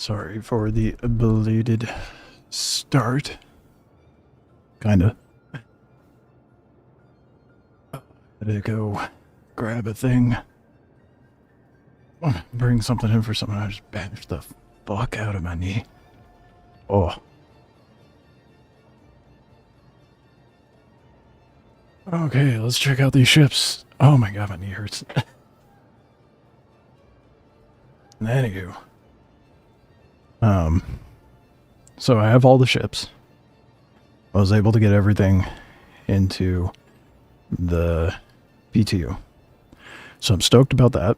Sorry for the belated start. Kinda. Had to go grab a thing. Bring something in for someone. I just banished the fuck out of my knee. Oh. Okay, let's check out these ships. Oh my god, my knee hurts. Anywho. So I have all the ships. I was able to get everything into the PTU. So I'm stoked about that.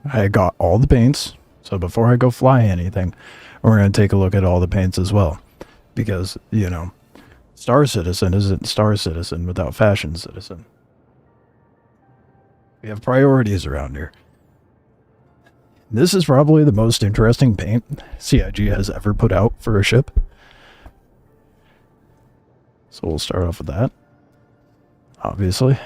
I got all the paints. So before I go fly anything, we're going to take a look at all the paints as well. Because, you know, Star Citizen isn't Star Citizen without Fashion Citizen. We have priorities around here. This is probably the most interesting paint CIG has ever put out for a ship. So we'll start off with that. Obviously.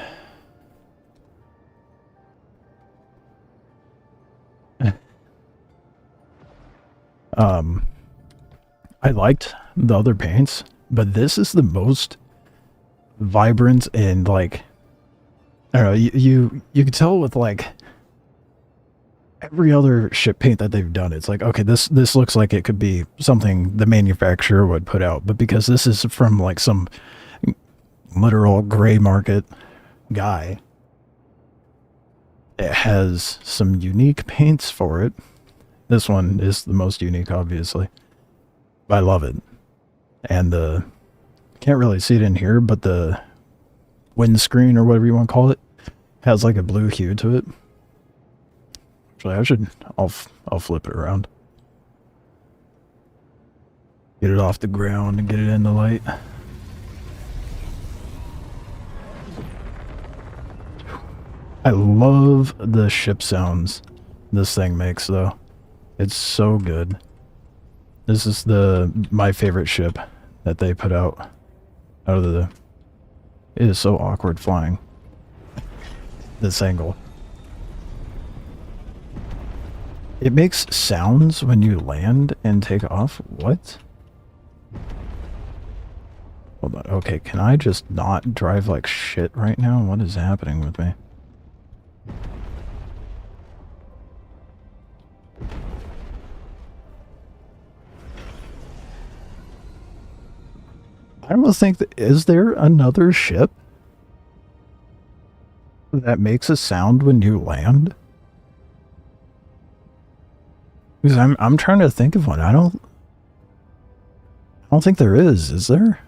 I liked the other paints, but this is the most vibrant and like, I don't know, you can tell with like every other ship paint that they've done, it's like, okay, this looks like it could be something the manufacturer would put out, but because this is from like some literal gray market guy, it has some unique paints for it. This one is the most unique, obviously. I love it. And the, can't really see it in here, but the windscreen or whatever you want to call it has like a blue hue to it. Actually, I'll flip it around. Get it off the ground and get it in the light. I love the ship sounds this thing makes though. It's so good. This is my favorite ship that they put out of the... It is so awkward flying. This angle. It makes sounds when you land and take off. What? Hold on. Okay, can I just not drive like shit right now? What is happening with me? I almost think that, is there another ship that makes a sound when you land? Because I'm trying to think of one. I don't think there is there?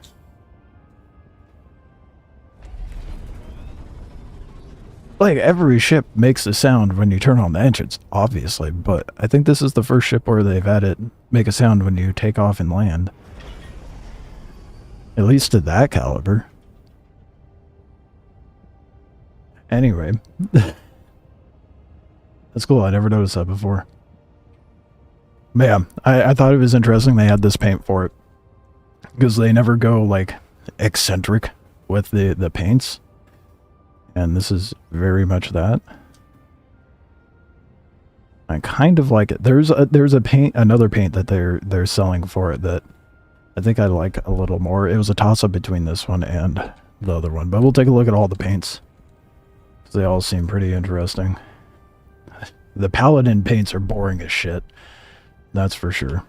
Like every ship makes a sound when you turn on the engines, obviously, but I think this is the first ship where they've had it make a sound when you take off and land. At least to that caliber. Anyway. That's cool, I never noticed that before. But yeah, I thought it was interesting they had this paint for it. Because they never go, like, eccentric with the paints. And this is very much that. I kind of like it. There's another paint that they're selling for it that I think I like a little more. It was a toss-up between this one and the other one. But we'll take a look at all the paints. They all seem pretty interesting. The Paladin paints are boring as shit. That's for sure.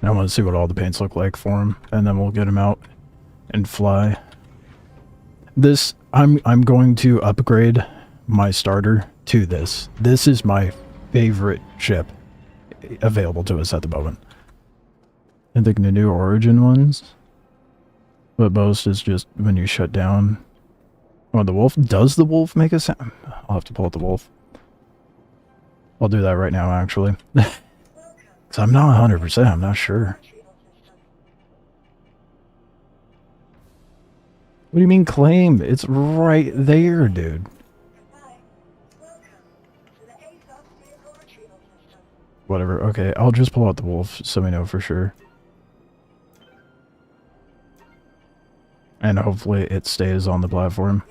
I want to see what all the paints look like for them, and then we'll get them out and fly. This, I'm going to upgrade my starter to this. This is my favorite ship available to us at the moment. I think the new Origin ones, but most is just when you shut down. Oh, the wolf? Does the wolf make a sound? I'll have to pull up the wolf. I'll do that right now, actually. Because I'm not 100%, I'm not sure. What do you mean claim? It's right there, dude. Whatever, okay, I'll just pull out the wolf so we know for sure. And hopefully it stays on the platform.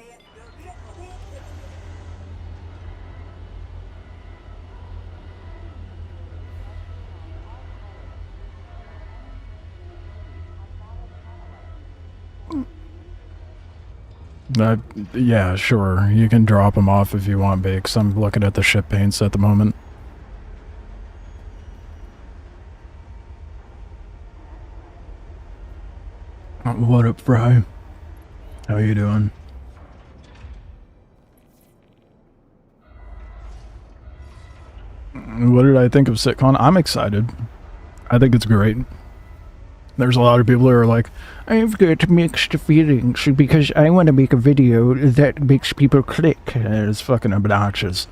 Yeah, sure. You can drop them off if you want, Bakes. I'm looking at the ship paints at the moment. What up, Fry? How you doing? What did I think of SitCon? I'm excited. I think it's great. There's a lot of people who are like, I've got mixed feelings because I want to make a video that makes people click. It's fucking obnoxious.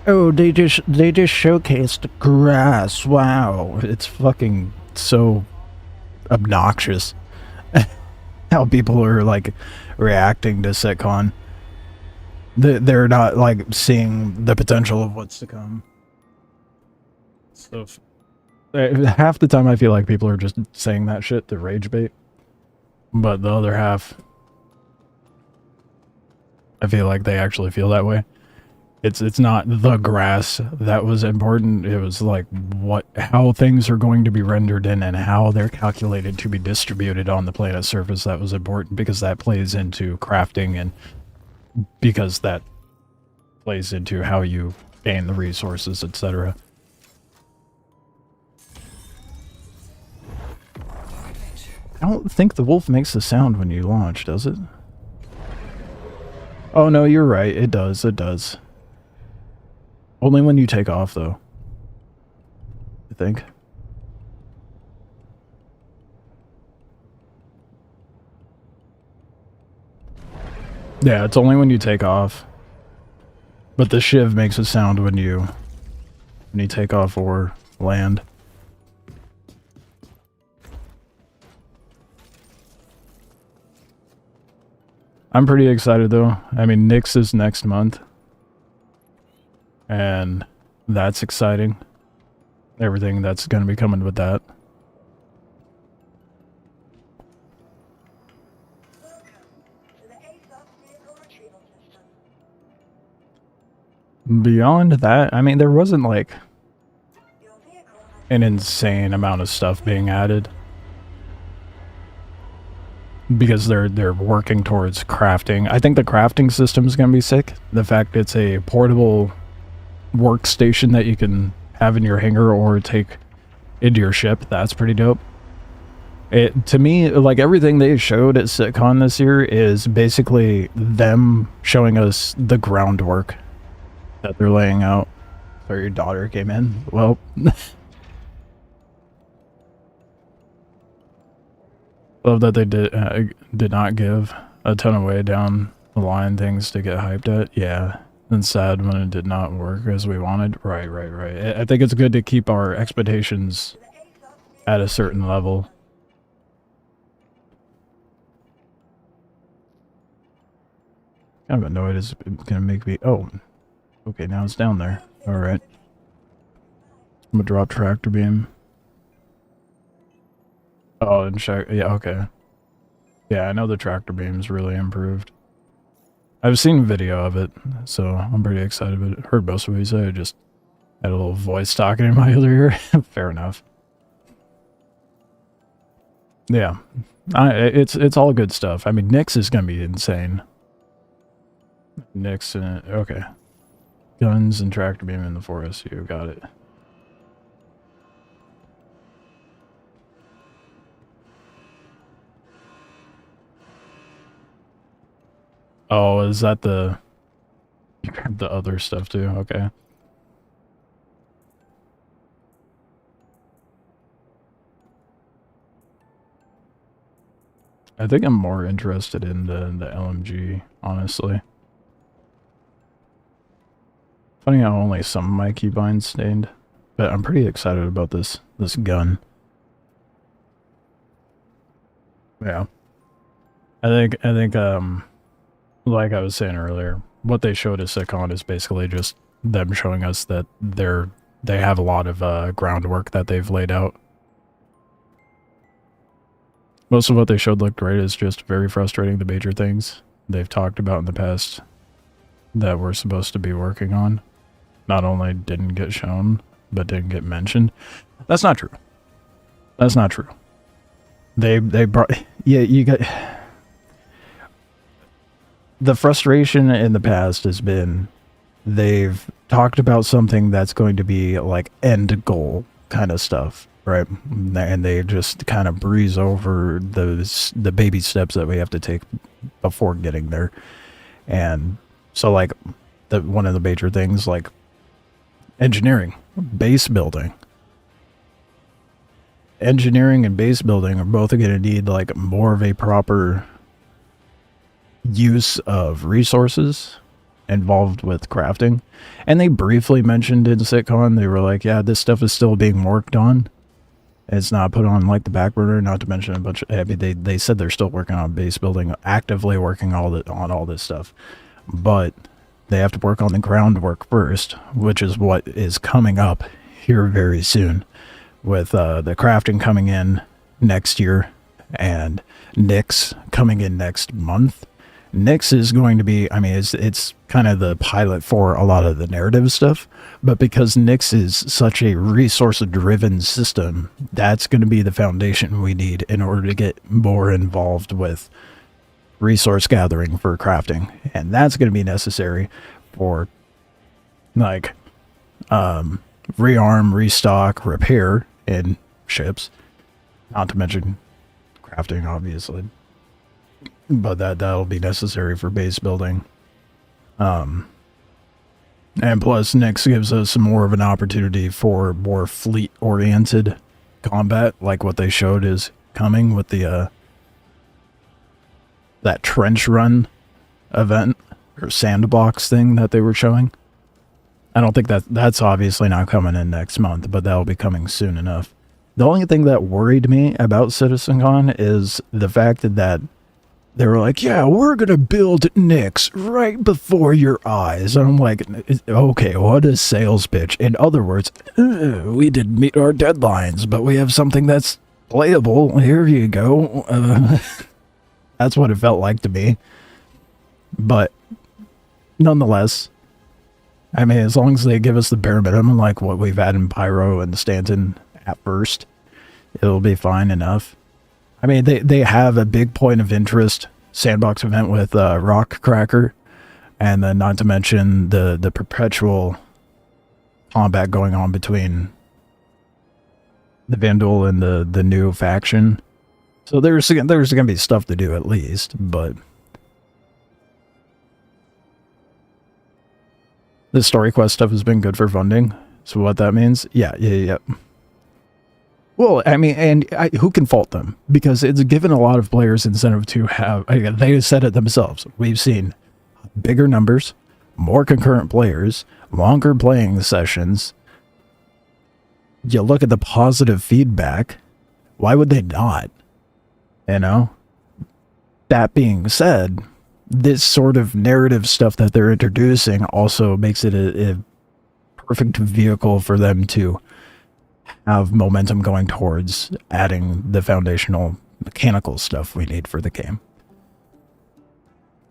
Oh, they just showcased grass. Wow. It's fucking so obnoxious. How people are like reacting to SitCon. They're not like seeing the potential of what's to come. So half the time I feel like people are just saying that shit to rage bait. But the other half, I feel like they actually feel that way. It's not the grass that was important. It was like how things are going to be rendered in and how they're calculated to be distributed on the planet's surface that was important, because that plays into crafting and because that plays into how you gain the resources, etc. I don't think the wolf makes a sound when you launch, does it? Oh no, you're right. It does. It does. Only when you take off, though. I think. Yeah, it's only when you take off. But the Shiv makes a sound when you take off or land. I'm pretty excited though. I mean, Nyx is next month. And that's exciting. Everything that's going to be coming with that. Beyond that, I mean, there wasn't like an insane amount of stuff being added. Because they're working towards crafting. I think the crafting system is going to be sick. The fact it's a portable workstation that you can have in your hangar or take into your ship, that's pretty dope. To me, like everything they showed at SitCon this year is basically them showing us the groundwork that they're laying out. So your daughter came in. Well... Love that they did not give a ton away down the line things to get hyped at. Yeah, and sad when it did not work as we wanted. Right. I think it's good to keep our expectations at a certain level. Kind of annoyed it's gonna make me... Oh, okay, now it's down there. Alright. I'm gonna drop tractor beam. Oh, and check. Yeah, okay. Yeah, I know the tractor beam's really improved. I've seen video of it, so I'm pretty excited. But heard most of what you say. I just had a little voice talking in my other ear. Fair enough. Yeah, it's all good stuff. I mean, Nyx is gonna be insane. Nyx, okay. Guns and tractor beam in the forest. You got it. Oh, is that the... You grabbed the other stuff too? Okay. I think I'm more interested in the LMG, honestly. Funny how only some of my keybinds stained, but I'm pretty excited about this gun. Yeah. I think like I was saying earlier, what they showed at SitCon is basically just them showing us that they have a lot of groundwork that they've laid out. Most of what they showed looked great. It's just very frustrating, the major things they've talked about in the past that we're supposed to be working on not only didn't get shown, but didn't get mentioned. That's not true. That's not true. They brought... Yeah, you got... the frustration in the past has been they've talked about something that's going to be like end goal kind of stuff, right? And they just kind of breeze over the baby steps that we have to take before getting there. And so like one of the major things, like engineering, base building. Engineering and base building are both going to need like more of a proper use of resources involved with crafting. And they briefly mentioned in SitCon, they were like, yeah, this stuff is still being worked on. It's not put on like the back burner, not to mention a bunch of, I mean, they said they're still working on base building, actively working on all this stuff. But they have to work on the groundwork first, which is what is coming up here very soon, with the crafting coming in next year and Nyx coming in next month. Nyx is going to be, I mean, it's kind of the pilot for a lot of the narrative stuff, but because Nyx is such a resource-driven system, that's going to be the foundation we need in order to get more involved with resource gathering for crafting. And that's going to be necessary for, like, rearm, restock, repair in ships, not to mention crafting, obviously. But that'll be necessary for base building. And plus, Nyx gives us some more of an opportunity for more fleet-oriented combat, like what they showed is coming with the that trench run event or sandbox thing that they were showing. I don't think that's obviously not coming in next month, but that'll be coming soon enough. The only thing that worried me about CitizenCon is the fact that they were like, yeah, we're going to build Nyx right before your eyes. And I'm like, okay, what a sales pitch. In other words, we didn't meet our deadlines, but we have something that's playable. Here you go. That's what it felt like to me. But nonetheless, I mean, as long as they give us the bare minimum, like what we've had in Pyro and Stanton at first, it'll be fine enough. I mean, they have a big point of interest sandbox event with Rock Cracker, and then not to mention the perpetual combat going on between the Vandal and the new faction. So there's gonna be stuff to do at least, but the story quest stuff has been good for funding. So what that means, yeah. Well, I mean, and who can fault them? Because it's given a lot of players incentive to have, they said it themselves. We've seen bigger numbers, more concurrent players, longer playing sessions. You look at the positive feedback. Why would they not? You know? That being said, this sort of narrative stuff that they're introducing also makes it a perfect vehicle for them to have momentum going towards adding the foundational mechanical stuff we need for the game.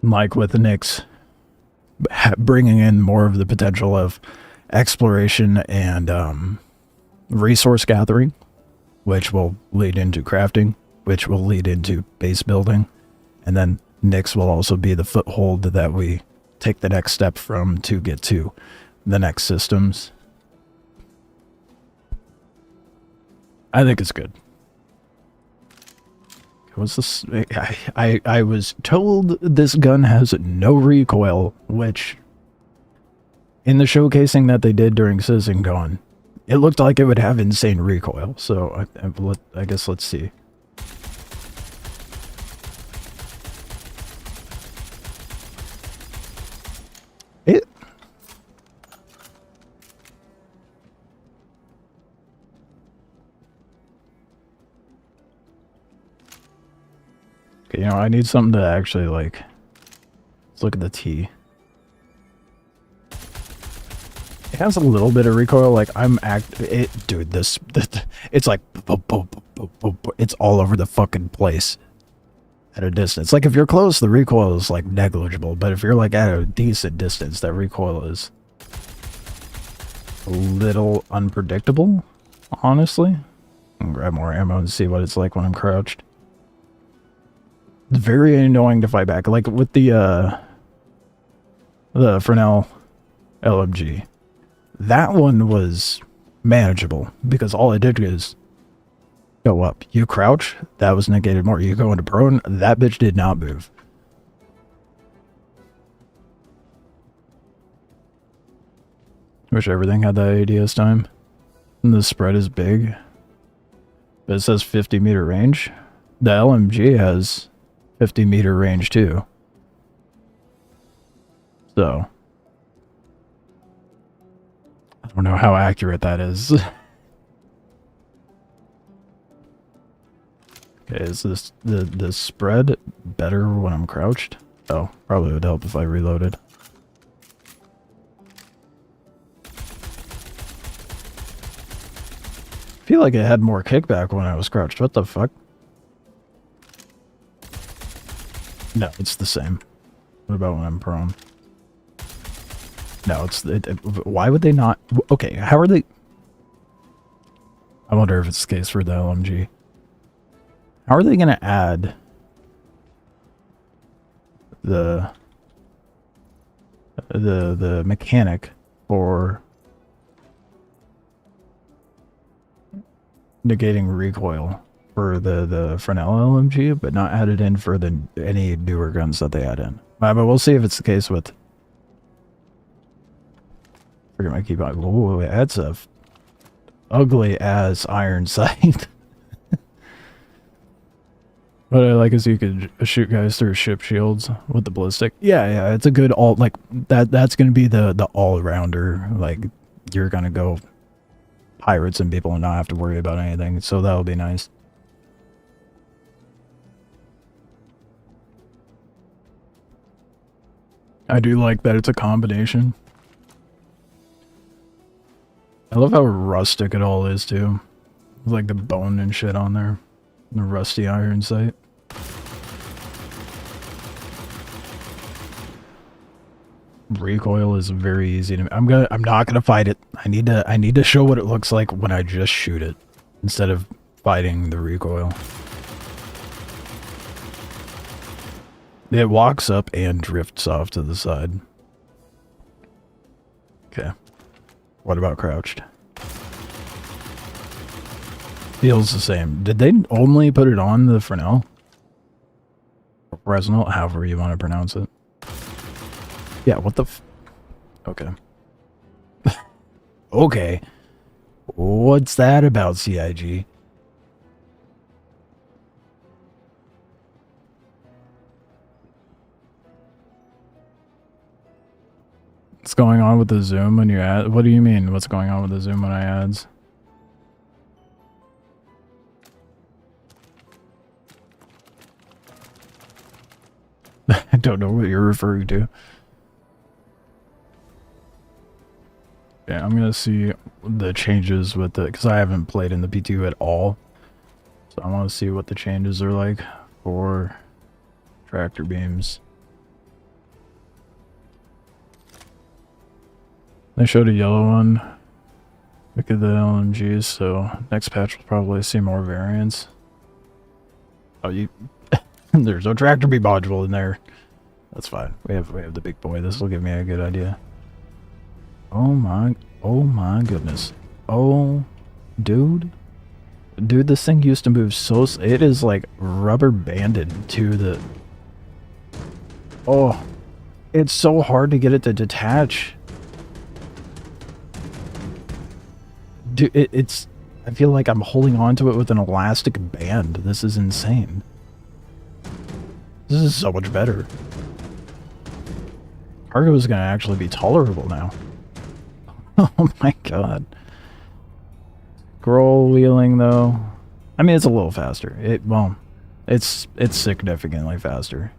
Like with the Nyx, bringing in more of the potential of exploration and resource gathering, which will lead into crafting, which will lead into base building, and then Nyx will also be the foothold that we take the next step from to get to the next systems. I think it's good. What's this? I was told this gun has no recoil, which in the showcasing that they did during CitizenCon, it looked like it would have insane recoil. So I guess let's see. You know, I need something to actually, like, let's look at the T. It has a little bit of recoil, like, dude, it's like, it's all over the fucking place at a distance. Like, if you're close, the recoil is, like, negligible, but if you're, like, at a decent distance, that recoil is a little unpredictable, honestly. I'll grab more ammo and see what it's like when I'm crouched. It's very annoying to fight back. Like with the the Fresnel LMG. That one was manageable because all I did is go up. You crouch, that was negated more. You go into prone, that bitch did not move. Wish everything had that ADS time. And the spread is big. But it says 50-meter range. The LMG has 50-meter range too. So I don't know how accurate that is. Okay, is this the spread better when I'm crouched? Oh, probably would help if I reloaded. I feel like it had more kickback when I was crouched. What the fuck? No, it's the same. What about when I'm prone? No, it's... why would they not... Okay, how are they... I wonder if it's the case for the LMG. How are they going to add the mechanic for negating recoil for the Fresnel LMG, but not added in for any newer guns that they add in? But we'll see if it's the case with... Forget my keybind. Whoa, that's a ugly ass iron sight. What I like is you could shoot guys through ship shields with the ballistic. Yeah, it's a good all, like, that's gonna be the all-rounder. Like, you're gonna go pirates and people and not have to worry about anything, so that'll be nice. I do like that it's a combination. I love how rustic it all is too. With like the bone and shit on there. The rusty iron sight. Recoil is very easy to... I'm not gonna fight it. I need to show what it looks like when I just shoot it instead of fighting the recoil. It walks up and drifts off to the side. Okay. What about crouched? Feels the same. Did they only put it on the Fresnel? Fresnel, however you want to pronounce it. Yeah, what the f... Okay. Okay. What's that about, CIG? What's going on with the zoom when you add? What do you mean? What's going on with the zoom when I adds? I don't know what you're referring to. Yeah, I'm gonna see the changes with it because I haven't played in the PTU at all. So I want to see what the changes are like for tractor beams. They showed a yellow one. Look at the LMGs, so next patch will probably see more variants. Oh, you... There's no tractor beam module in there. That's fine. We have the big boy. This will give me a good idea. Oh my goodness. Oh, dude. Dude, this thing used to move so... It is like rubber banded to the... Oh, it's so hard to get it to detach. Dude, it's... I feel like I'm holding on to it with an elastic band. This is insane. This is so much better. Cargo is going to actually be tolerable now. Oh my god. Scroll wheeling though. I mean, it's a little faster. It's significantly faster.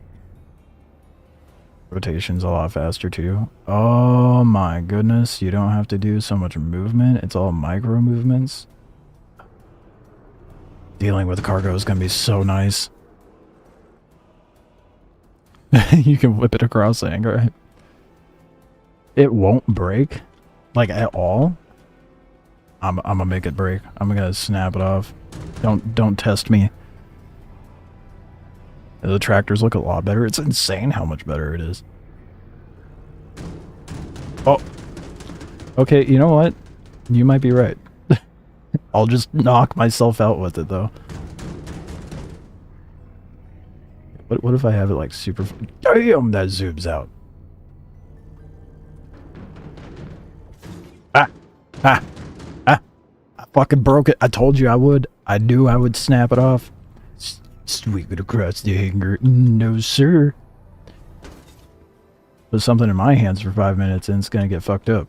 Rotation's a lot faster too. Oh my goodness, you don't have to do so much movement. It's all micro movements. Dealing with cargo is going to be so nice. You can whip it across the angle, right? It won't break, like at all. I'm gonna make it break. I'm gonna snap it off. Don't test me. The tractors look a lot better. It's insane how much better it is. Oh. Okay, you know what? You might be right. I'll just knock myself out with it, though. What if I have it, like, super... Damn, that zooms out. Ah! Ah! Ah! I fucking broke it. I told you I would. I knew I would snap it off. Sweep it across the hanger. No, sir. Put something in my hands for 5 minutes and it's gonna get fucked up.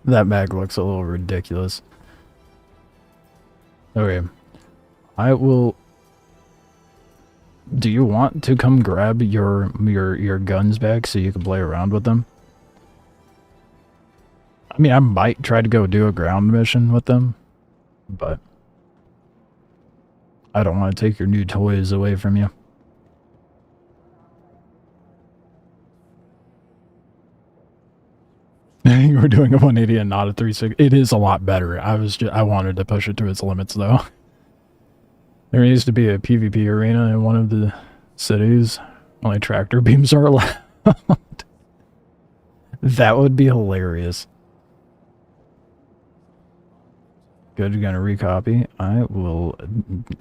That mag looks a little ridiculous. Okay. I will... Do you want to come grab your guns back so you can play around with them? I mean, I might try to go do a ground mission with them, but I don't want to take your new toys away from you. You were doing a 180 and not a 360. It is a lot better. I wanted to push it to its limits, though. There used to be a PvP arena in one of the cities. Only tractor beams are allowed. That would be hilarious. Good, you're gonna recopy. I will...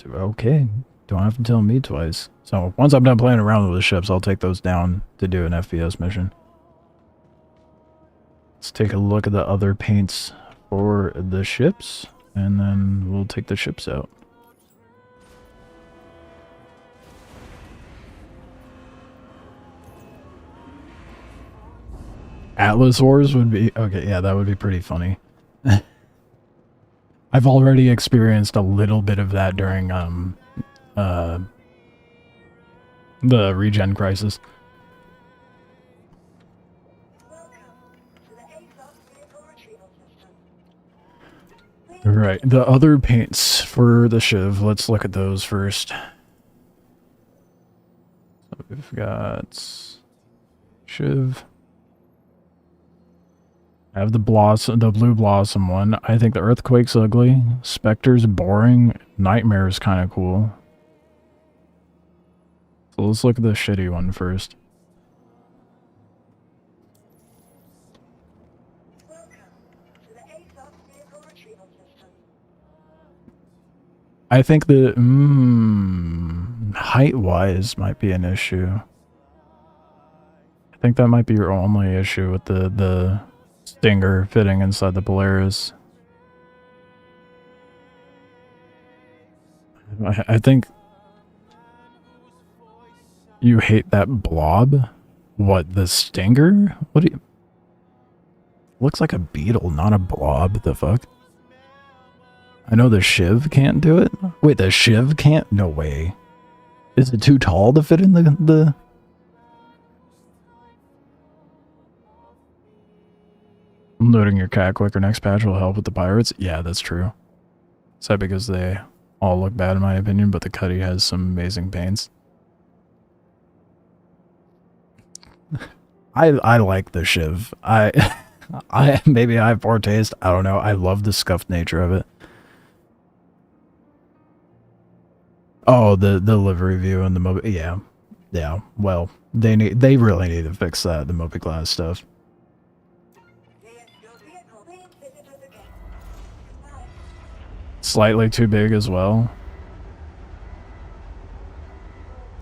Okay. Don't have to tell me twice. So, once I'm done playing around with the ships, I'll take those down to do an FPS mission. Let's take a look at the other paints for the ships, and then we'll take the ships out. Atlas Wars would be... Okay, yeah, that would be pretty funny. I've already experienced a little bit of that during, the regen crisis. Right, the other paints for the Shiv, let's look at those first. So we've got Shiv. I have the blue blossom one. I think the Earthquake's ugly. Spectre's boring. Nightmare's kind of cool. So let's look at the shitty one first. I think the height-wise might be an issue. I think that might be your only issue with the Stinger fitting inside the Polaris. I think you hate that blob. What, the Stinger? What do you... Looks like a beetle, not a blob. The fuck? I know the Shiv can't do it. Wait, the Shiv can't? No way. Is it too tall to fit in the... Loading your cat quicker next patch will help with the pirates? Yeah, that's true. Is that because they all look bad in my opinion, but the Cuddy has some amazing paints? I like the Shiv. Maybe I have poor taste. I don't know. I love the scuffed nature of it. Oh, the livery view and the Moby... Yeah. Well, they really need to fix that, the Moby Glass stuff. Slightly too big as well.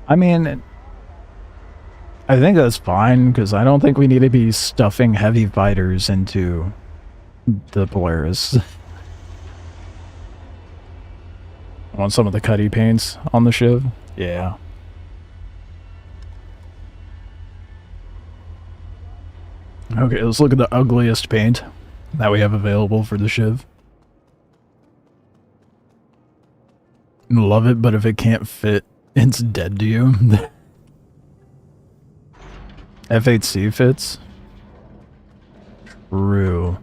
I mean, I think that's fine, because I don't think we need to be stuffing heavy fighters into the Polaris. I want some of the Cuddy paints on the Shiv. Yeah. Okay, let's look at the ugliest paint that we have available for the Shiv. Love it, but if it can't fit, it's dead to you. F8C fits? True.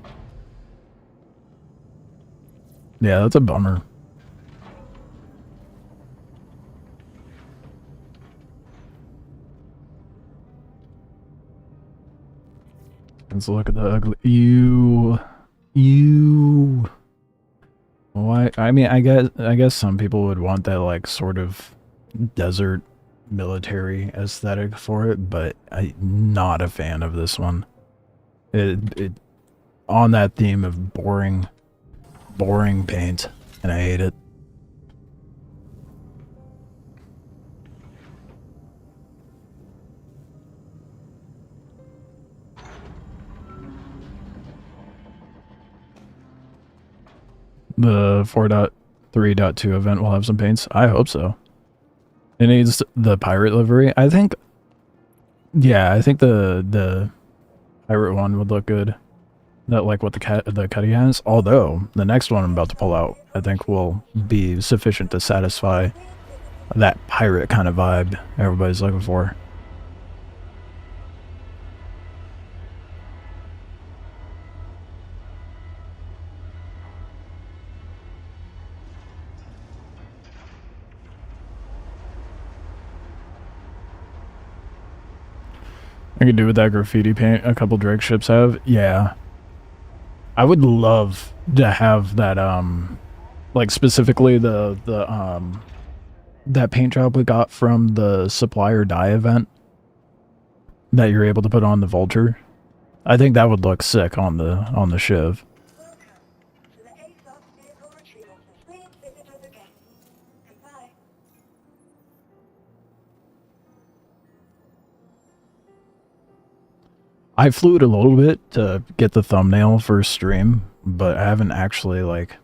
Yeah, that's a bummer. Let's look at the ugly... Ew. Why? I mean, I guess some people would want that like sort of desert military aesthetic for it, but I'm not a fan of this one. It on that theme of boring paint, and I hate it. The 4.3.2 event will have some paints. I hope so. It needs the pirate livery. I think, yeah, I think the pirate one would look good. That like what the Cuddy has. Although the next one I'm about to pull out, I think will be sufficient to satisfy that pirate kind of vibe everybody's looking for. I could do with that graffiti paint a couple Drake ships have. Yeah. I would love to have that, like specifically that paint job we got from the supplier die event that you're able to put on the Vulture. I think that would look sick on the Shiv. I flew it a little bit to get the thumbnail for stream, but I haven't actually like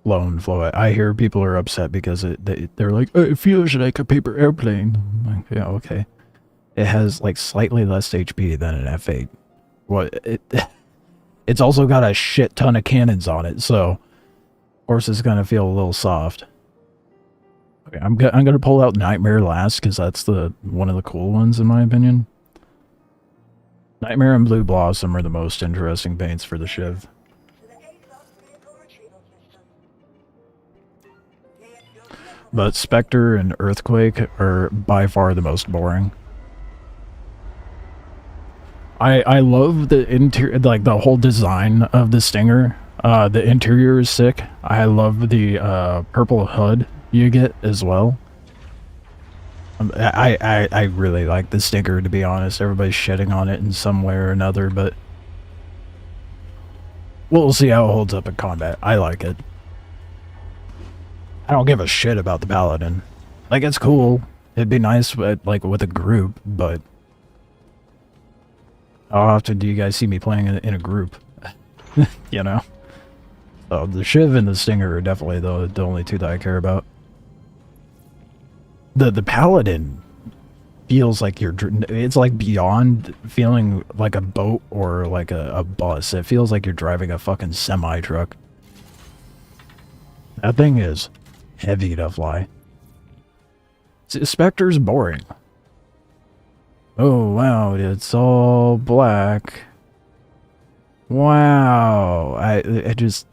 flown it. I hear people are upset because they're like, oh, it feels like a paper airplane. I'm like, yeah, okay. It has like slightly less HP than an F8. It's also got a shit ton of cannons on it, so of course it's gonna feel a little soft. Okay, I'm gonna pull out Nightmare last because that's one of the cool ones in my opinion. Nightmare and Blue Blossom are the most interesting paints for the Shiv. But Spectre and Earthquake are by far the most boring. I love the interior, like the whole design of the Stinger. The interior is sick. I love the purple hood you get as well. I really like the Stinger, to be honest. Everybody's shitting on it in some way or another, but we'll see how it holds up in combat. I like it. I don't give a shit about the Paladin. Like, it's cool. It'd be nice with, like, with a group, but how often do you guys see me playing in a group? You know? So the Shiv and the Stinger are definitely the only two that I care about. The Paladin feels like it's like beyond feeling like a boat or like a bus. It feels like you're driving a fucking semi-truck. That thing is heavy to fly. Spectre's boring. Oh wow, it's all black. Wow, I just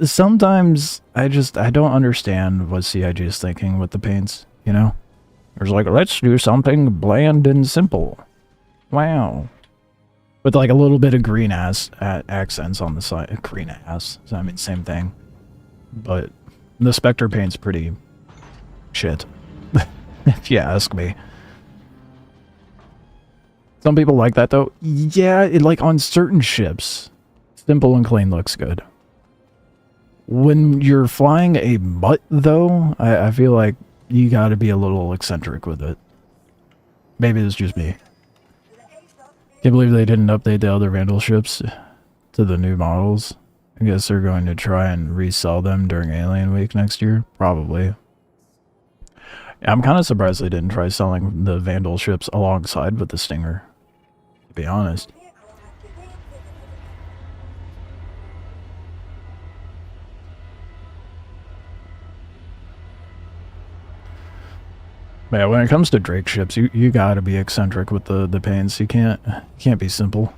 sometimes I don't understand what CIG is thinking with the paints, you know? There's like, let's do something bland and simple. Wow. With like a little bit of green accents on the side. Green ass. I mean, same thing. But the Spectre paint's pretty shit. If you ask me. Some people like that though. Yeah, it like on certain ships. Simple and clean looks good. When you're flying a mutt, though, I feel like you gotta be a little eccentric with it. Maybe it's just me. Can't believe they didn't update the other Vandal ships to the new models. I guess they're going to try and resell them during Alien Week next year. Probably. I'm kind of surprised they didn't try selling the Vandal ships alongside with the Stinger, to be honest. Yeah, when it comes to Drake ships, you gotta be eccentric with the paints. You can't be simple.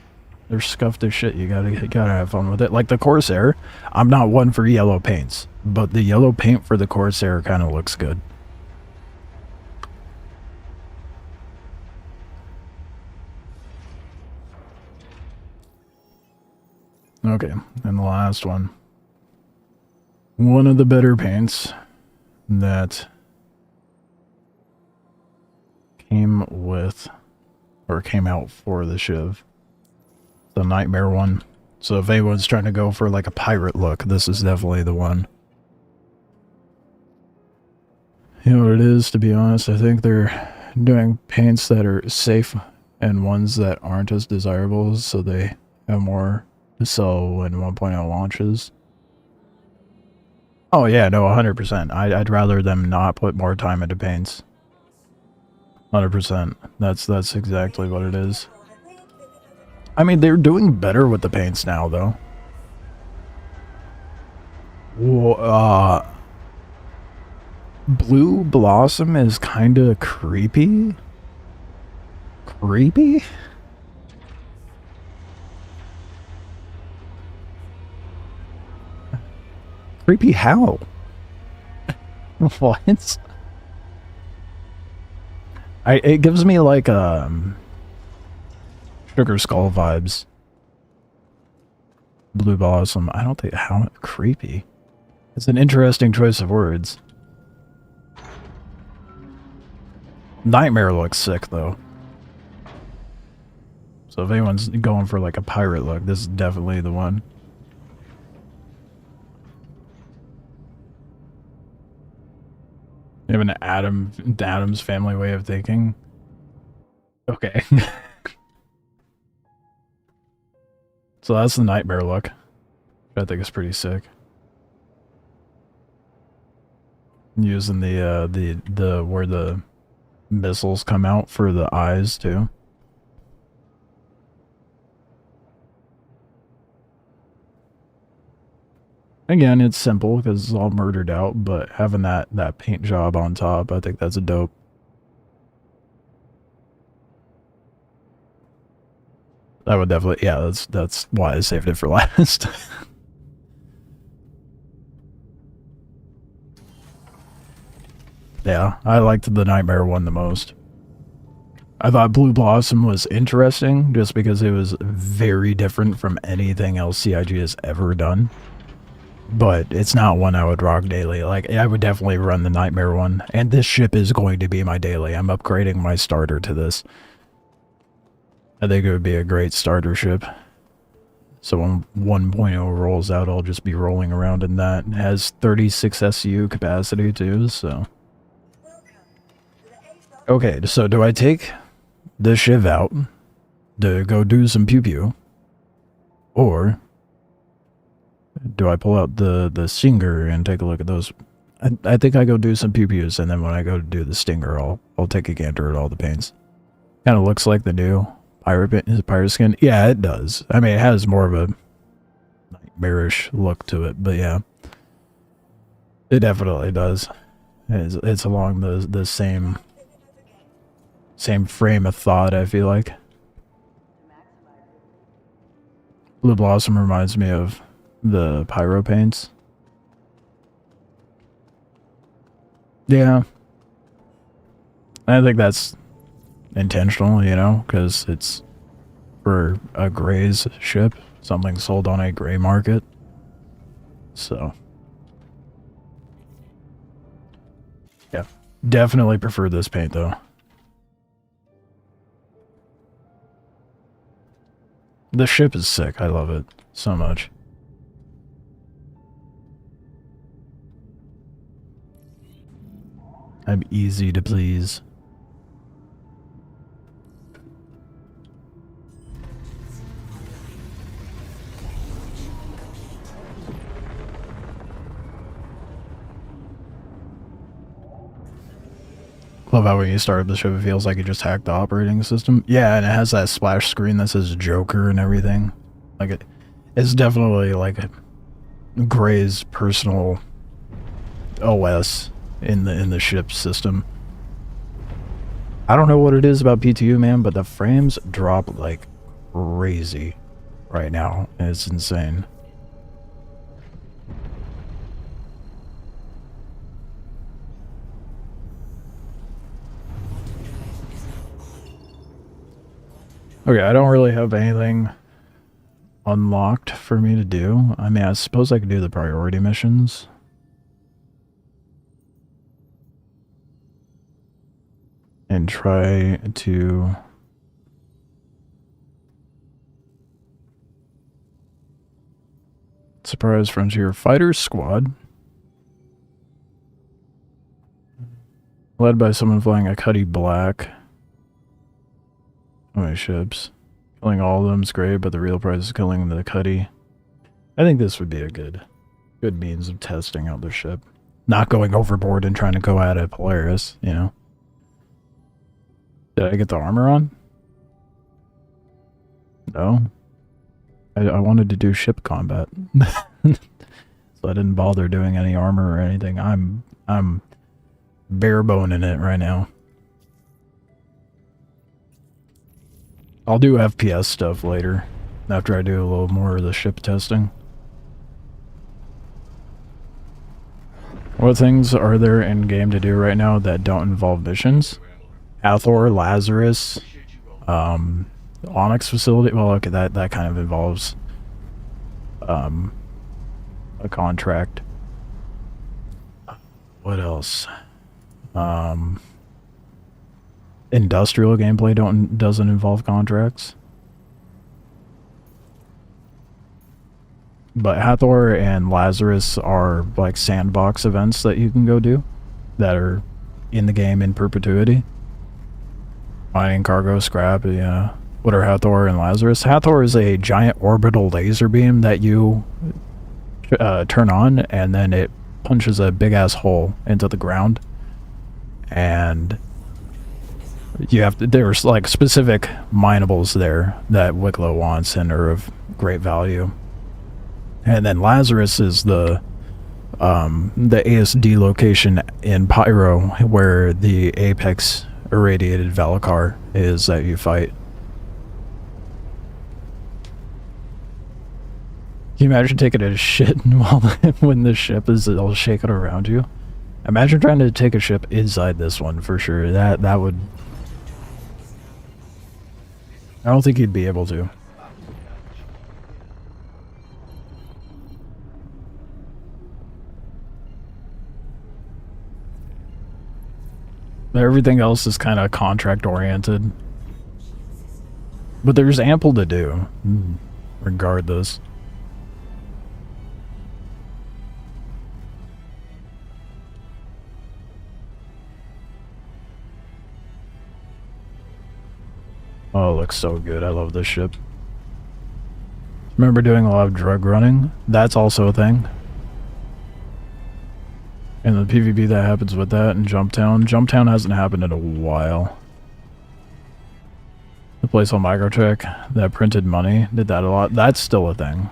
They're scuffed as shit. You gotta have fun with it. Like the Corsair, I'm not one for yellow paints, but the yellow paint for the Corsair kind of looks good. Okay, and the last one. One of the better paints that came with, or came out for the Shiv. The Nightmare one. So if anyone's trying to go for like a pirate look, this is definitely the one. You know what it is, to be honest? I think they're doing paints that are safe and ones that aren't as desirable, so they have more to sell when 1.0 launches. Oh yeah, no, 100%. I'd rather them not put more time into paints. 100%. That's exactly what it is. I mean, they're doing better with the paints now, though. Well, Blue Blossom is kind of creepy. Creepy? Creepy how? What? It gives me like Sugar Skull vibes. Blue Blossom. I don't think how creepy. It's an interesting choice of words. Nightmare looks sick though. So if anyone's going for like a pirate look, this is definitely the one. You have an Adam's Family way of thinking. Okay. So that's the Nightmare look. I think it's pretty sick. Using the where the missiles come out for the eyes too. Again, it's simple because it's all murdered out, but having that paint job on top, I think that's a dope. I would definitely, yeah, that's why I saved it for last. Yeah, I liked the Nightmare one the most. I thought Blue Blossom was interesting just because it was very different from anything else CIG has ever done. But it's not one I would rock daily. Like, I would definitely run the Nightmare one. And this ship is going to be my daily. I'm upgrading my starter to this. I think it would be a great starter ship. So when 1.0 rolls out, I'll just be rolling around in that. It has 36 SU capacity too, so... Okay, so do I take the Shiv out to go do some pew-pew? Or... do I pull out the Stinger and take a look at those? I think I go do some pew-pews, and then when I go to do the Stinger, I'll take a gander at all the paints. Kind of looks like the new pirate skin. Yeah, it does. I mean, it has more of a nightmarish look to it, but yeah, it definitely does. It's along the same frame of thought, I feel like. Blue Blossom reminds me of the pyro paints. Yeah. I think that's intentional, you know, because it's for a Gray's ship. Something sold on a Gray market. So. Yeah. Definitely prefer this paint, though. The ship is sick. I love it so much. I'm easy to please. Love how when you start up the ship, it feels like you just hacked the operating system. Yeah, and it has that splash screen that says Joker and everything. Like it's definitely like Gray's personal OS in the ship system. I don't know what it is about PTU, man, but the frames drop like crazy right now. It's insane. Okay, I don't really have anything unlocked for me to do. I mean, I suppose I could do the priority missions. and try to surprise Frontier Fighter Squad, led by someone flying a Cuddy Black. How many ships? Killing all of them is great, but the real prize is killing the Cuddy. I think this would be a good means of testing out the ship. Not going overboard and trying to go at a Polaris, you know? Did I get the armor on? No. I wanted to do ship combat. So I didn't bother doing any armor or anything. I'm bare boning it right now. I'll do FPS stuff later, after I do a little more of the ship testing. What things are there in game to do right now that don't involve missions? Hathor, Lazarus, Onyx facility. Well, okay, that kind of involves a contract. What else? Industrial gameplay doesn't involve contracts. But Hathor and Lazarus are like sandbox events that you can go do that are in the game in perpetuity. Mining cargo, scrap, yeah. What are Hathor and Lazarus? Hathor is a giant orbital laser beam that you turn on, and then it punches a big ass hole into the ground. And you have to, there's like specific minables there that Wicklow wants and are of great value. And then Lazarus is the ASD location in Pyro where the Apex irradiated Valacar is that you fight. Can you imagine taking a shit while when the ship is all shaking around you? Imagine trying to take a ship inside this one for sure. That would... I don't think you'd be able to. Everything else is kind of contract oriented. But there's ample to do, regardless. Oh, it looks so good. I love this ship. Remember doing a lot of drug running? That's also a thing. And the PvP that happens with that in Jumptown. Jumptown hasn't happened in a while. The place on Microtech that printed money did that a lot. That's still a thing.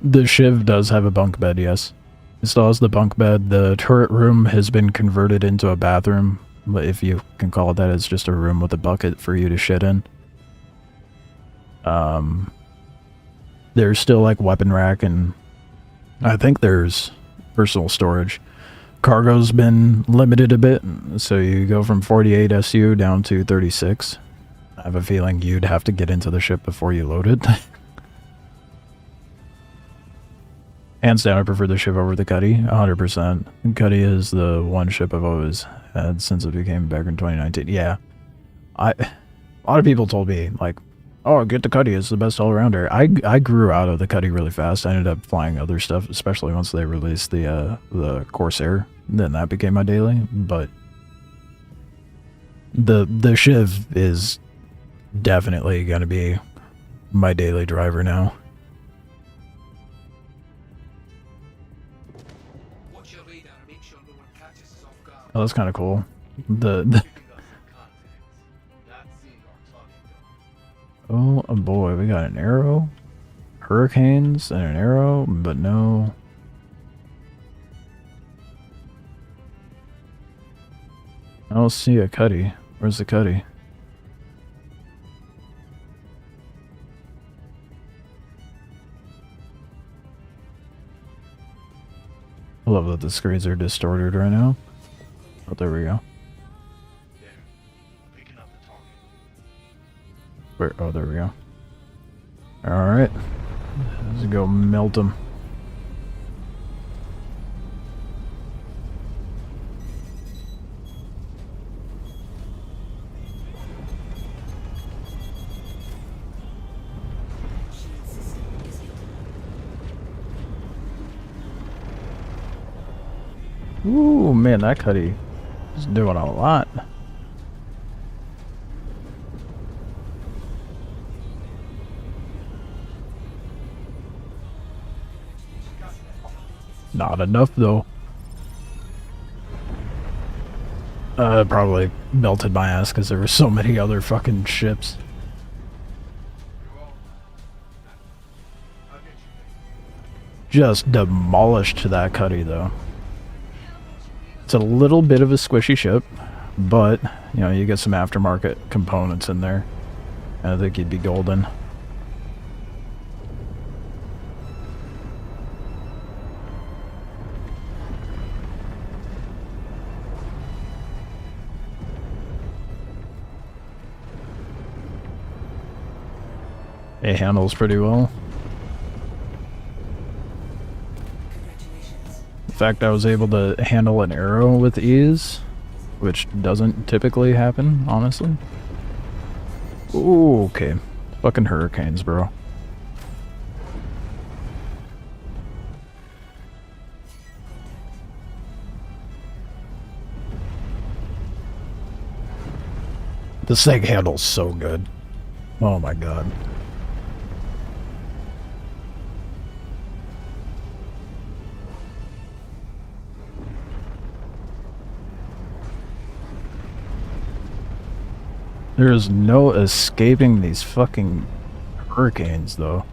The Shiv does have a bunk bed, yes. It still has the bunk bed. The turret room has been converted into a bathroom. But if you can call it that, it's just a room with a bucket for you to shit in. There's still like weapon rack, and I think there's personal storage. Cargo's been limited a bit, so you go from 48 SU down to 36. I have a feeling you'd have to get into the ship before you load it. Hands down, I prefer the ship over the Cuddy, 100%. Cuddy is the one ship I've always had since it became back in 2019. Yeah. A lot of people told me, like, oh, get the Cuddy, it's the best all-rounder. I grew out of the Cuddy really fast. I ended up flying other stuff, especially once they released the Corsair. Then that became my daily, but the Shiv is definitely going to be my daily driver now. Oh, that's kind of cool. Oh boy, we got an arrow, hurricanes, and an arrow, but no. I don't see a Cuddy. Where's the Cuddy? I love that the screens are distorted right now. Oh, there we go. Where? Oh, there we go. Alright. Let's go melt them. Ooh, man, that cutty is doing a lot. Not enough, though. Probably melted my ass because there were so many other fucking ships. Just demolished that cutty, though. It's a little bit of a squishy ship, but, you know, you get some aftermarket components in there, and I think you'd be golden. It handles pretty well. In fact, I was able to handle an arrow with ease, which doesn't typically happen, honestly. Ooh, okay. Fucking hurricanes, bro. This thing handles so good. Oh my god. There's no escaping these fucking hurricanes, though.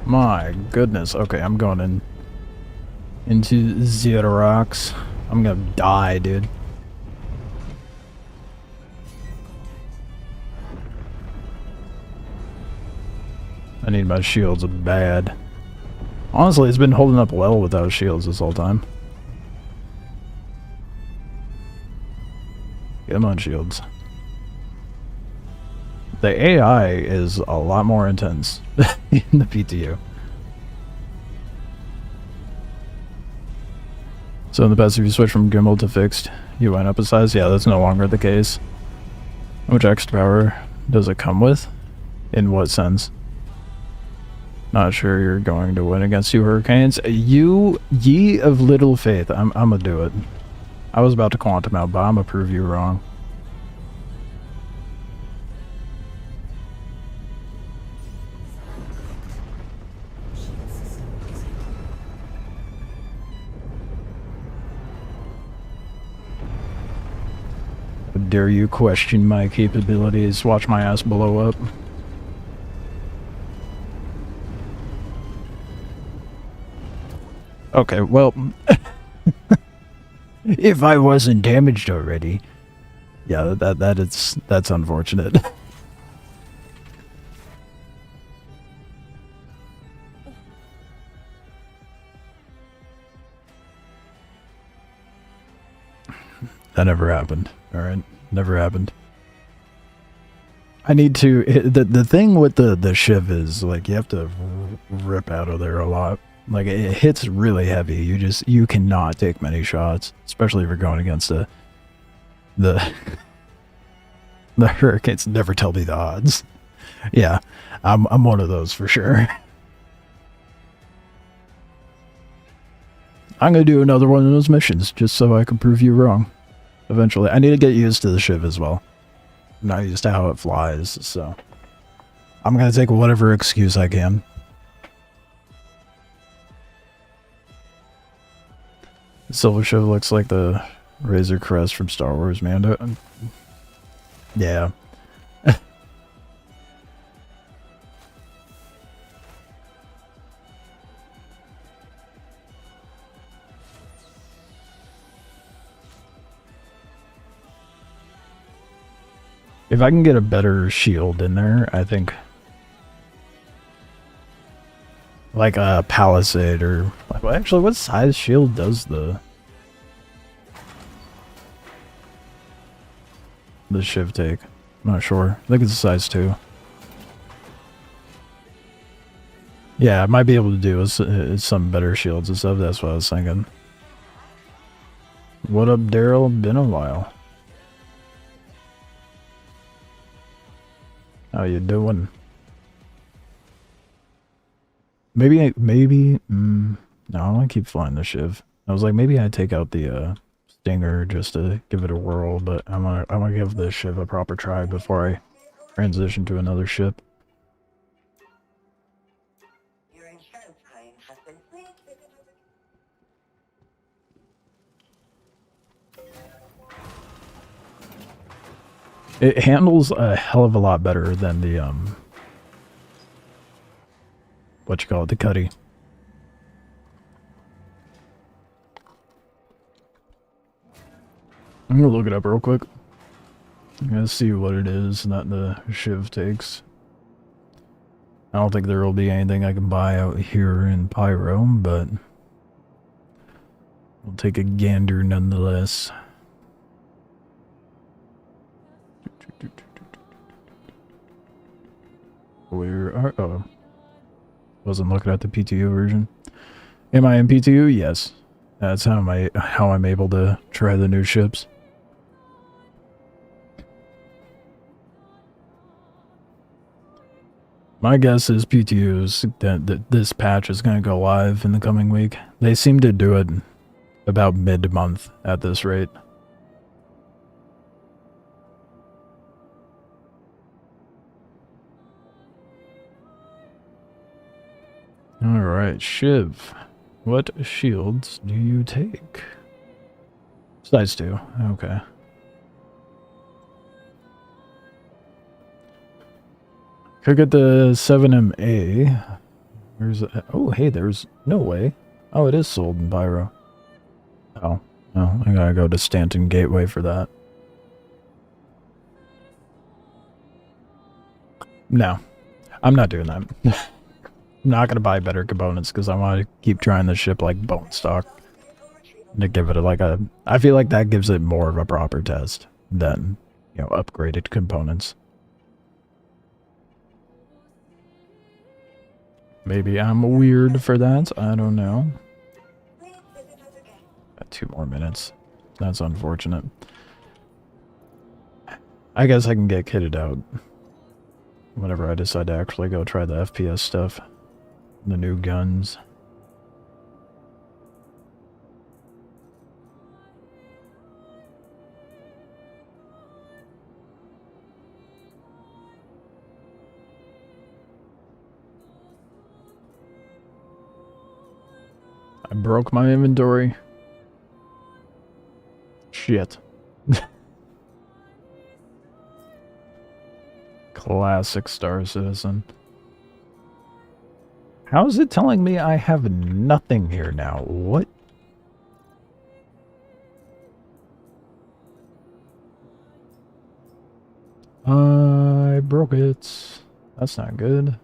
My goodness. Okay, I'm going into the rocks. I'm gonna die, dude. I need my shields bad. Honestly, it's been holding up well without shields this whole time. Come on, shields. The AI is a lot more intense in the PTU. So in the past, if you switch from gimbal to fixed, you went up a size? Yeah, that's no longer the case. How much extra power does it come with? In what sense? Not sure you're going to win against 2 hurricanes. You, ye of little faith. I'm gonna do it. I was about to quantum out, but I'm gonna prove you wrong. How dare you question my capabilities? Watch my ass blow up. Okay, well... if I wasn't damaged already. Yeah, that's unfortunate. That never happened. Alright, never happened. I need to... The thing with the Shiv is, like, you have to rip out of there a lot. Like, it hits really heavy. You cannot take many shots, especially if you're going against the hurricanes. Never tell me the odds. Yeah, I'm one of those for sure. I'm gonna do another one of those missions just so I can prove you wrong. Eventually, I need to get used to the Shiv as well. I'm not used to how it flies, so I'm gonna take whatever excuse I can. Silver Shiv looks like the Razor Crest from Star Wars, man. Yeah. If I can get a better shield in there, I think... like a Palisade or... well, actually, what size shield does the... the Shiv take? I'm not sure. I think it's a size 2. Yeah, I might be able to do is some better shields and stuff. That's what I was thinking. What up, Daryl? Been a while. How you doing? Maybe, no, I want to keep flying the Shiv. I was like, maybe I'd take out the, Stinger just to give it a whirl, but I want to give the Shiv a proper try before I transition to another ship. It handles a hell of a lot better than the, what you call it, the Cuddy. I'm gonna look it up real quick. I'm gonna see what it is that the Shiv takes. I don't think there will be anything I can buy out here in Pyro, but we'll take a gander nonetheless. Where are... oh. Wasn't looking at the PTU version. Am I in PTU? Yes. That's how I'm able to try the new ships. My guess is PTU's that this patch is going to go live in the coming week. They seem to do it about mid-month at this rate. Alright, Shiv. What shields do you take? Size 2. Okay. Could get the 7MA. Where's it? Oh, hey, there's no way. Oh, it is sold in Pyro. Oh, no, I gotta go to Stanton Gateway for that. No, I'm not doing that. I'm not gonna buy better components because I want to keep trying the ship like bone stock. To give it I feel like that gives it more of a proper test than, you know, upgraded components. Maybe I'm weird for that. I don't know. Got 2 more minutes. That's unfortunate. I guess I can get kitted out whenever I decide to actually go try the FPS stuff. The new guns. I broke my inventory. Shit. Classic Star Citizen. How is it telling me I have nothing here now? What? I broke it. That's not good.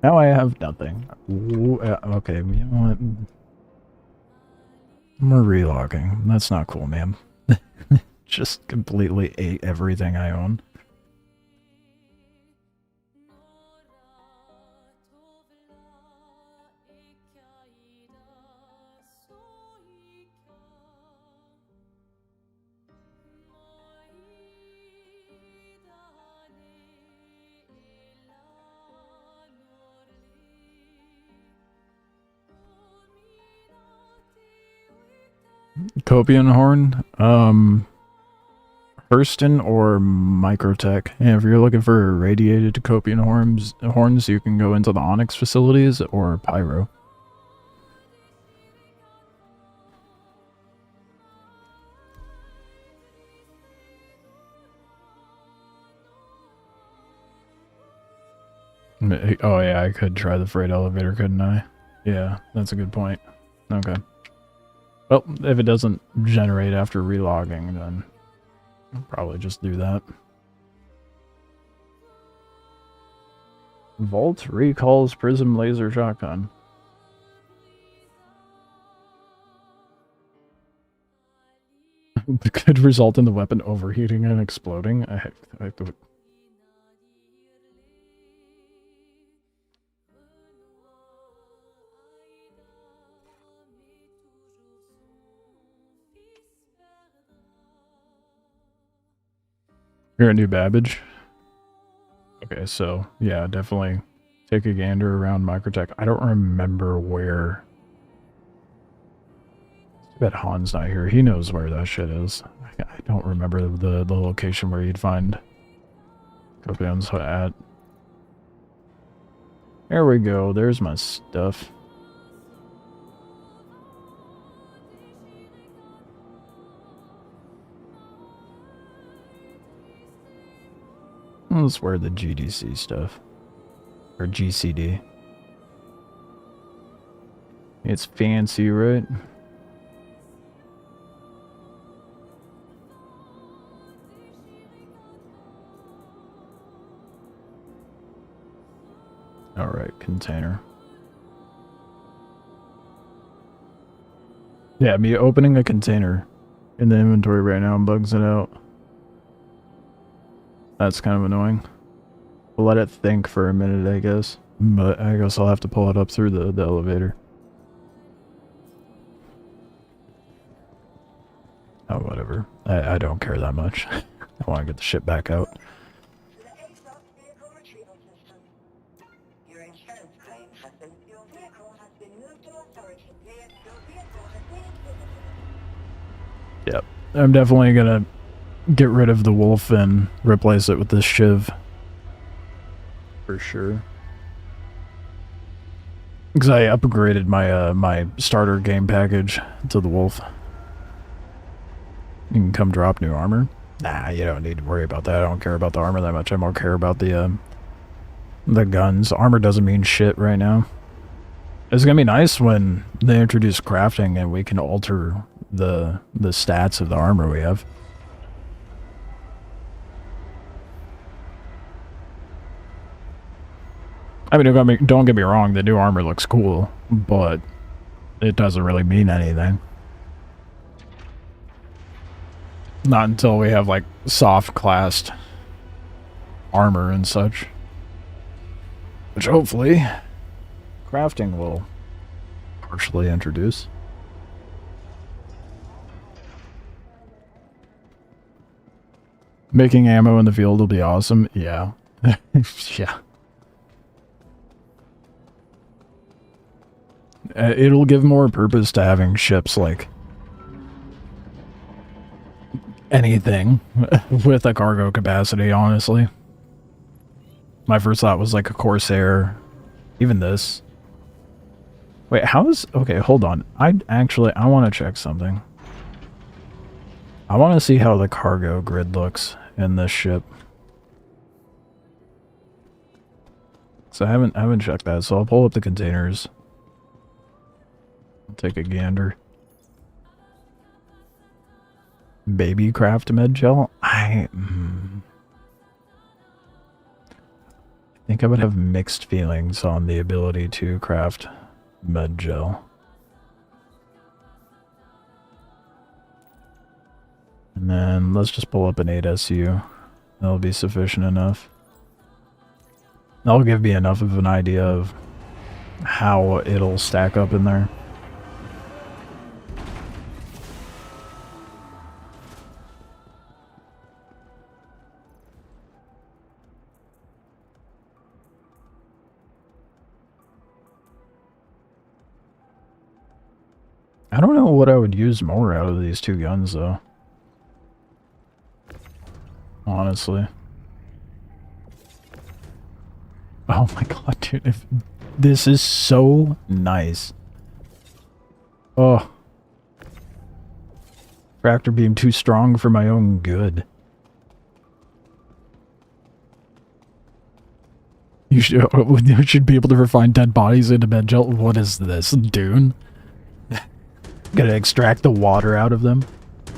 Now I have nothing. Ooh, okay, you know what? We're relogging. That's not cool, man. Just completely ate everything I own. Copian horn, Hurston or Microtech. Yeah, if you're looking for radiated Copian horns, you can go into the Onyx facilities or Pyro. Oh yeah, I could try the freight elevator, couldn't I? Yeah, that's a good point. Okay. Well, if it doesn't generate after relogging, then I'll probably just do that. Vault recalls Prism Laser Shotgun. could result in the weapon overheating and exploding. You're a new Babbage? Okay, so, yeah, definitely take a gander around Microtech. I don't remember where... I bet Han's not here. He knows where that shit is. I don't remember the location where you'd find Copium's at. There we go. There's my stuff. Let's wear the GDC stuff. Or GCD. It's fancy, right? Alright, container. Yeah, me opening a container in the inventory right now bugs it out. That's kind of annoying. We'll let it think for a minute, I guess. But I guess I'll have to pull it up through the elevator. Oh, whatever. I don't care that much. I want to get the shit back out. Yep. I'm definitely gonna get rid of the wolf and replace it with this Shiv. For sure. Because I upgraded my my starter game package to the wolf. You can come drop new armor. Nah, you don't need to worry about that. I don't care about the armor that much. I more care about the guns. Armor doesn't mean shit right now. It's gonna be nice when they introduce crafting and we can alter the stats of the armor we have. I mean, don't get me wrong, the new armor looks cool, but it doesn't really mean anything. Not until we have, like, soft-classed armor and such. Which, hopefully, crafting will partially introduce. Making ammo in the field will be awesome. Yeah. Yeah. It'll give more purpose to having ships like anything with a cargo capacity, honestly. My first thought was like a Corsair. Even this. Wait, how is... Okay, hold on. I want to check something. I want to see how the cargo grid looks in this ship. So I haven't checked that, so I'll pull up the containers. I'll take a gander. Baby craft med gel? I think I would have mixed feelings on the ability to craft med gel. And then let's just pull up an 8SU. That'll be sufficient enough. That'll give me enough of an idea of how it'll stack up in there. I don't know what I would use more out of these two guns, though. Honestly. Oh my god, dude. This is so nice. Oh. Fractor beam too strong for my own good. You should be able to refine dead bodies into med gel. What is this, Dune? Gotta extract the water out of them.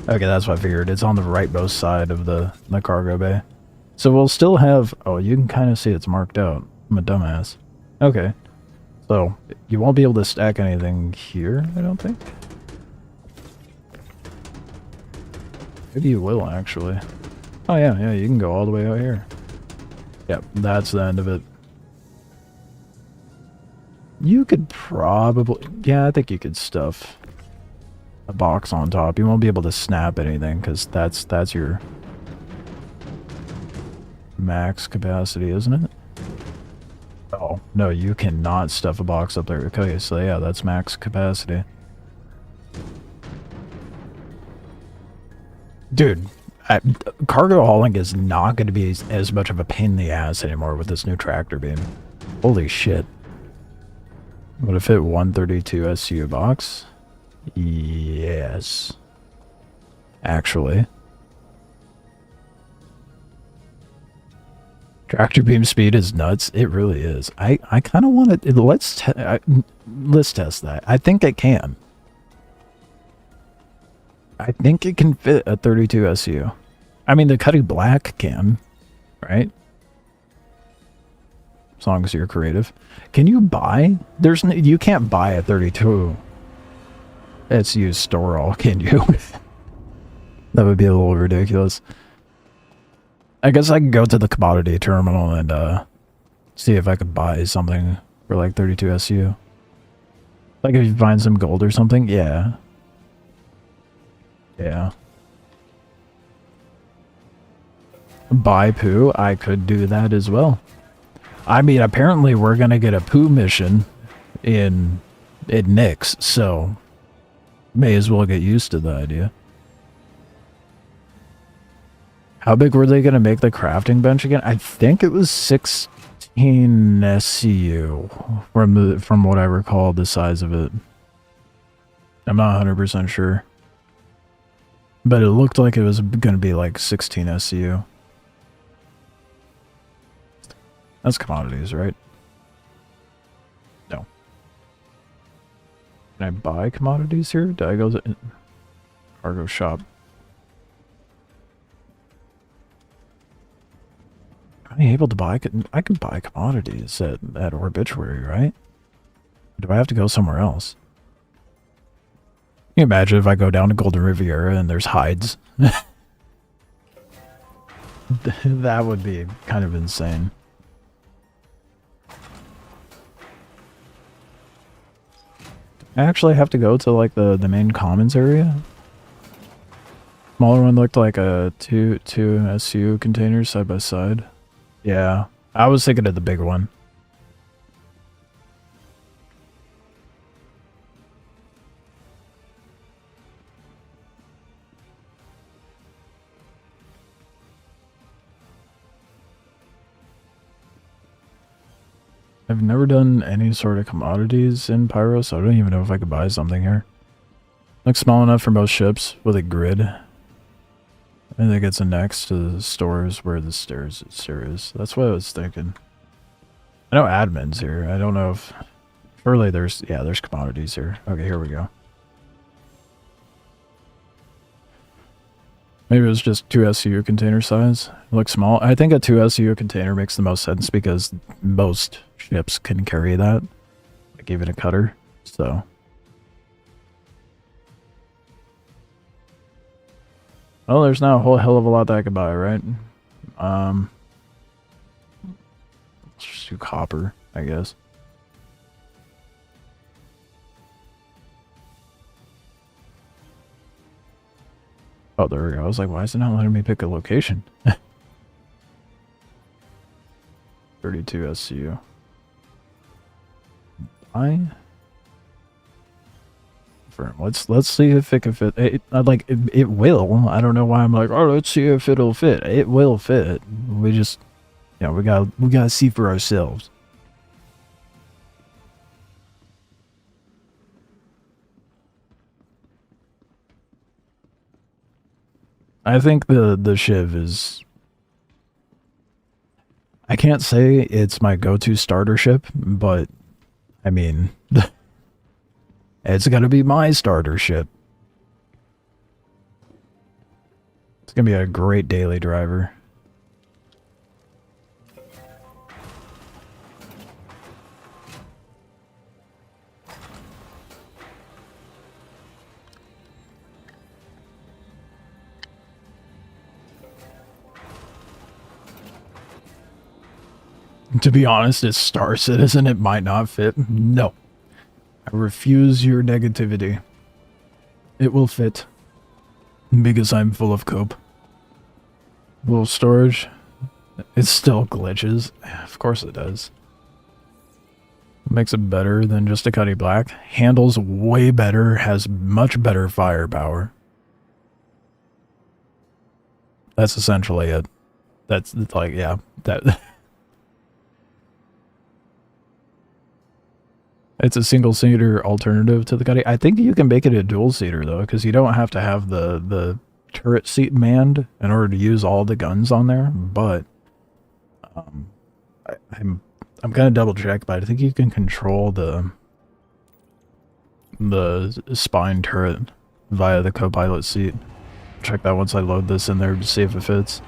Okay, that's what I figured. It's on the rightmost side of the cargo bay. So we'll still have... Oh, you can kind of see it's marked out. I'm a dumbass. Okay. So, you won't be able to stack anything here, I don't think. Maybe you will, actually. Oh, yeah, yeah, you can go all the way out here. Yep, that's the end of it. You could probably... Yeah, I think you could stuff a box on top. You won't be able to snap anything, because that's your max capacity, isn't it? Oh, no, you cannot stuff a box up there. Okay, so yeah, that's max capacity. Dude, cargo hauling is not going to be as much of a pain in the ass anymore with this new tractor beam. Holy shit. Would it fit 132 SU box? Yes. Actually. Tractor beam speed is nuts. It really is. I kind of want to... Let's test that. I think it can. I think it can fit a 32 SU. I mean, the Cuddy Black can, right? As long as you're creative. Can you buy? You can't buy a 32 SU store all, can you? That would be a little ridiculous. I guess I can go to the commodity terminal and see if I could buy something for like 32 SU. Like if you find some gold or something, yeah. Yeah. Buy poo, I could do that as well. I mean, apparently we're gonna get a poo mission in Nyx, so may as well get used to the idea. How big were they gonna make the crafting bench again? I think it was 16 SCU from what I recall the size of it. I'm not 100% sure. But it looked like it was gonna be like 16 SCU. That's commodities, right? No. Can I buy commodities here? Did I go to cargo shop? Am I able to buy? I can buy commodities at Obituary, right? Or do I have to go somewhere else? Can you imagine if I go down to Golden Riviera and there's hides? That would be kind of insane. I actually have to go to like the main commons area. Smaller one looked like a two SU containers side by side. Yeah, I was thinking of the bigger one. I've never done any sort of commodities in Pyro, so I don't even know if I could buy something here. Looks small enough for most ships with a grid. I think it's next to the stores where the stairs is. That's what I was thinking. I know admin's here. I don't know if... Surely there's commodities here. Okay, here we go. Maybe it was just 2 SCU container size. It looks small. I think a 2 SCU container makes the most sense because most ships can carry that. Like even a cutter. So... Well, there's not a whole hell of a lot that I could buy, right? Let's just do copper, I guess. Oh, there we go. I was like, why is it not letting me pick a location? 32 SCU. Let's see if it can fit. It will. I don't know why I'm like, oh, let's see if it'll fit. It will fit. We just, yeah, we gotta see for ourselves. I think the Shiv is... I can't say it's my go-to starter ship, but I mean... It's gonna be my starter ship. It's gonna be a great daily driver. To be honest, it's Star Citizen. It might not fit. No. I refuse your negativity. It will fit. Because I'm full of cope. Little storage. It still glitches. Of course it does. Makes it better than just a Cuddy Black. Handles way better. Has much better firepower. That's essentially it. That's like, yeah. That... It's a single-seater alternative to the Cuddy. I think you can make it a dual-seater, though, because you don't have to have the turret seat manned in order to use all the guns on there, but I'm gonna double-check, but I think you can control the spine turret via the co-pilot seat. Check that once I load this in there to see if it fits.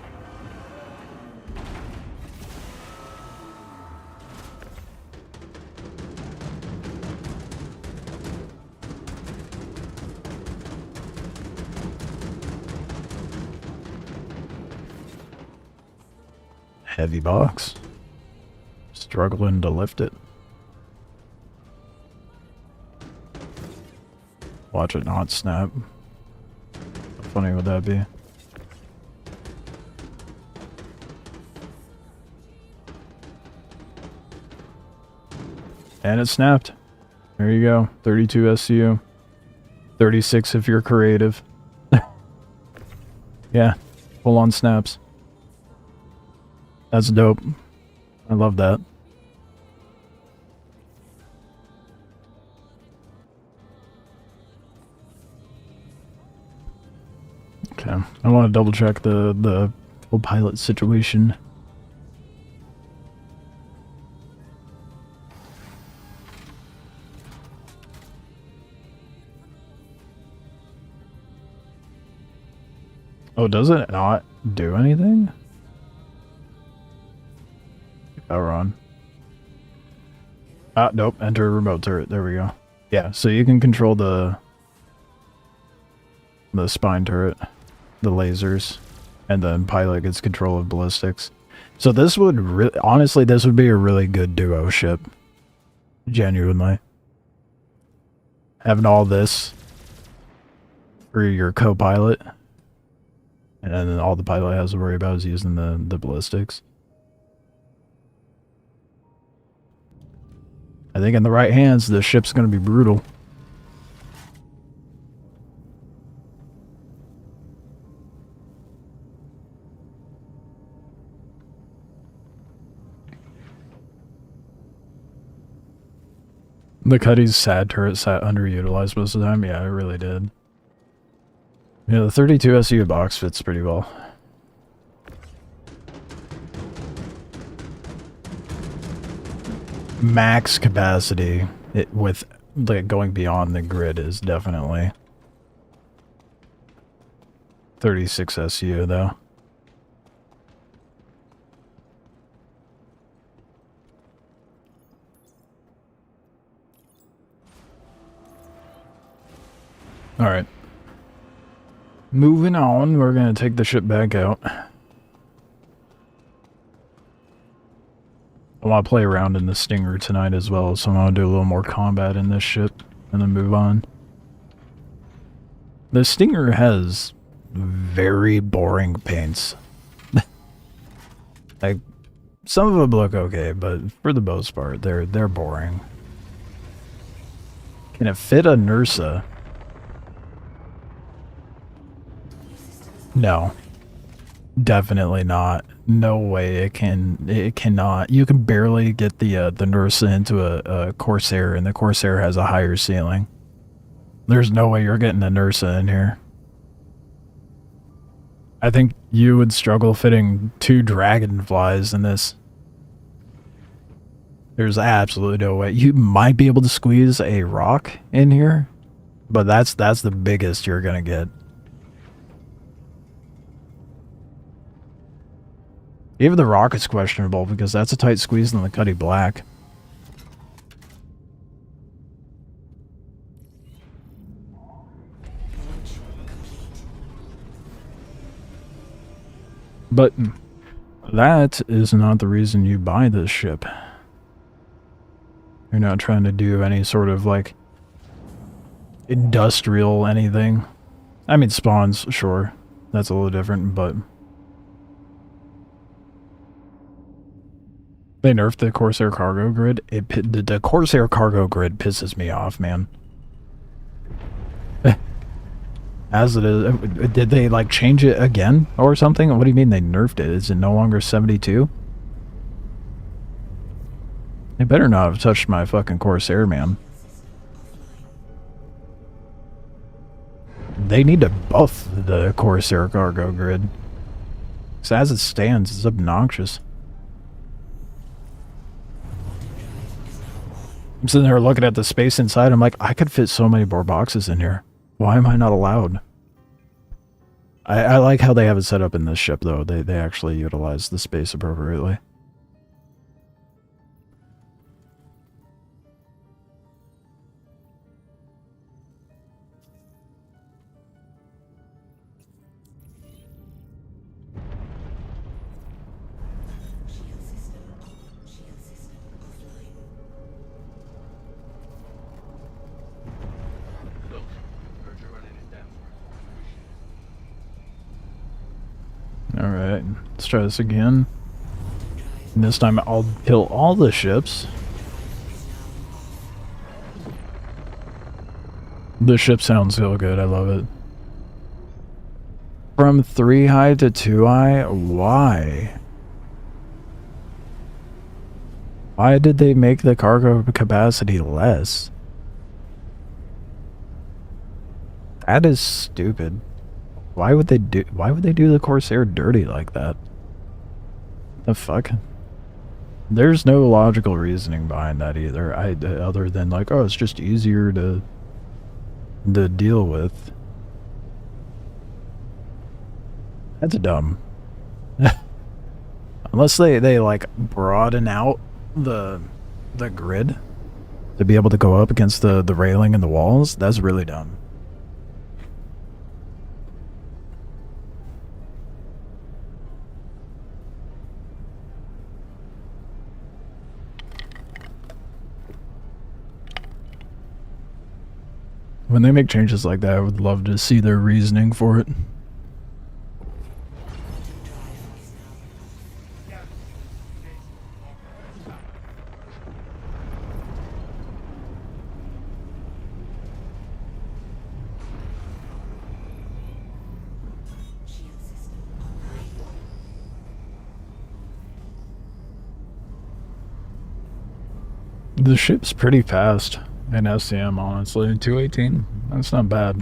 Heavy box. Struggling to lift it. Watch it not snap. How funny would that be? And it snapped. There you go. 32 SCU. 36 if you're creative. Yeah. Full on snaps. That's dope. I love that. Okay. I want to double check the co-pilot situation. Oh, does it not do anything? Power on. Ah, nope. Enter a remote turret. There we go. Yeah, so you can control the spine turret, the lasers, and then pilot gets control of ballistics. So this would really, honestly, this would be a really good duo ship. Genuinely. Having all this for your co-pilot, and then all the pilot has to worry about is using the ballistics. I think in the right hands, the ship's going to be brutal. The Cuddy's sad turret sat underutilized most of the time. Yeah, it really did. Yeah, the 32 SU box fits pretty well. Max capacity with like going beyond the grid is definitely 36 SU though. All right. Moving on, we're going to take the ship back out. I want to play around in the Stinger tonight as well, so I'm going to do a little more combat in this ship and then move on. The Stinger has very boring paints. Like, some of them look okay, but for the most part, they're boring. Can it fit a Nursa? No. Definitely not. No way it cannot. You can barely get the Nursa into a Corsair, and the Corsair has a higher ceiling. There's no way you're getting a Nursa in here. I think you would struggle fitting 2 dragonflies in this. There's absolutely no way. You might be able to squeeze a rock in here, but that's the biggest you're gonna get. Even the rocket's questionable because that's a tight squeeze on the Cuddy Black. But That is not the reason you buy this ship. You're not trying to do any sort of, like, industrial anything. I mean, spawns, sure. That's a little different, but... They nerfed the Corsair cargo grid. The Corsair cargo grid pisses me off, man. As it is, did they, like, change it again or something? What do you mean they nerfed it? Is it no longer 72? They better not have touched my fucking Corsair, man. They need to buff the Corsair cargo grid. Because as it stands, it's obnoxious. I'm sitting there looking at the space inside. I'm like, I could fit so many more boxes in here. Why am I not allowed? I like how they have it set up in this ship, though. They actually utilize the space appropriately. Alright, let's try this again. And this time I'll kill all the ships. The ship sounds so good, I love it. From 3 high to 2 high? Why? Why did they make the cargo capacity less? That is stupid. Why would they do the Corsair dirty like that? The fuck? There's no logical reasoning behind that either. Other than like, oh, it's just easier to deal with. That's dumb. Unless they like broaden out the grid to be able to go up against the railing and the walls, that's really dumb. When they make changes like that, I would love to see their reasoning for it. The ship's pretty fast in SCM, honestly. 218, that's not bad.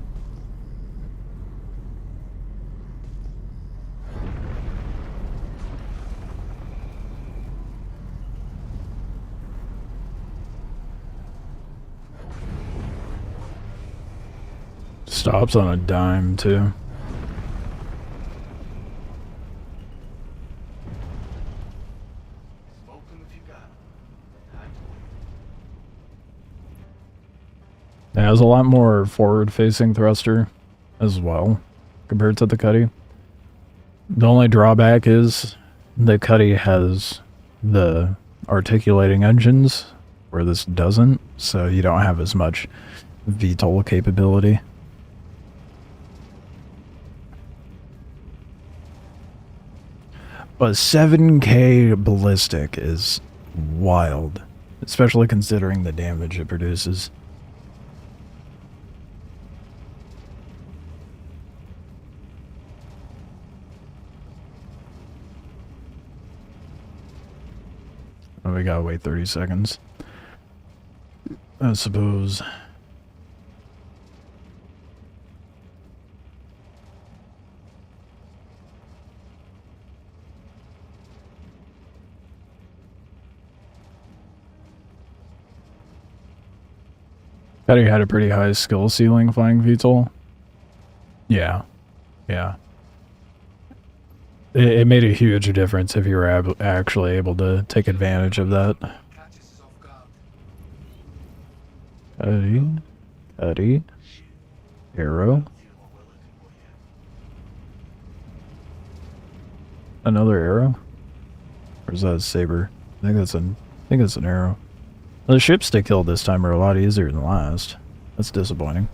Stops on a dime, too. It has a lot more forward-facing thruster as well, compared to the Cuddy. The only drawback is the Cuddy has the articulating engines, where this doesn't, so you don't have as much VTOL capability. But 7K ballistic is wild, especially considering the damage it produces. Oh, we gotta wait 30 seconds. I suppose. Thought he had a pretty high skill ceiling flying VTOL. Yeah. Yeah. It made a huge difference if you were actually able to take advantage of that. Cuddy. Arrow. Another arrow? Or is that a saber? I think that's an arrow. Well, the ships to kill this time are a lot easier than last. That's disappointing.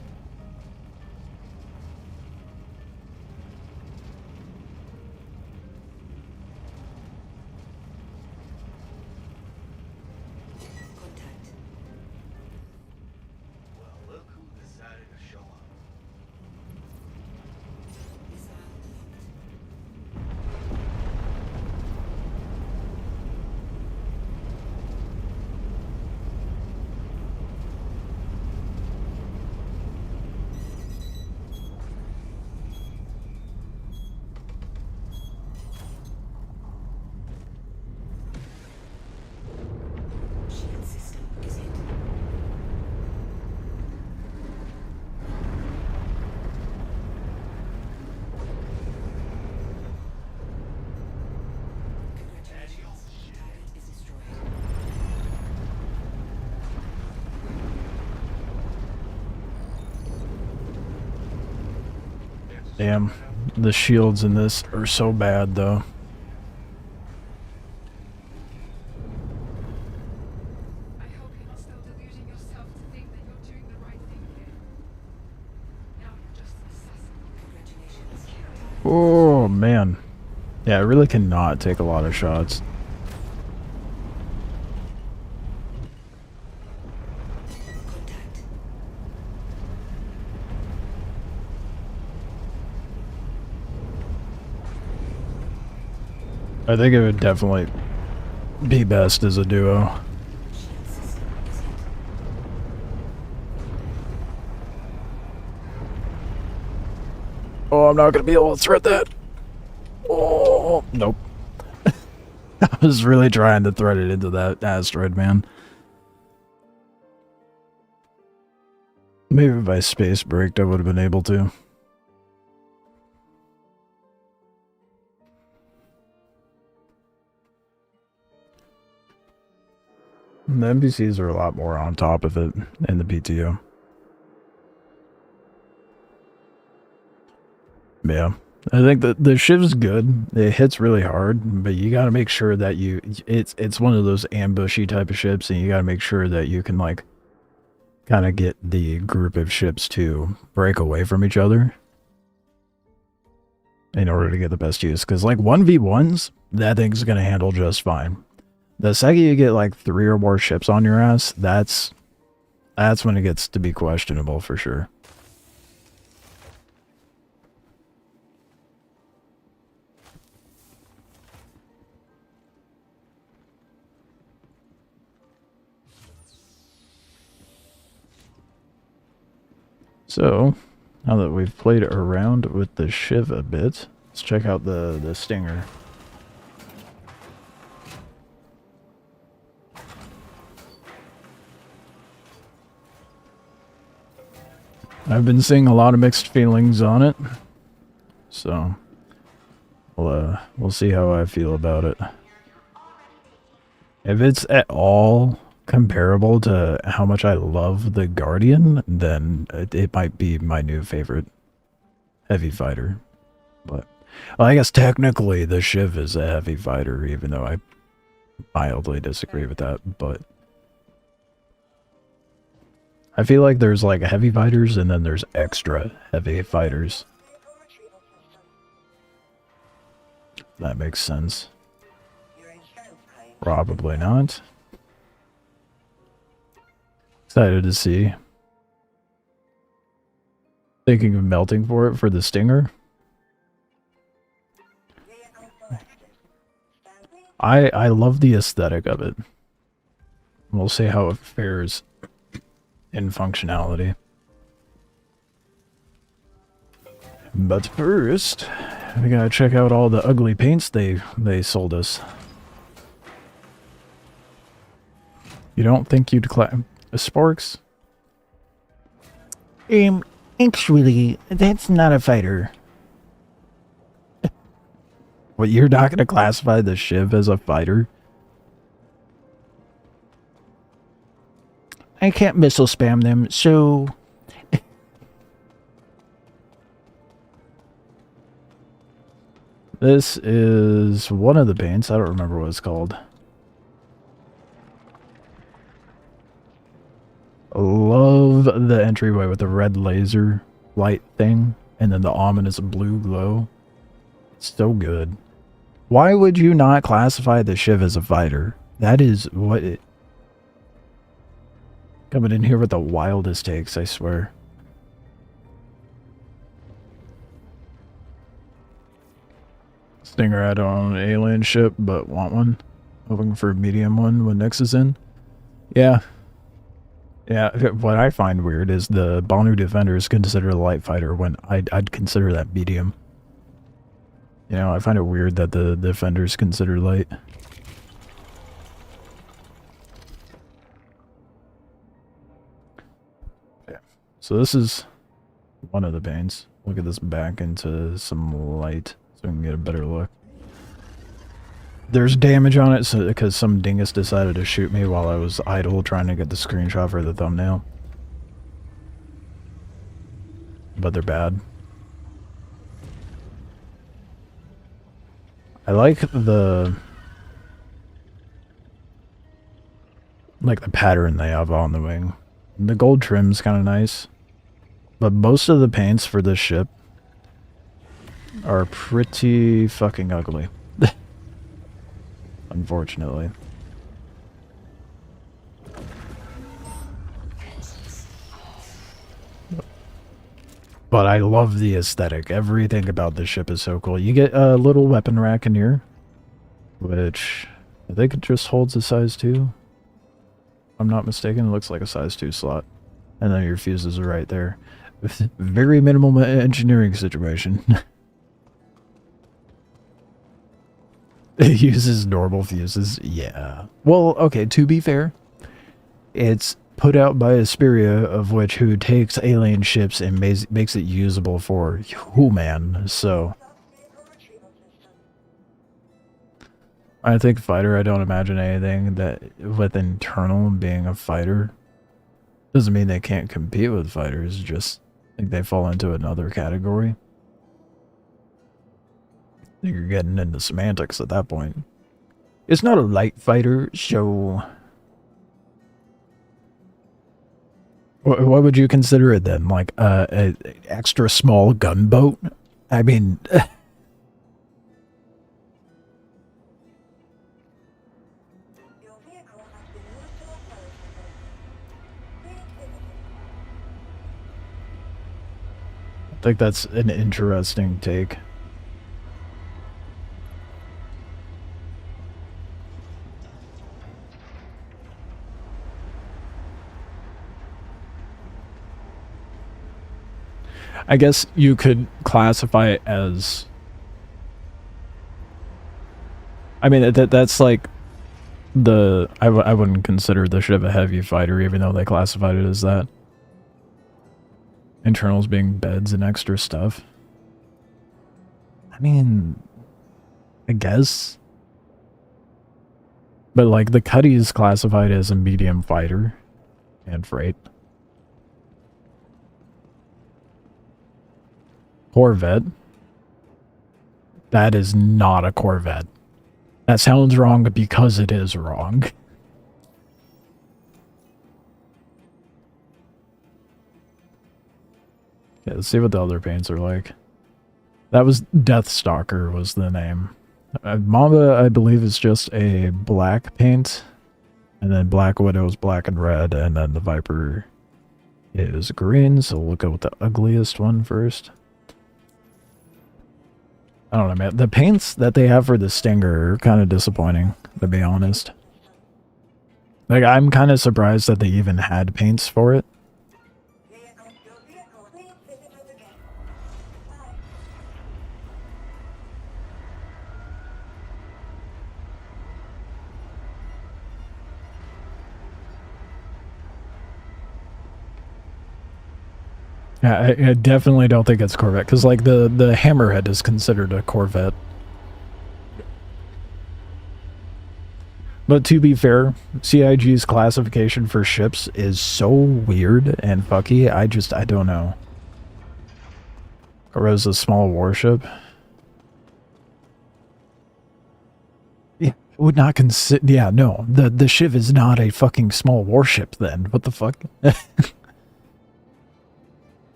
Damn, the shields in this are so bad, though. I hope you're not still deluding yourself to think that you're doing the right thing here. Now you're just an assassin. Congratulations. Oh, man. Yeah, I really cannot take a lot of shots. I think it would definitely be best as a duo. Oh, I'm not gonna be able to thread that. Oh, nope. I was really trying to thread it into that asteroid, man. Maybe if I space braked, I would have been able to. The NPCs are a lot more on top of it in the PTU. Yeah. I think that the Shiv's good. It hits really hard, but you gotta make sure that it's one of those ambushy type of ships, and you gotta make sure that you can, like, kind of get the group of ships to break away from each other in order to get the best use. Because, like, 1v1s, that thing's gonna handle just fine. The second you get like 3 or more ships on your ass, that's when it gets to be questionable for sure. So, now that we've played around with the Shiv a bit, let's check out the Stinger. I've been seeing a lot of mixed feelings on it, so we'll see how I feel about it. If it's at all comparable to how much I love the Guardian, then it might be my new favorite heavy fighter. But well, I guess technically the Shiv is a heavy fighter, even though I mildly disagree with that, but I feel like there's like heavy fighters and then there's extra heavy fighters. That makes sense. Probably not. Excited to see. Thinking of melting for it for the Stinger. I love the aesthetic of it. We'll see how it fares in functionality. But first, we gotta check out all the ugly paints they sold us. You don't think you'd Sparks? Actually, that's not a fighter. What, you're not gonna classify the Shiv as a fighter? I can't missile spam them, so... This is one of the paints. I don't remember what it's called. I love the entryway with the red laser light thing, and then the ominous blue glow. It's so good. Why would you not classify the Shiv as a fighter? That is what it... Coming in here with the wildest takes, I swear. Stinger, I don't own an alien ship, but want one. Hoping for a medium one when Nyx is in. Yeah. Yeah, what I find weird is the Banu Defender is considered a light fighter when I'd consider that medium. You know, I find it weird that the Defender is considered light. Yeah. So this is one of the paints. Look at this back into some light so we can get a better look. There's damage on it because some dingus decided to shoot me while I was idle trying to get the screenshot for the thumbnail. But they're bad. I like the pattern they have on the wing. The gold trim's kind of nice. But most of the paints for this ship are pretty fucking ugly. Unfortunately. But I love the aesthetic. Everything about this ship is so cool. You get a little weapon rack in here, which I think it just holds a size 2. If I'm not mistaken, it looks like a size 2 slot. And then your fuses are right there. Very minimal engineering situation. It uses normal fuses. Yeah. Well, okay, to be fair, it's put out by Asperia, of which who takes alien ships and makes it usable for human, so... I think fighter, I don't imagine anything that with internal being a fighter. Doesn't mean they can't compete with fighters, just think they fall into another category. I think you're getting into semantics at that point. It's not a light fighter, so... What would you consider it then? Like a extra small gunboat? I mean... I think that's an interesting take. I guess you could classify it as... I mean, that's like the... I wouldn't consider the Shiv a heavy fighter, even though they classified it as that. Internals being beds and extra stuff. I mean... I guess. But like, the Cuddy is classified as a medium fighter. And freight. Corvette. That is not a Corvette. That sounds wrong because it is wrong. Okay, let's see what the other paints are like. That was Deathstalker was the name. Mamba, I believe, is just a black paint. And then Black Widow is black and red. And then the Viper is green. So we'll go with the ugliest one first. I don't know, man. The paints that they have for the Stinger are kind of disappointing, to be honest. Like, I'm kind of surprised that they even had paints for it. Yeah, I definitely don't think it's Corvette, because like the Hammerhead is considered a Corvette. But to be fair, CIG's classification for ships is so weird and fucky, I don't know. Or as a small warship. would not consider. Yeah, no. The Shiv is not a fucking small warship. Then what the fuck?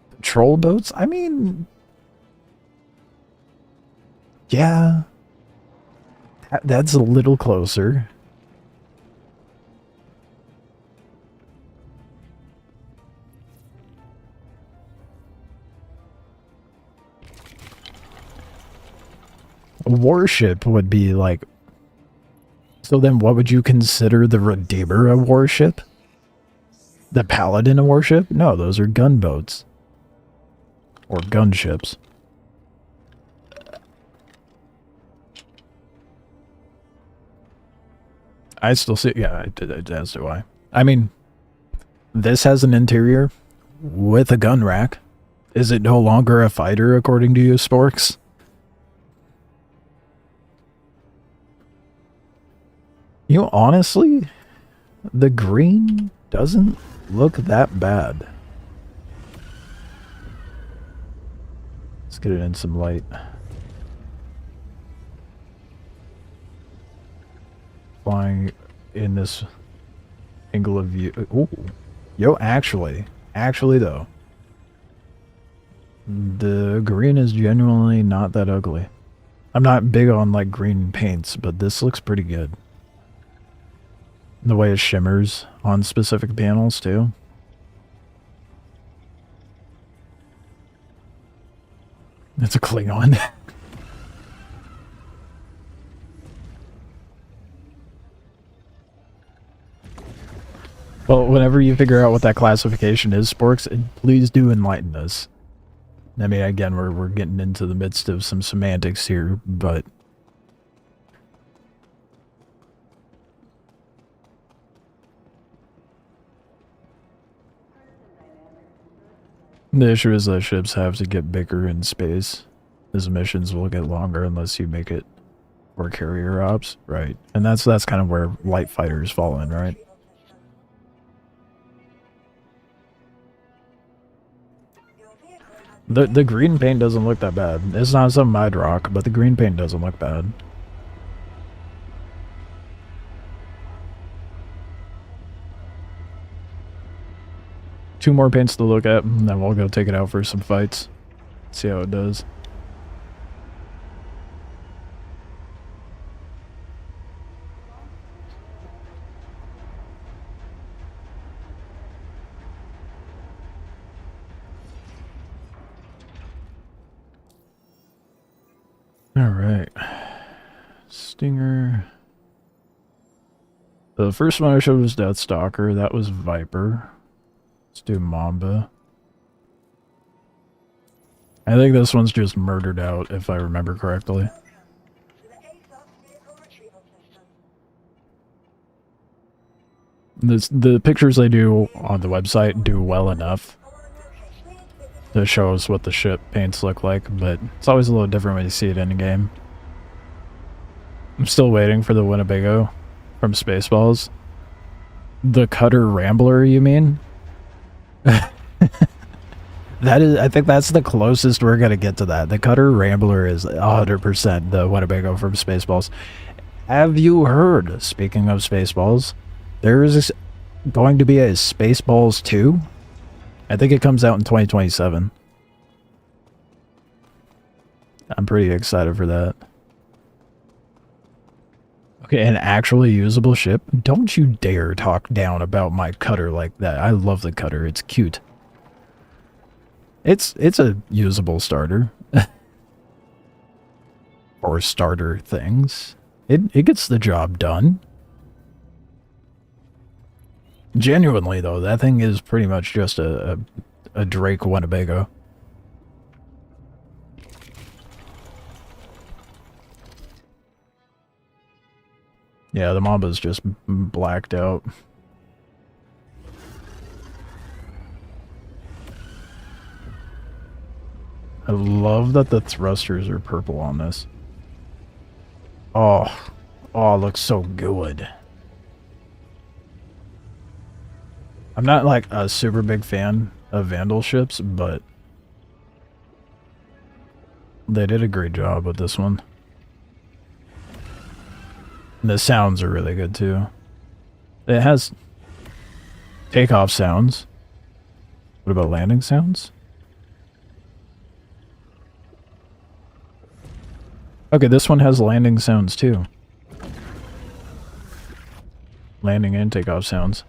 Patrol boats? I mean, yeah, that's a little closer. A warship would be like... So then what would you consider the Redeemer a warship? The Paladin a warship? No, those are gunboats. Or gunships. I still see... Yeah, as do I. I mean, this has an interior with a gun rack. Is it no longer a fighter according to you, Sporks? You know, honestly, the green doesn't look that bad. Let's get it in some light. Flying in this angle of view. Ooh. Yo, actually though, the green is genuinely not that ugly. I'm not big on like green paints, but this looks pretty good. The way it shimmers on specific panels, too. It's a Klingon. Well, whenever you figure out what that classification is, Sporks, please do enlighten us. I mean, again, we're getting into the midst of some semantics here, but... The issue is that ships have to get bigger in space. His missions will get longer unless you make it for carrier ops, right? And that's kind of where light fighters fall in, right? The green paint doesn't look that bad. It's not some Mad Rock, but the green paint doesn't look bad. Two more paints to look at, and then we'll go take it out for some fights. See how it does. Alright. Stinger. The first one I showed was Deathstalker. That was Viper. Let's do Mamba. I think this one's just murdered out, if I remember correctly. The pictures they do on the website do well enough to show us what the ship paints look like, but it's always a little different when you see it in a game. I'm still waiting for the Winnebago from Spaceballs. The Cutter Rambler, you mean? That is, I think that's the closest we're gonna get to that. The Cutter Rambler is 100% the Winnebago from Spaceballs. Have you heard, speaking of Spaceballs, there's going to be a Spaceballs 2? I think it comes out in 2027. I'm pretty excited for that. Okay, an actually usable ship? Don't you dare talk down about my Cutter like that. I love the Cutter. It's cute. It's a usable starter. Or starter things. It gets the job done. Genuinely, though, that thing is pretty much just a Drake Winnebago. Yeah, the Mamba's just blacked out. I love that the thrusters are purple on this. Oh, it looks so good. I'm not like a super big fan of Vandal ships, but they did a great job with this one. And the sounds are really good too. It has takeoff sounds. What about landing sounds? Okay, this one has landing sounds too. Landing and takeoff sounds.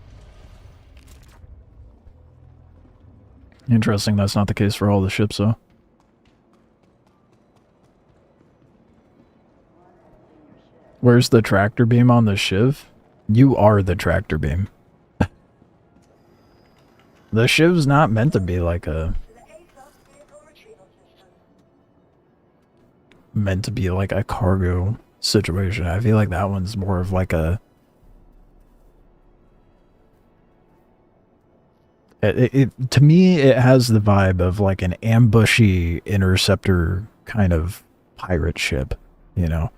Interesting, that's not the case for all the ships though. Where's the tractor beam on the Shiv? You are the tractor beam. The Shiv's not meant to be like a... meant to be like a cargo situation. I feel like that one's more of like a... to me, it has the vibe of like an ambushy interceptor kind of pirate ship, you know?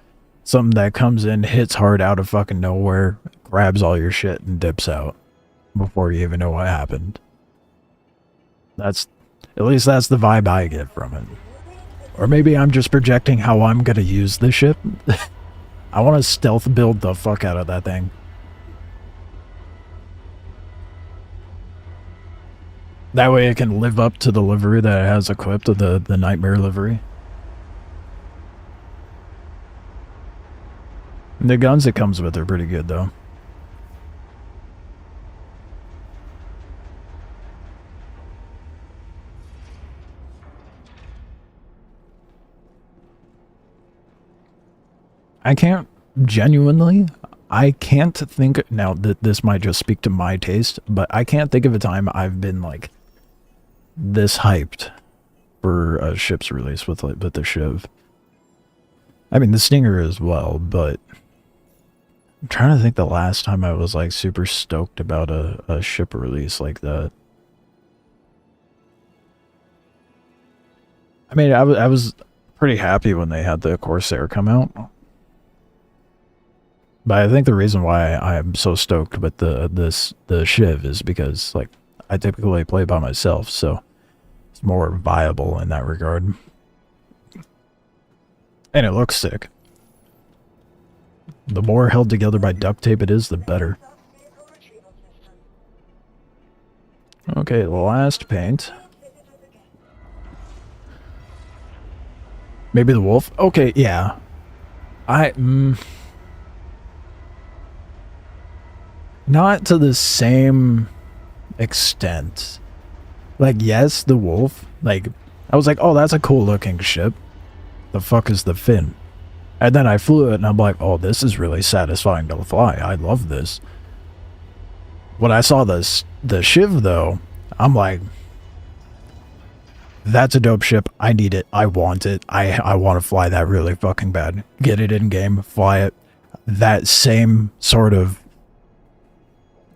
Something that comes in, hits hard out of fucking nowhere, grabs all your shit and dips out before you even know what happened. At least that's the vibe I get from it. Or maybe I'm just projecting how I'm gonna use the ship. I want to stealth build the fuck out of that thing. That way it can live up to the livery that it has equipped, the Nightmare livery. The guns it comes with are pretty good though. I can't think, now that this might just speak to my taste, but I can't think of a time I've been like this hyped for a ship's release with the Shiv. I mean the Stinger as well, but I'm trying to think the last time I was like super stoked about a ship release like that. I mean, I was pretty happy when they had the Corsair come out. But I think the reason why I'm so stoked with the Shiv is because like I typically play by myself, so it's more viable in that regard. And it looks sick. The more held together by duct tape it is, the better. Okay, the last paint. Maybe the wolf? Okay, yeah. Not to the same extent. Like, yes, the wolf. Like, I was like, oh, that's a cool looking ship. The fuck is the fin? And then I flew it and I'm like, oh, this is really satisfying to fly. I love this. When I saw the Shiv though, I'm like, that's a dope ship. I need it. I want it. I want to fly that really fucking bad. Get it in game, fly it. That same sort of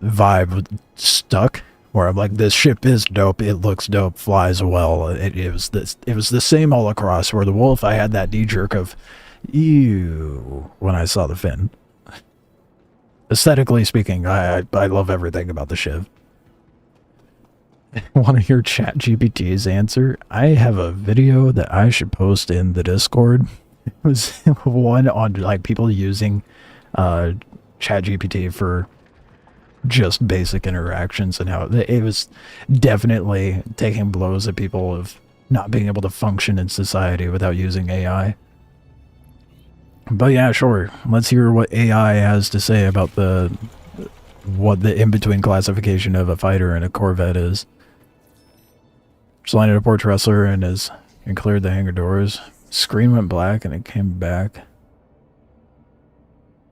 vibe stuck where I'm like, this ship is dope. It looks dope. Flies well. It was the same all across. Where the wolf, I had that knee jerk of, ew, when I saw the fin. Aesthetically speaking, I love everything about the Shiv. Want to hear ChatGPT's answer? I have a video that I should post in the Discord. It was one on like people using ChatGPT for just basic interactions and how it was definitely taking blows at people of not being able to function in society without using AI. But yeah, sure. Let's hear what AI has to say about what the in-between classification of a fighter and a Corvette is. Just landed a port wrestler and cleared the hangar doors. Screen went black and it came back.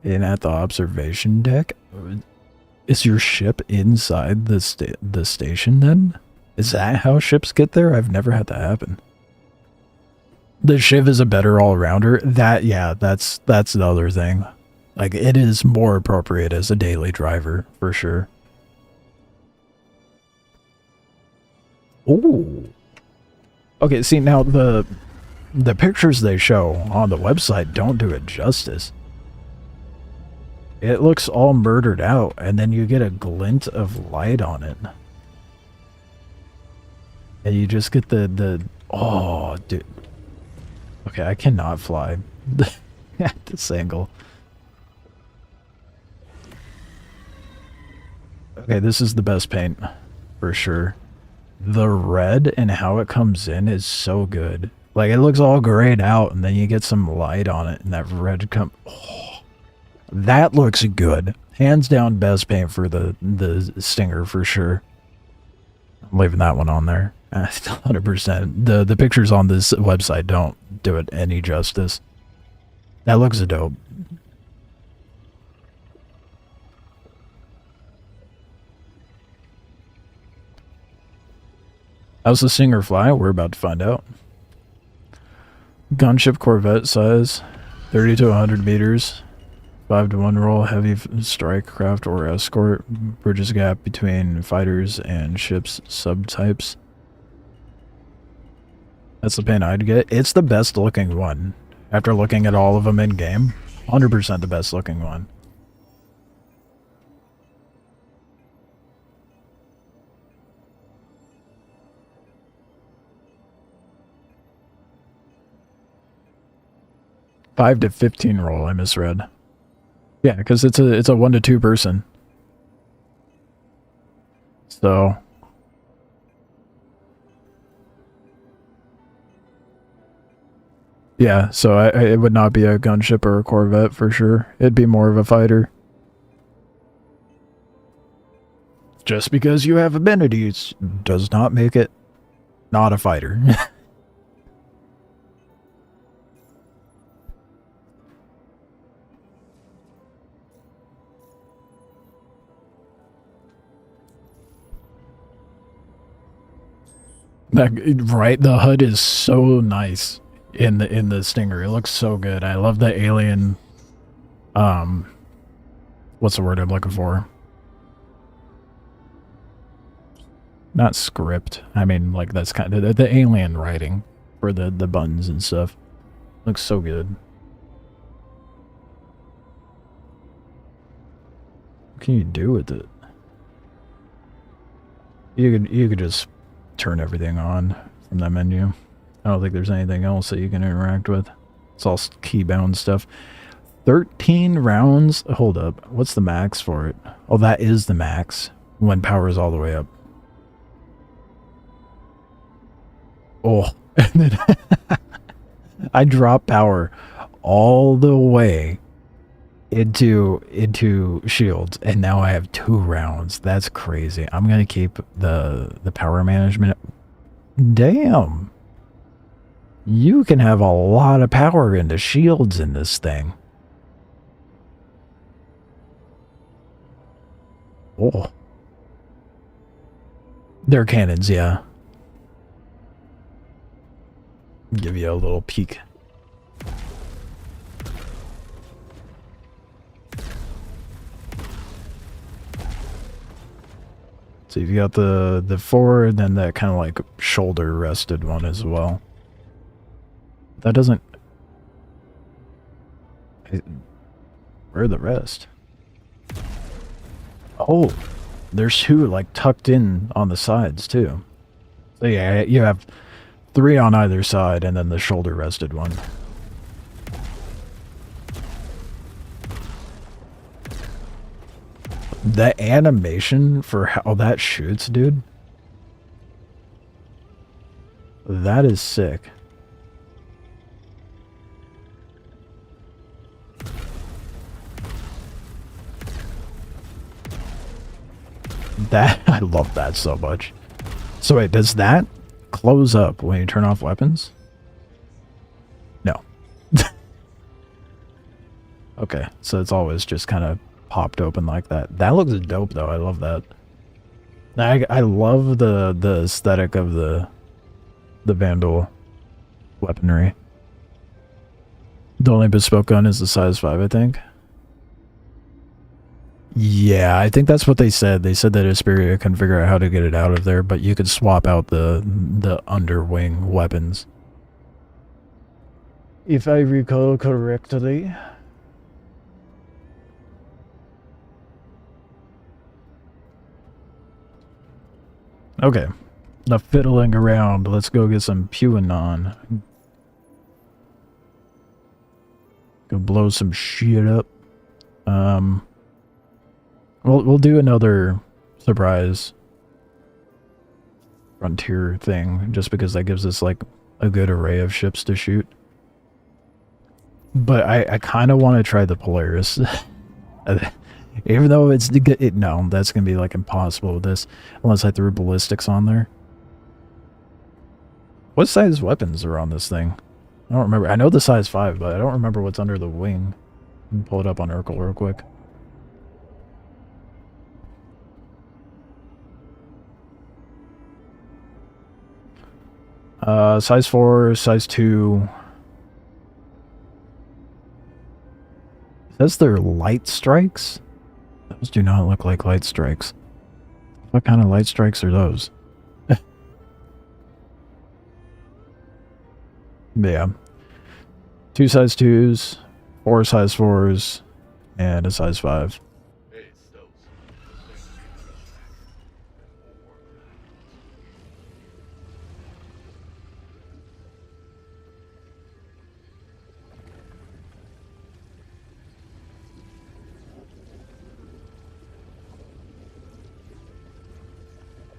In at the observation deck. Is your ship inside the station then? Is that how ships get there? I've never had that happen. The Shiv is a better all-rounder. That's the other thing. Like, it is more appropriate as a daily driver, for sure. Ooh. Okay, see, now the pictures they show on the website don't do it justice. It looks all murdered out, and then you get a glint of light on it. And you just get oh, dude. Okay, I cannot fly at this angle. Okay, this is the best paint, for sure. The red and how it comes in is so good. Like, it looks all grayed out, and then you get some light on it, and that red oh, that looks good. Hands down, best paint for the Stinger, for sure. I'm leaving that one on there. 100%. The pictures on this website don't do it any justice. That looks dope. How's the Stinger fly? We're about to find out. Gunship Corvette size, 30 to 100 meters, 5 to 1 roll, heavy strike craft or escort, bridges gap between fighters and ships subtypes. That's the paint I'd get. It's the best looking one. After looking at all of them in game, 100% the best looking one. Five to 15 roll, I misread. Yeah, because it's a 1 to 2 person. So yeah, so it would not be a gunship or a corvette for sure. It'd be more of a fighter. Just because you have amenities does not make it not a fighter. Right, the HUD is so nice in the Stinger. It looks so good. I love the alien. What's the word I'm looking for? Not script. I mean, like, that's kind of the alien writing for the buttons and stuff. Looks so good. What can you do with it? You could just turn everything on from that menu. I don't think there's anything else that you can interact with. It's all keybound stuff. 13 rounds. Hold up. What's the max for it? Oh, that is the max when power is all the way up. Oh, and then I drop power all the way into shields, and now I have 2 rounds. That's crazy. I'm gonna keep the power management. Damn, you can have a lot of power into shields in this thing. Oh, they're cannons, yeah. Give you a little peek. So you've got the forward, and then that kind of like shoulder rested one as well. That doesn't. Where are the rest? Oh, there's 2 like tucked in on the sides too. So yeah, you have 3 on either side, and then the shoulder rested one. The animation for how that shoots, dude. That is sick. That, I love that so much. So wait, does that close up when you turn off weapons? No. Okay, so it's always just kind of popped open like that. That looks dope though. I love that. I love the aesthetic of the Vandal weaponry. The only bespoke gun is the size 5, I think. Yeah, I think that's what they said. They said that Asperia can figure out how to get it out of there, but you could swap out the underwing weapons. If I recall correctly. Okay, enough fiddling around. Let's go get some Puanon. Go blow some shit up. We'll do another surprise frontier thing, just because that gives us like a good array of ships to shoot. But I kind of want to try the Polaris. Even though no, that's going to be like impossible with this, unless I threw ballistics on there. What size weapons are on this thing? I don't remember. I know the size 5, but I don't remember what's under the wing. Let me pull it up on Urkel real quick. Size 4, size 2. It says they're light strikes? Those do not look like light strikes. What kind of light strikes are those? Yeah. 2 size 2s, 4 size 4s, and a size 5.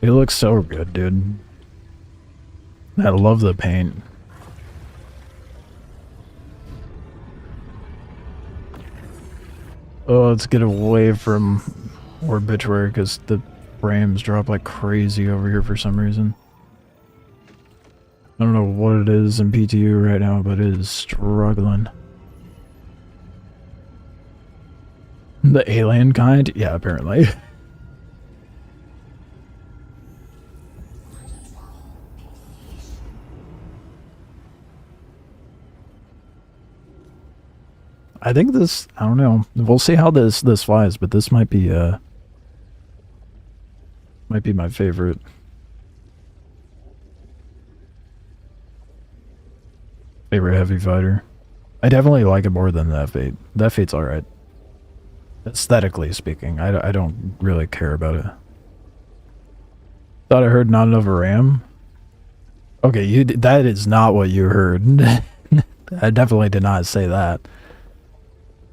It looks so good, dude. I love the paint. Oh, let's get away from Obituary because the frames drop like crazy over here for some reason. I don't know what it is in PTU right now, but it is struggling. The alien kind? Yeah, apparently. I think this, I don't know. We'll see how this flies, but this might be my favorite. Favorite heavy fighter. I definitely like it more than the F8. The F8's alright. Aesthetically speaking, I don't really care about it. Thought I heard not enough RAM. Okay, that is not what you heard. I definitely did not say that.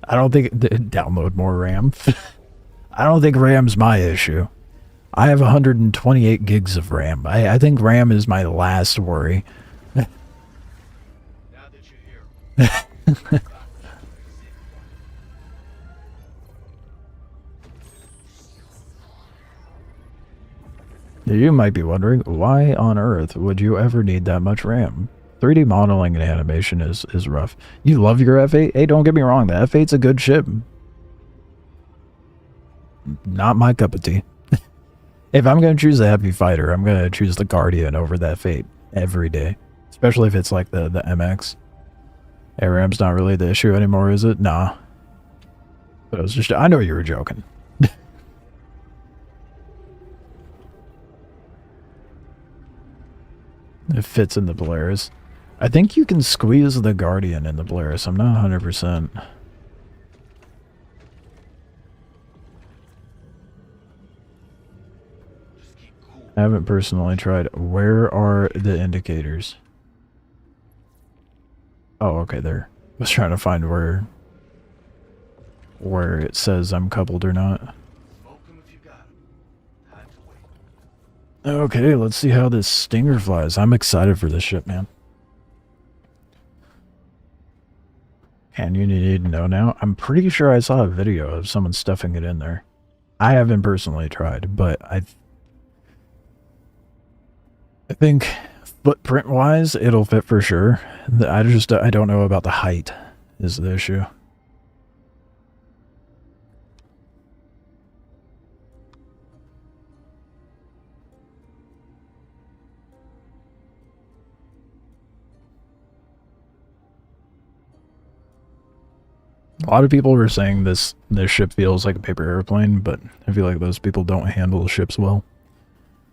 I don't think download more RAM. I don't think RAM's my issue. I have 128 gigs of RAM. I think RAM is my last worry. Now that you're here. You might be wondering, why on earth would you ever need that much RAM? 3D modeling and animation is rough. You love your F8? Hey, don't get me wrong, the F8's a good ship. Not my cup of tea. If I'm going to choose a heavy fighter, I'm going to choose the Guardian over the F8 every day. Especially if it's like the MX. Hey, RAM's not really the issue anymore, is it? Nah. But it was just, I know you were joking. It fits in the Polaris. I think you can squeeze the Guardian in the Polaris. I'm not 100%. I haven't personally tried. Where are the indicators? Oh, okay, there. I was trying to find where it says I'm coupled or not. Okay, let's see how this Stinger flies. I'm excited for this ship, man. And you need to know now. I'm pretty sure I saw a video of someone stuffing it in there. I haven't personally tried, but I think footprint-wise, it'll fit for sure. I don't know about the height is the issue. A lot of people were saying this ship feels like a paper airplane, but I feel like those people don't handle ships well.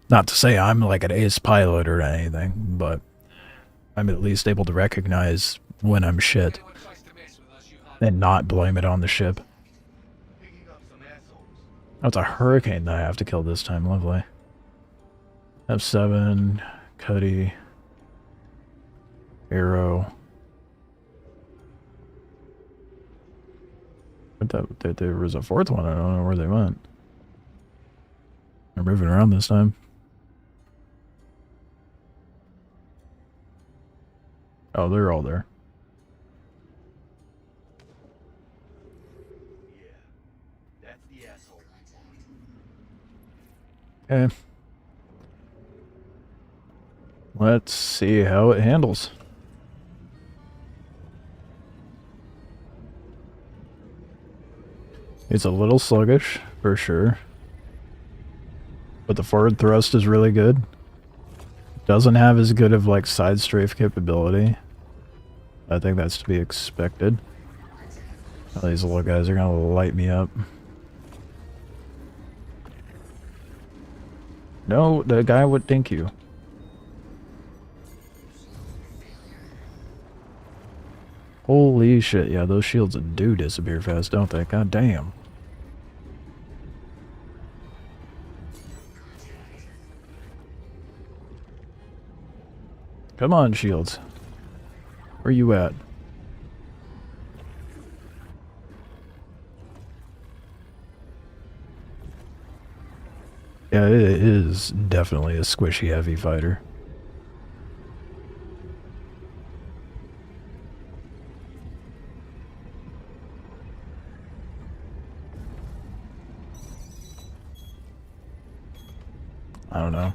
Not to say I'm like an ace pilot or anything, but I'm at least able to recognize when I'm shit and not blame it on the ship. Oh, it's a hurricane that I have to kill this time. Lovely. F7, Cuddy, Arrow. But there was a fourth one. I don't know where they went. They're moving around this time. Oh, they're all there. That's the asshole. Okay. Let's see how it handles. It's a little sluggish, for sure. But the forward thrust is really good. Doesn't have as good of like side strafe capability. I think that's to be expected. Oh, these little guys are gonna light me up. No, the guy would thank you. Holy shit, yeah, those shields do disappear fast, don't they? God damn. Come on, shields. Where you at? Yeah, it is definitely a squishy heavy fighter. I don't know.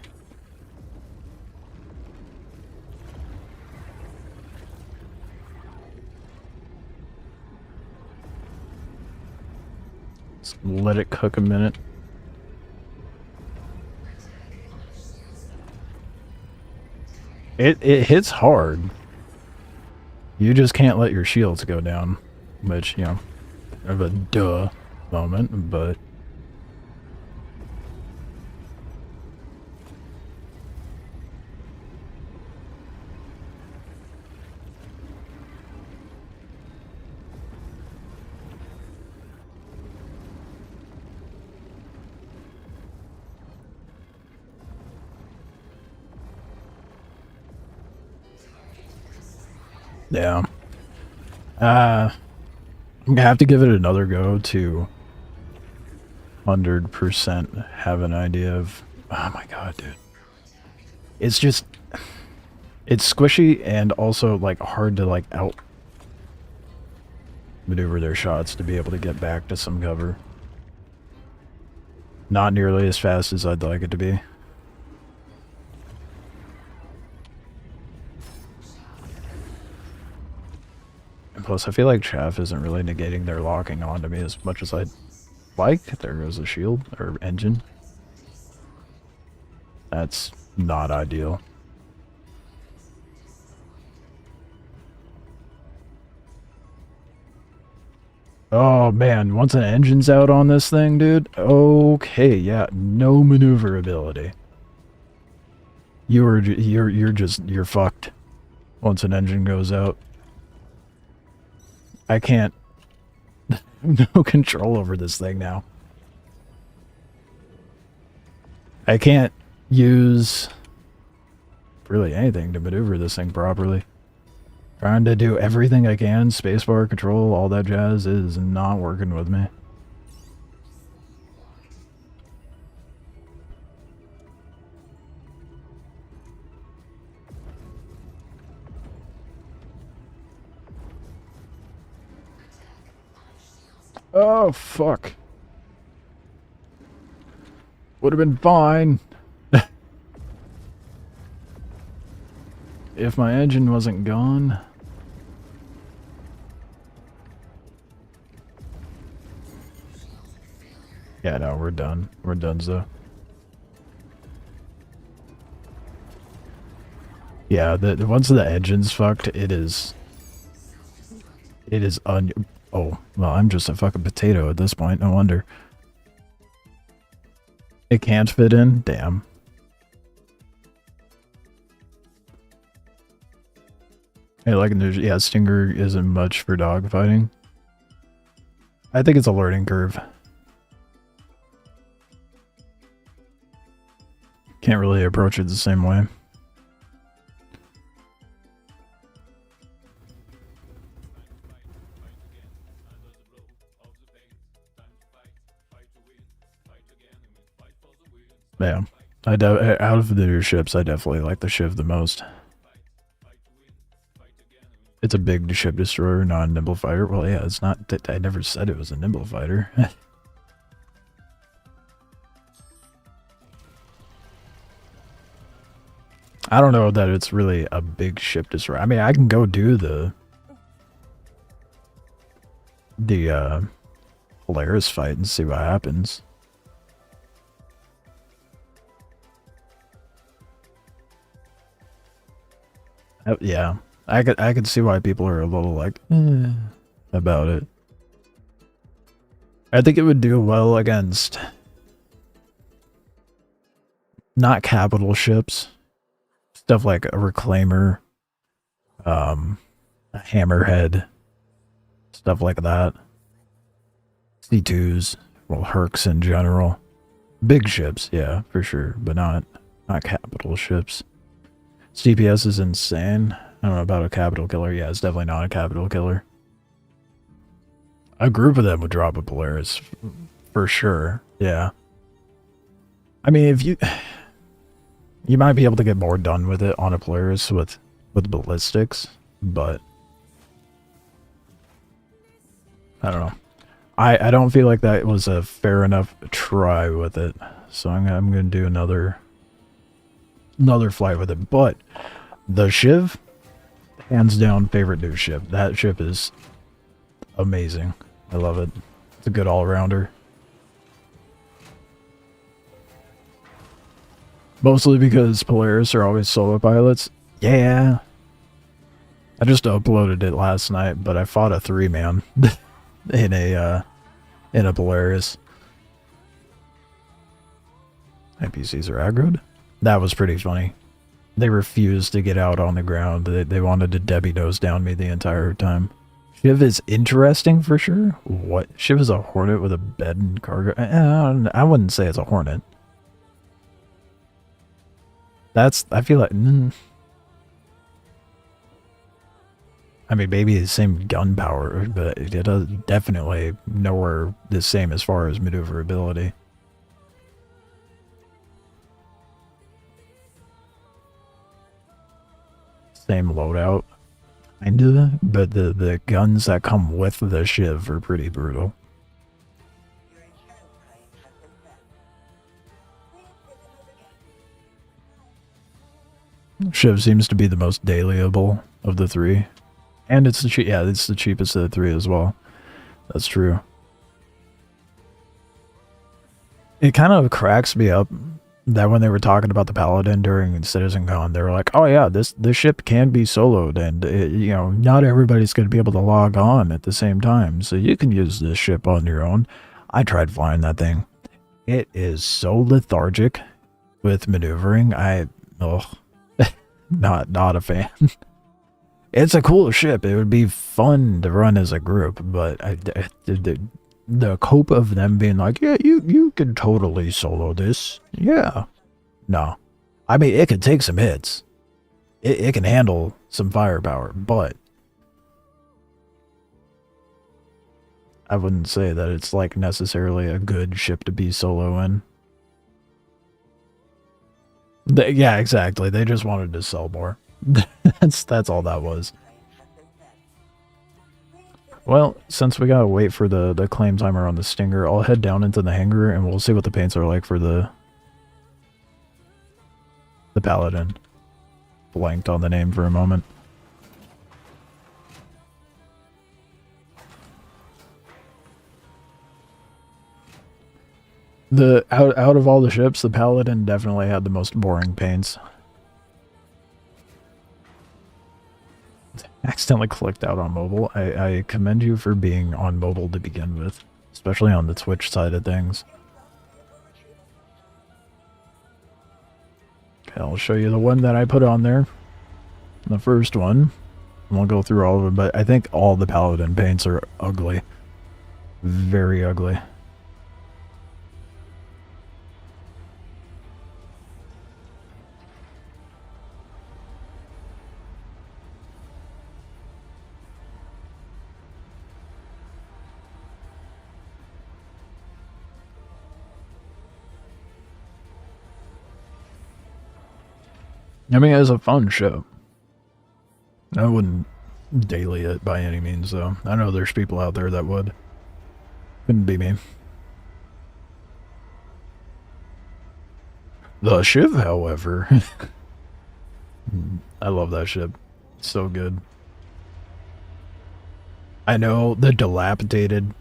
Let's let it cook a minute. It hits hard. You just can't let your shields go down. Which, you know, of a duh moment, but... yeah. I'm gonna have to give it another go to 100% have an idea of... Oh my god, dude. It's just... It's squishy and also, like, hard to, like, out... maneuver their shots to be able to get back to some cover. Not nearly as fast as I'd like it to be. And plus, I feel like chaff isn't really negating their locking onto me as much as I'd like. There goes the shield, or engine. That's not ideal. Oh man, once an engine's out on this thing, dude, okay, yeah, no maneuverability. You're fucked once an engine goes out. I can't... no control over this thing now. I can't use really anything to maneuver this thing properly. Trying to do everything I can, spacebar control, all that jazz, is not working with me. Oh, fuck. Would have been fine. If my engine wasn't gone. Yeah, no, we're done. We're donezo. Yeah, once the engine's fucked, it is oh, well, I'm just a fucking potato at this point, no wonder. It can't fit in? Damn. Hey, like, yeah, Stinger isn't much for dogfighting. I think it's a learning curve. Can't really approach it the same way. Yeah. Out of the new ships, I definitely like the Shiv the most. It's a big ship destroyer, not a nimble fighter. Well, yeah, it's not. I never said it was a nimble fighter. I don't know that it's really a big ship destroyer. I mean, I can go do the Polaris fight and see what happens. Yeah, I could see why people are a little like about it. I think it would do well against not capital ships, stuff like a Reclaimer, a Hammerhead, stuff like that. C2s, well, Hercs in general. Big ships, yeah, for sure, but not capital ships. CPS is insane. I don't know about a capital killer. Yeah, it's definitely not a capital killer. A group of them would drop a Polaris, for sure. Yeah. I mean, if you might be able to get more done with it on a Polaris with ballistics, but I don't know. I don't feel like that was a fair enough try with it, so I'm gonna do another flight with it. But the Shiv, hands down favorite new ship. That ship is amazing. I love it. It's a good all-rounder. Mostly because Polaris are always solo pilots. Yeah. I just uploaded it last night, but I fought a 3-man in a Polaris. NPCs are aggroed? That was pretty funny. They refused to get out on the ground. They wanted to Debbie nose down me the entire time. Shiv is interesting for sure. What? Shiv is a Hornet with a bed and cargo. I wouldn't say it's a Hornet. I feel like... I mean, maybe the same gun power, but it does definitely nowhere the same as far as maneuverability. Same loadout, kinda, but the guns that come with the Shiv are pretty brutal. Shiv seems to be the most dailyable of the three. And it's it's the cheapest of the three as well. That's true. It kind of cracks me up that when they were talking about the Paladin during CitizenCon, they were like, "Oh yeah, this ship can be soloed, and you know, not everybody's going to be able to log on at the same time, so you can use this ship on your own." I tried flying that thing. It is so lethargic with maneuvering. Not a fan. It's a cool ship. It would be fun to run as a group, but the cope of them being like, yeah, you can totally solo this. Yeah. No. I mean, it can take some hits. It can handle some firepower, but I wouldn't say that it's like necessarily a good ship to be solo in. Yeah, exactly. They just wanted to sell more. That's all that was. Well, since we gotta wait for the claim timer on the Stinger, I'll head down into the hangar and we'll see what the paints are like for the Paladin. Blanked on the name for a moment. Out of all the ships, the Paladin definitely had the most boring paints. Accidentally clicked out on mobile. I commend you for being on mobile to begin with, especially on the Twitch side of things. Okay, I'll show you the one that I put on there. The first one. I won't go through all of them, but I think all the Paladin paints are ugly. Very ugly. I mean, it's a fun show. I wouldn't daily it by any means, though. I know there's people out there that would. Couldn't be me. The Shiv, however, I love that ship. It's so good. I know the dilapidated,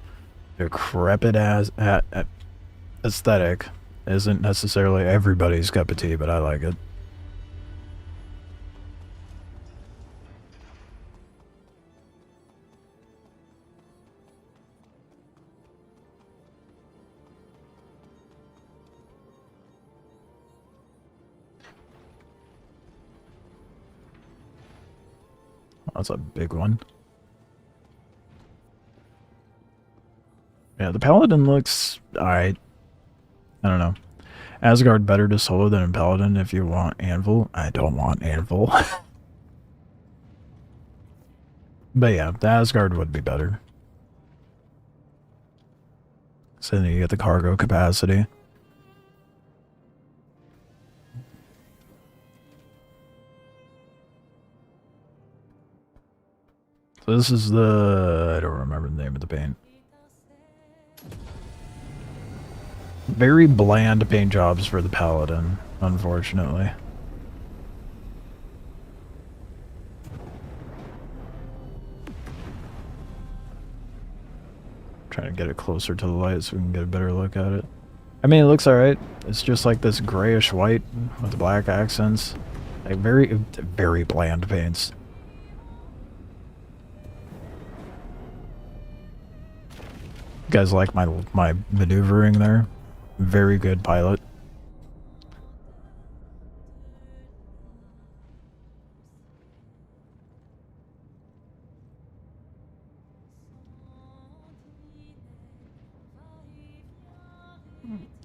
decrepit ass aesthetic isn't necessarily everybody's cup of tea, but I like it. That's a big one. Yeah, the Paladin looks alright. I don't know. Asgard better to solo than a Paladin if you want Anvil. I don't want Anvil. But yeah, the Asgard would be better. So then you get the cargo capacity. So this is the... I don't remember the name of the paint. Very bland paint jobs for the Paladin, unfortunately. Trying to get it closer to the light so we can get a better look at it. I mean, it looks alright. It's just like this grayish white with black accents. Like very bland paints. You guys like my maneuvering there? Very good pilot.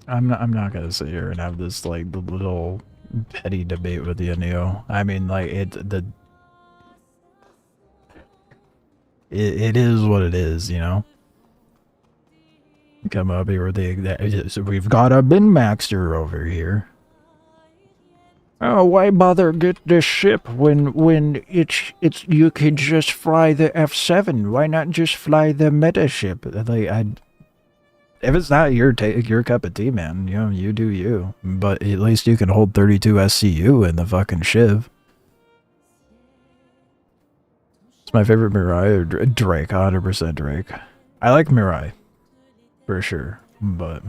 I'm not gonna sit here and have this like little petty debate with you, Neo. I mean, like it is what it is, you know. Come up here with so we've got a bin maxter over here. Oh, why bother get this ship when it's you could just fly the F7? Why not just fly the meta ship? Like if it's not your cup of tea, man, you know, you do you. But at least you can hold 32 SCU in the fucking Shiv. It's my favorite Mirai or Drake, 100% Drake. I like Mirai, for sure, but...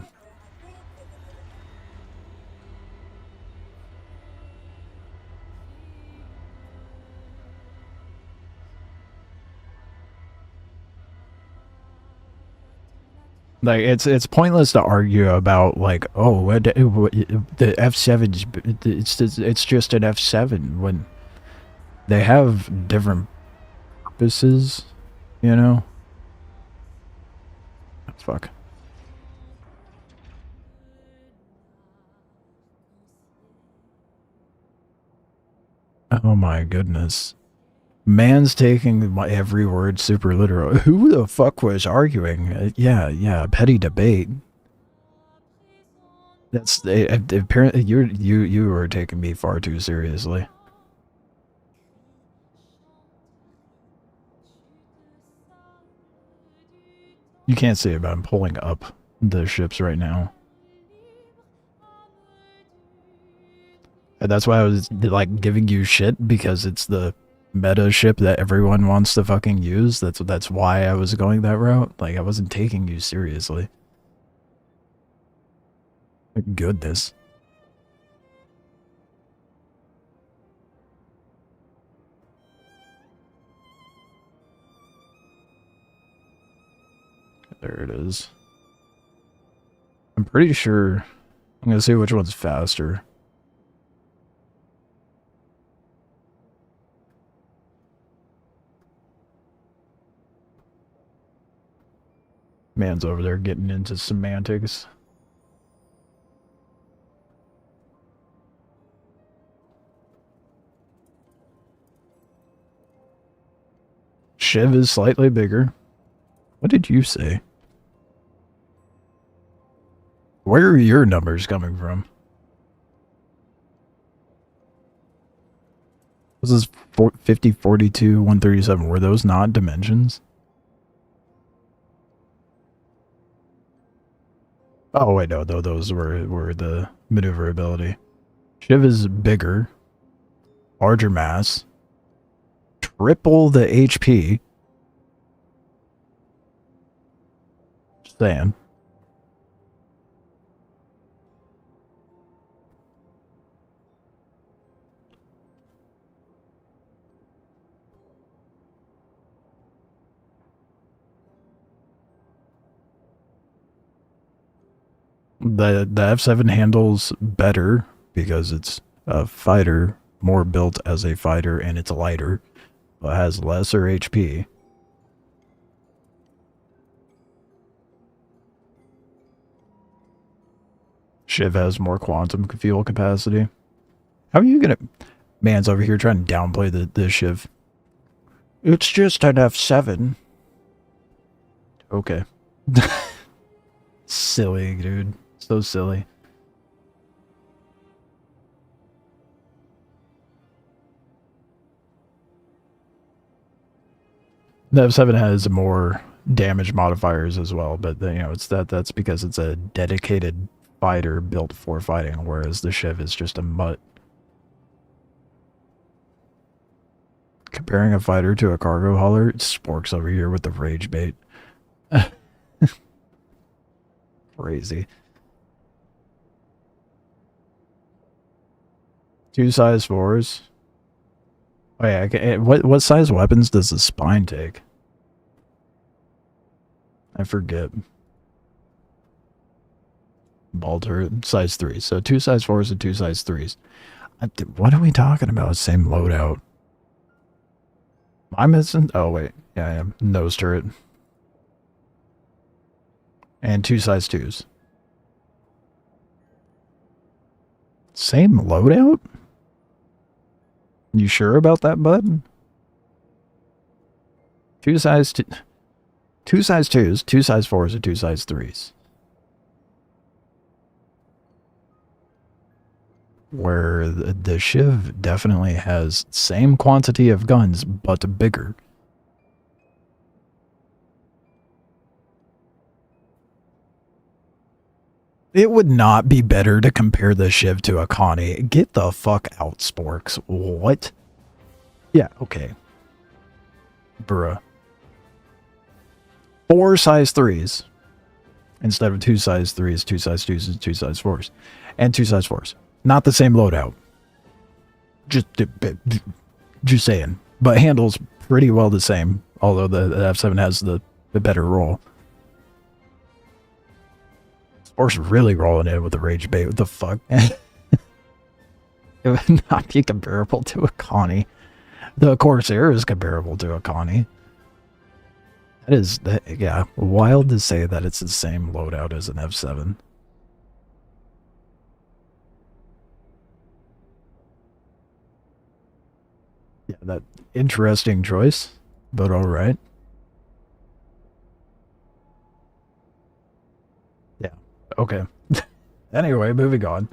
Like, it's pointless to argue about, like, oh, the F7's, it's just an F7, when they have different purposes, you know? Oh, fuck. Oh my goodness. Man's taking my every word super literal. Who the fuck was arguing? Yeah, petty debate. That's apparently you were taking me far too seriously. You can't see it, but I'm pulling up the ships right now. And that's why I was like giving you shit, because it's the meta ship that everyone wants to fucking use. That's why I was going that route. Like, I wasn't taking you seriously. Goodness. There it is. I'm pretty sure I'm gonna see which one's faster. Man's over there getting into semantics. Shiv is slightly bigger. What did you say? Where are your numbers coming from? This is 50, 42, 137. Were those not dimensions? Oh wait, no, those were the maneuverability. Shiv is bigger, larger mass, triple the HP. Just saying. The F7 handles better because it's a fighter, more built as a fighter, and it's lighter, but has lesser HP. Shiv has more quantum fuel capacity. How are you gonna... Man's over here trying to downplay the Shiv. It's just an F7. Okay. Silly, dude. So silly. The F7 has more damage modifiers as well, but you know, that's because it's a dedicated fighter built for fighting, whereas the Shiv is just a mutt. Comparing a fighter to a cargo hauler, Spork's over here with the rage bait. Crazy. 2 size 4s. Oh yeah, okay. What size weapons does the spine take? I forget. Ball turret, size 3. So 2 size 4s and 2 size 3s. What are we talking about? Same loadout. Am I missing? Oh wait, yeah, I am. Nose turret. And 2 size 2s. Same loadout? You sure about that, bud? 2 size 2s, 2 size 4s, and 2 size 3s. Where the Shiv definitely has same quantity of guns, but bigger. It would not be better to compare the Shiv to a Connie. Get the fuck out, Sporks. What? Yeah, okay. Bruh. 4 size 3s. Instead of 2 size 3s, 2 size 2s, and 2 size 4s. And 2 size 4s. Not the same loadout. Just saying. But handles pretty well the same. Although the F7 has the better roll. Spork's really rolling in with the rage bait. What the fuck? It would not be comparable to a Connie. The Corsair is comparable to a Connie. That is, yeah, wild to say that it's the same loadout as an F7. Yeah, that interesting choice, but alright. Yeah, okay. Anyway, moving on.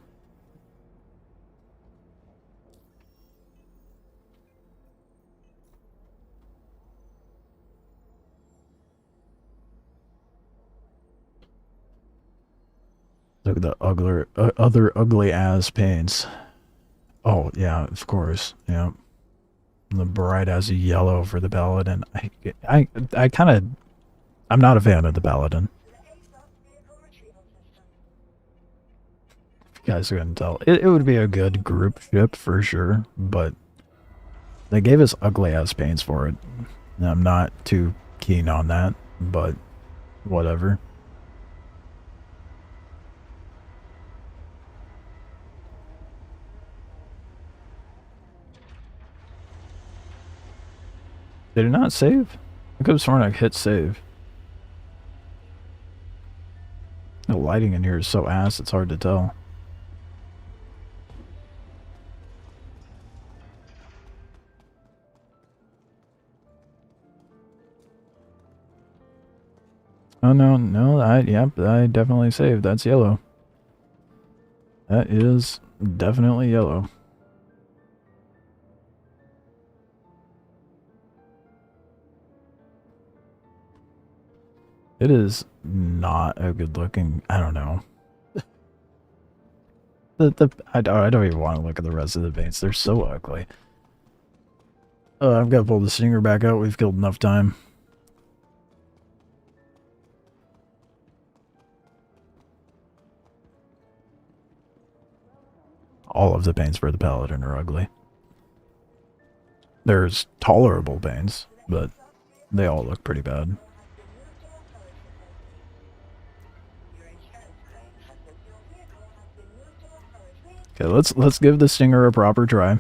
Look at the other ugly ass paints. Oh, yeah, of course. Yeah. The bright as yellow for the Paladin. I kind of... I'm not a fan of the Paladin. If you guys couldn't tell. It would be a good group ship for sure, but they gave us ugly ass paints for it. And I'm not too keen on that, but whatever. Did it not save? I could have sworn I hit save. The lighting in here is so ass, it's hard to tell. Oh no, yep, I definitely saved. That's yellow. That is definitely yellow. It is not a good looking. I don't know. I don't even want to look at the rest of the paints. They're so ugly. I've got to pull the stinger back out. We've killed enough time. All of the paints for the Paladin are ugly. There's tolerable paints, but they all look pretty bad. Okay, let's give the stinger a proper try.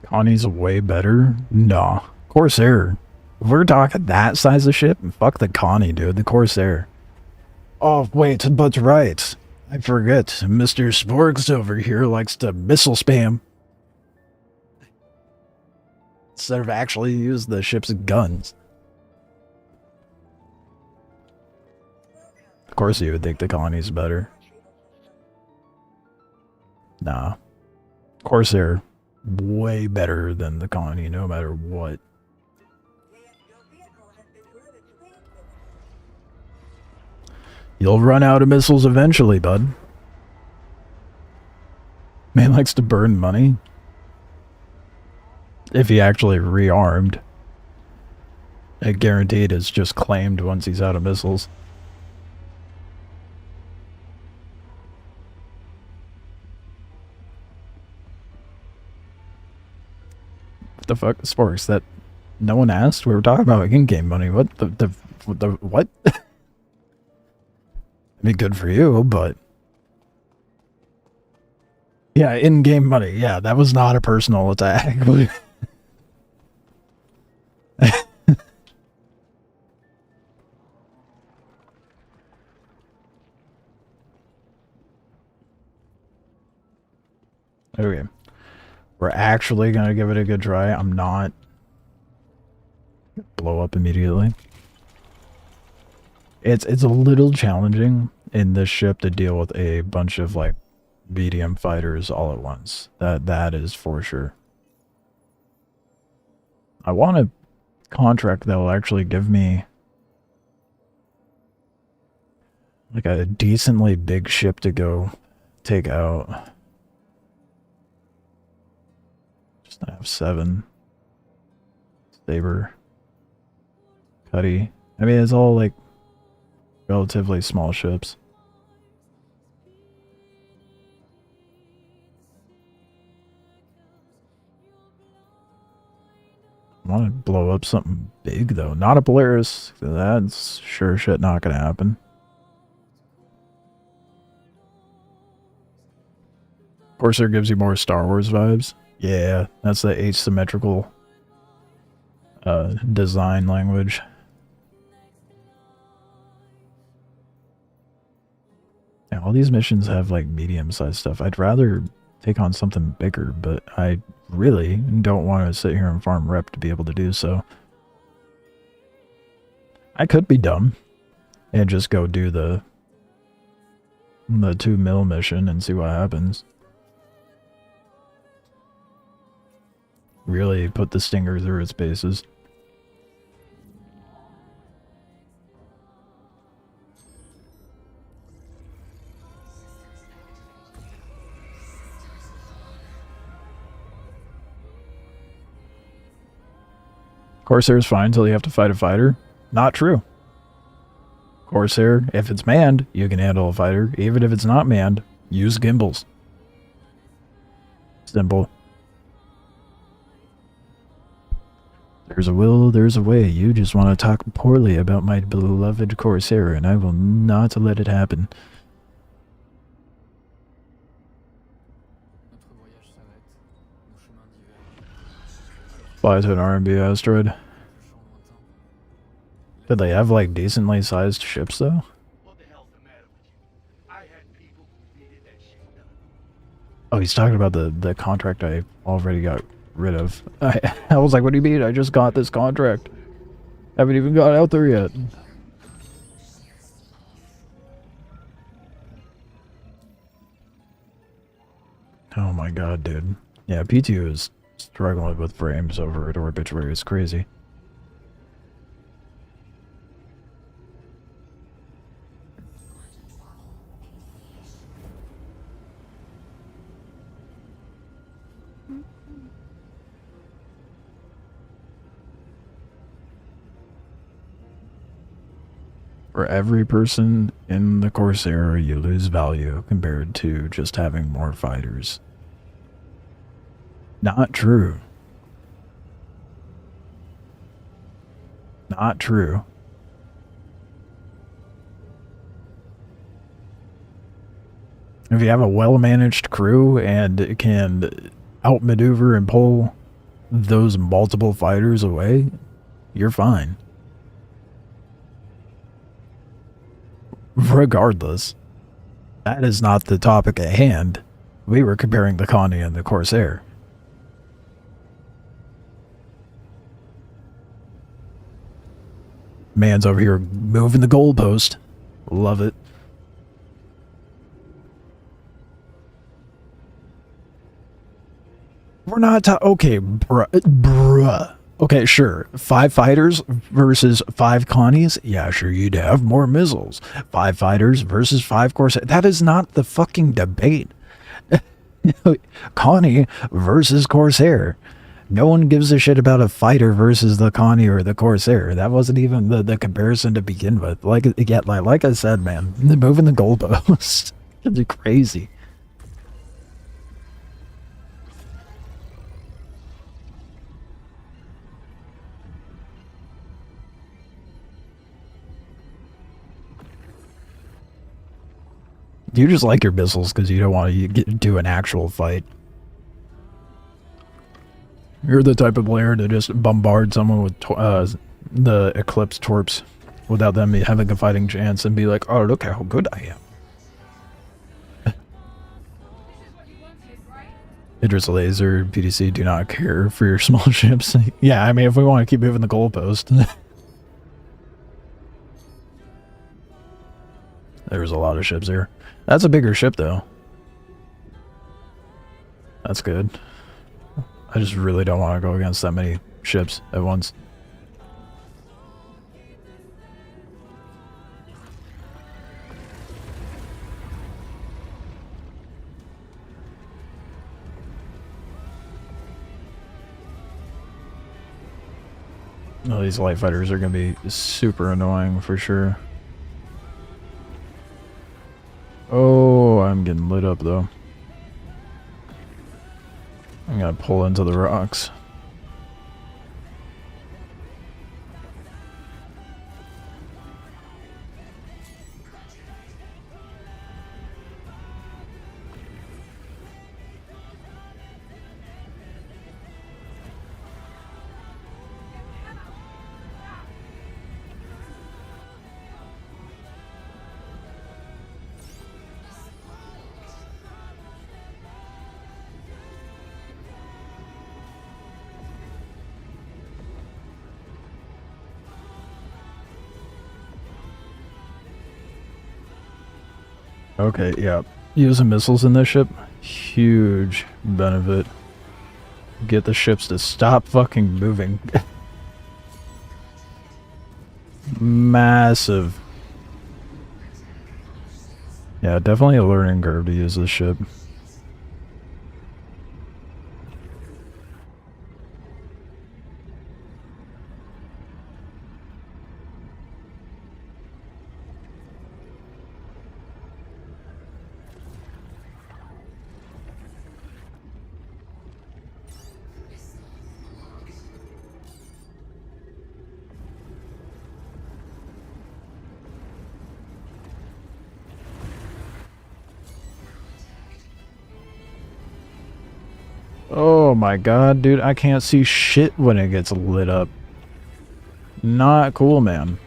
Connie's way better? Nah. Corsair. If we're talking that size of ship, fuck the Connie, dude. The Corsair. Oh, wait, but right. I forget. Mr. Sporks over here likes to missile spam. Instead of actually use the ship's guns. Of course you would think the Connie's better. Nah. Corsair. Way better than the Connie, no matter what. You'll run out of missiles eventually, bud. Man likes to burn money. If he actually rearmed. I guaranteed it's just claimed once he's out of missiles. What the fuck? Sporks, that no one asked? We were talking about in-game money. What the what? I mean, good for you, but... Yeah, in-game money. Yeah, that was not a personal attack. Okay. We're actually gonna give it a good try. I'm not... blow up immediately. It's a little challenging in this ship to deal with a bunch of, like, medium fighters all at once. That is for sure. I want a contract that will actually give me like a decently big ship to go take out. Just have 7. Saber. Cuddy. I mean, it's all like relatively small ships. I want to blow up something big though. Not a Polaris. That's sure shit not gonna happen. Corsair gives you more Star Wars vibes. Yeah, that's the asymmetrical design language. Yeah, all these missions have like medium-sized stuff. I'd rather take on something bigger, but I really don't want to sit here and farm rep to be able to do so. I could be dumb and just go do the 2 mil mission and see what happens. Really put the stinger through its paces. Corsair's fine until you have to fight a fighter. Not true. Corsair, if it's manned, you can handle a fighter. Even if it's not manned, use gimbals. Simple. There's a will, there's a way. You just want to talk poorly about my beloved Corsair, and I will not let it happen. Fly to an R&B asteroid. Did they have like decently sized ships though? What the hell's the matter with you? I had people who needed that shit done. Oh, he's talking about the contract I already got rid of. I was like, what do you mean? I just got this contract. Haven't even got out there yet. Oh my god, dude. Yeah, PTU is struggling with frames over at Obituary. It's crazy. For every person in the Corsair, you lose value compared to just having more fighters. Not true. Not true. If you have a well-managed crew and can outmaneuver and pull those multiple fighters away, you're fine. Regardless, that is not the topic at hand. We were comparing the Connie and the Corsair. Man's over here moving the goalpost. Love it. We're not okay, bruh. Okay, sure. 5 fighters versus 5 Connies? Yeah, sure, you'd have more missiles. 5 fighters versus 5 Corsair. That is not the fucking debate. Connie versus Corsair. No one gives a shit about a fighter versus the Connie or the Corsair. That wasn't even the comparison to begin with. Like I said, man, moving the goalpost. It's crazy. You just like your missiles because you don't want to do an actual fight. You're the type of player to just bombard someone with the Eclipse Torps without them having a fighting chance and be like, oh, look how good I am. This is what you wanted, right? Idris Laser, PDC do not care for your small ships. Yeah, I mean, if we want to keep moving the goalpost. There's a lot of ships here. That's a bigger ship, though. That's good. I just really don't want to go against that many ships at once. Oh, these light fighters are going to be super annoying for sure. Oh, I'm getting lit up though. I'm gonna pull into the rocks. Okay, yeah. Using missiles in this ship, huge benefit. Get the ships to stop fucking moving. Massive. Yeah, definitely a learning curve to use this ship. Oh my god, dude, I can't see shit when it gets lit up. Not cool, man.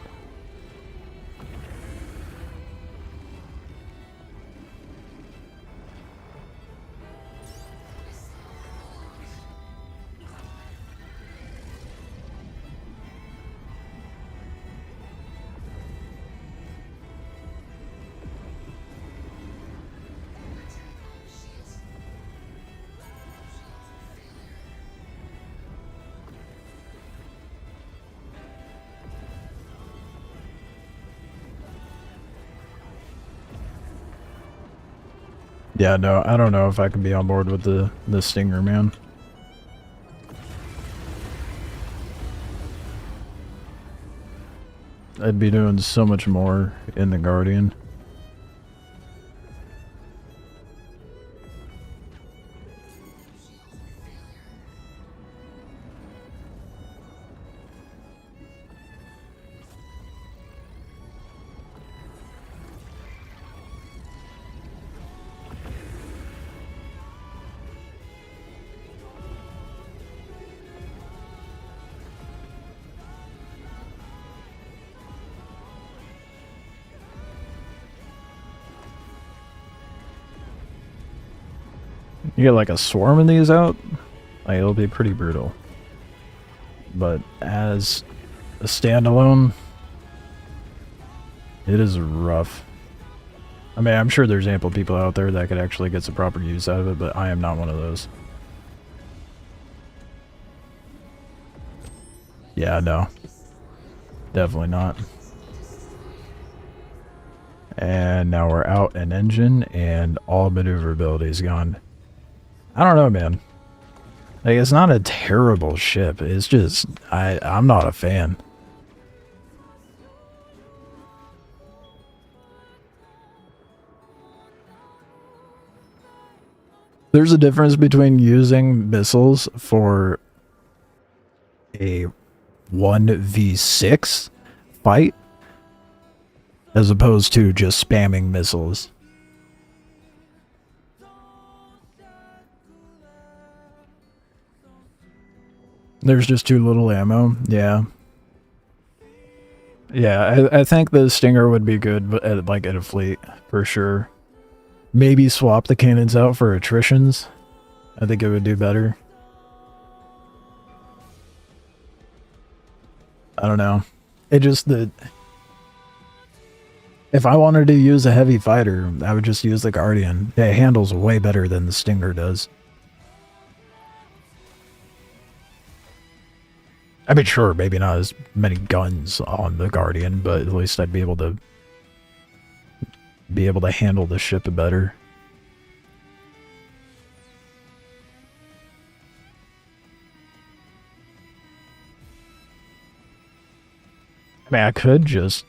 Yeah, no, I don't know if I can be on board with the Stinger, man. I'd be doing so much more in the Guardian. You get like a swarm of these out, like it'll be pretty brutal. But as a standalone, it is rough. I mean, I'm sure there's ample people out there that could actually get some proper use out of it, but I am not one of those. Yeah, no. Definitely not. And now we're out an engine, and all maneuverability is gone. I don't know, man. Like, it's not a terrible ship. It's just, I'm not a fan. There's a difference between using missiles for a 1v6 fight as opposed to just spamming missiles. There's just too little ammo. Yeah. Yeah, I think the Stinger would be good, but like at a fleet for sure. Maybe swap the cannons out for attritions. I think it would do better. I don't know. It just that if I wanted to use a heavy fighter, I would just use the Guardian. It handles way better than the Stinger does. I mean, sure, maybe not as many guns on the Guardian, but at least I'd be able to handle the ship better. I mean, I could just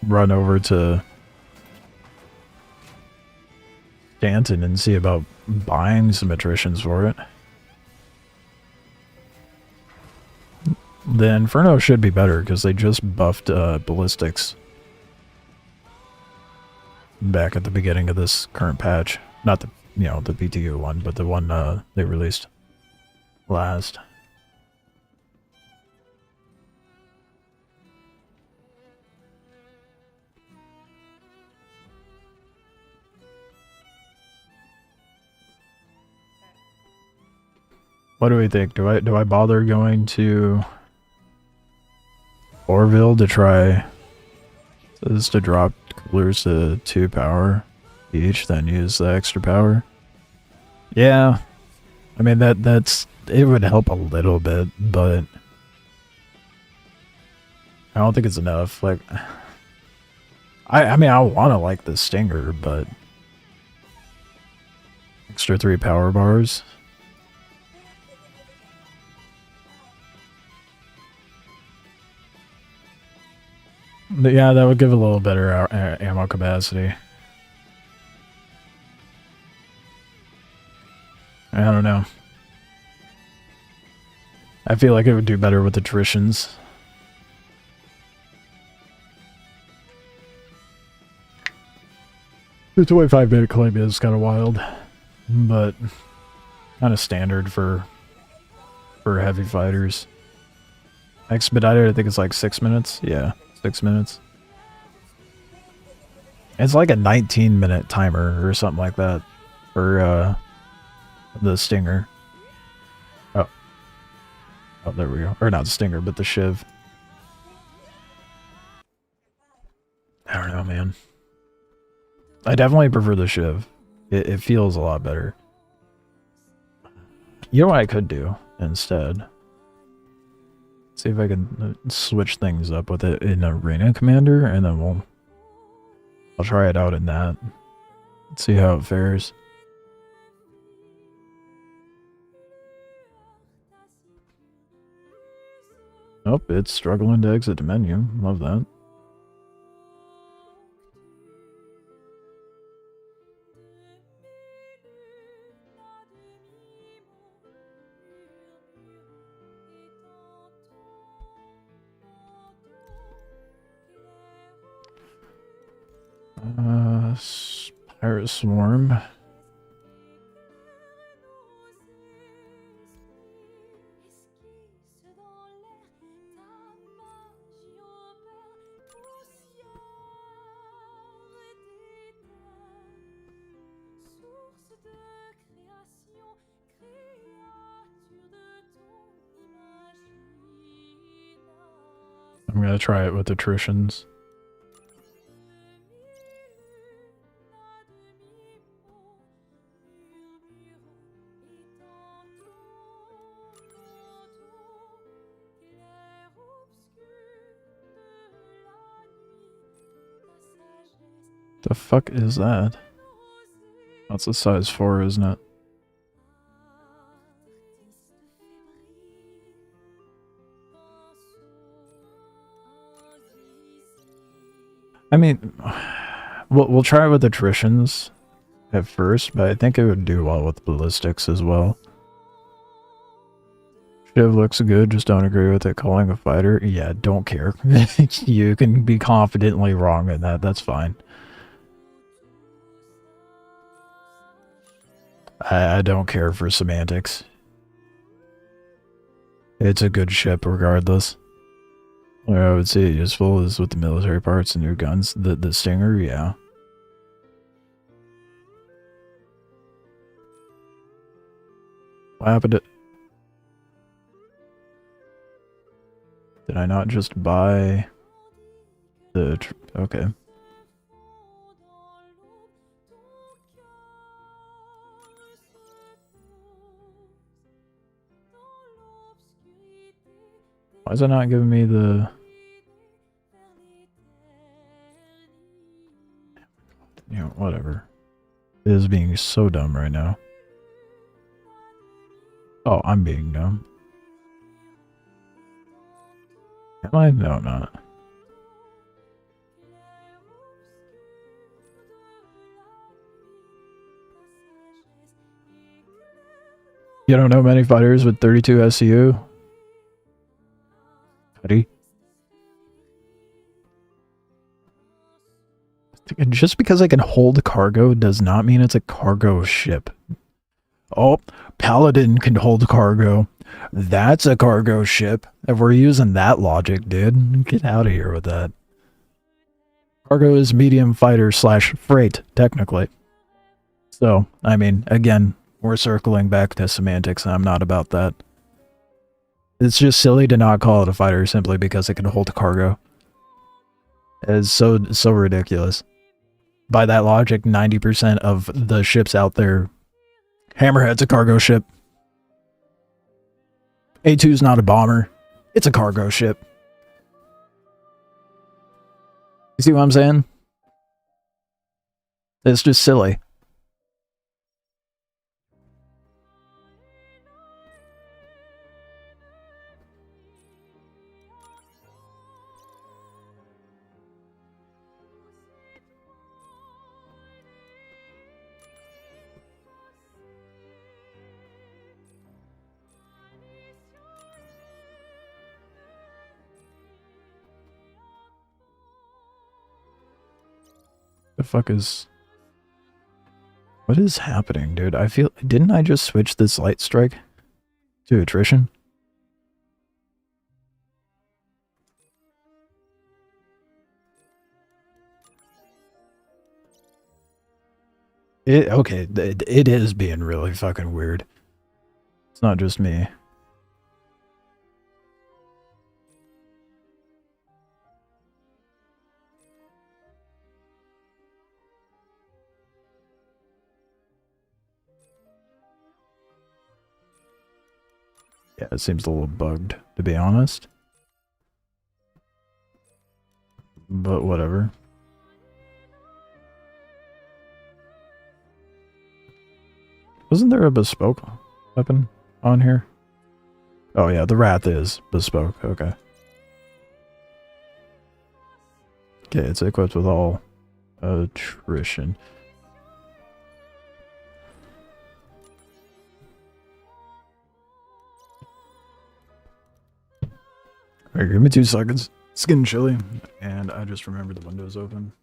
run over to Stanton and see about buying some attritions for it. The Inferno should be better because they just buffed ballistics back at the beginning of this current patch. Not the, the PTU one, but the one they released last. What do we think? Do I bother going to Orville to try this to drop coolers to 2 power each, then use the extra power? Yeah. I mean it would help a little bit, but I don't think it's enough. Like I mean I wanna like the Stinger, but extra 3 power bars. But yeah, that would give a little better ammo capacity. I don't know. I feel like it would do better with attritions. The 25-minute claim is kind of wild, but kind of standard for heavy fighters. Expedited, I think it's like 6 minutes. Yeah. 6 minutes. It's like a 19-minute timer or something like that for the Stinger. Oh, there we go. Or not the Stinger, but the Shiv. I don't know, man. I definitely prefer the Shiv. It feels a lot better. You know what I could do instead? See if I can switch things up with it in Arena Commander, and then I'll try it out in that. Let's see how it fares. Nope, it's struggling to exit the menu. Love that. Pirate Swarm. I'm gonna try it with attritions. The fuck is that? That's a size 4, isn't it? I mean, we'll try it with attritions at first, but I think it would do well with ballistics as well. Shiv looks good, just don't agree with it calling a fighter. Yeah, don't care. You can be confidently wrong in that, that's fine. I don't care for semantics. It's a good ship regardless. Where I would say useful is with the military parts and your guns. The Stinger, yeah. What happened to... Did I not just buy the... Okay. Why is it not giving me the... You know, whatever. It is being so dumb right now. Oh, I'm being dumb. Am I? No, I'm not. You don't know many fighters with 32 SCU? Buddy. Just because I can hold cargo does not mean it's a cargo ship. Oh, Paladin can hold cargo. That's a cargo ship. If we're using that logic, dude, get out of here with that. Cargo is medium fighter slash freight, technically. So, I mean, again, we're circling back to semantics, and I'm not about that. It's just silly to not call it a fighter simply because it can hold cargo. It's so ridiculous. By that logic, 90% of the ships out there, Hammerhead's a cargo ship. A2's not a bomber. It's a cargo ship. You see what I'm saying? It's just silly. The fuck is... What is happening, dude? I feel... Didn't I just switch this light strike to attrition? Okay, it is being really fucking weird. It's not just me. Yeah, it seems a little bugged, to be honest. But whatever. Wasn't there a bespoke weapon on here? Oh yeah, the wrath is bespoke. Okay. Okay, it's equipped with all attrition. Alright, give me 2 seconds. It's getting chilly, and I just remembered the window's open.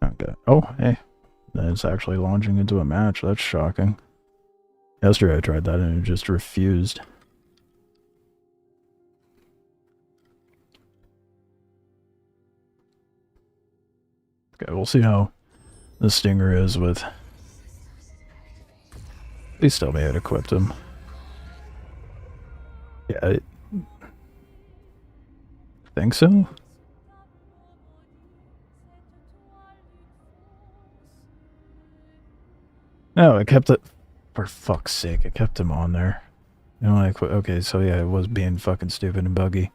Okay. Oh, hey. It's actually launching into a match. That's shocking. Yesterday I tried that and it just refused. Okay, we'll see how the Stinger is with... At least tell me how to equip him. Yeah, I think so. No, I kept it... For fuck's sake, I kept him on there. You know, like, okay, so yeah, it was being fucking stupid and buggy.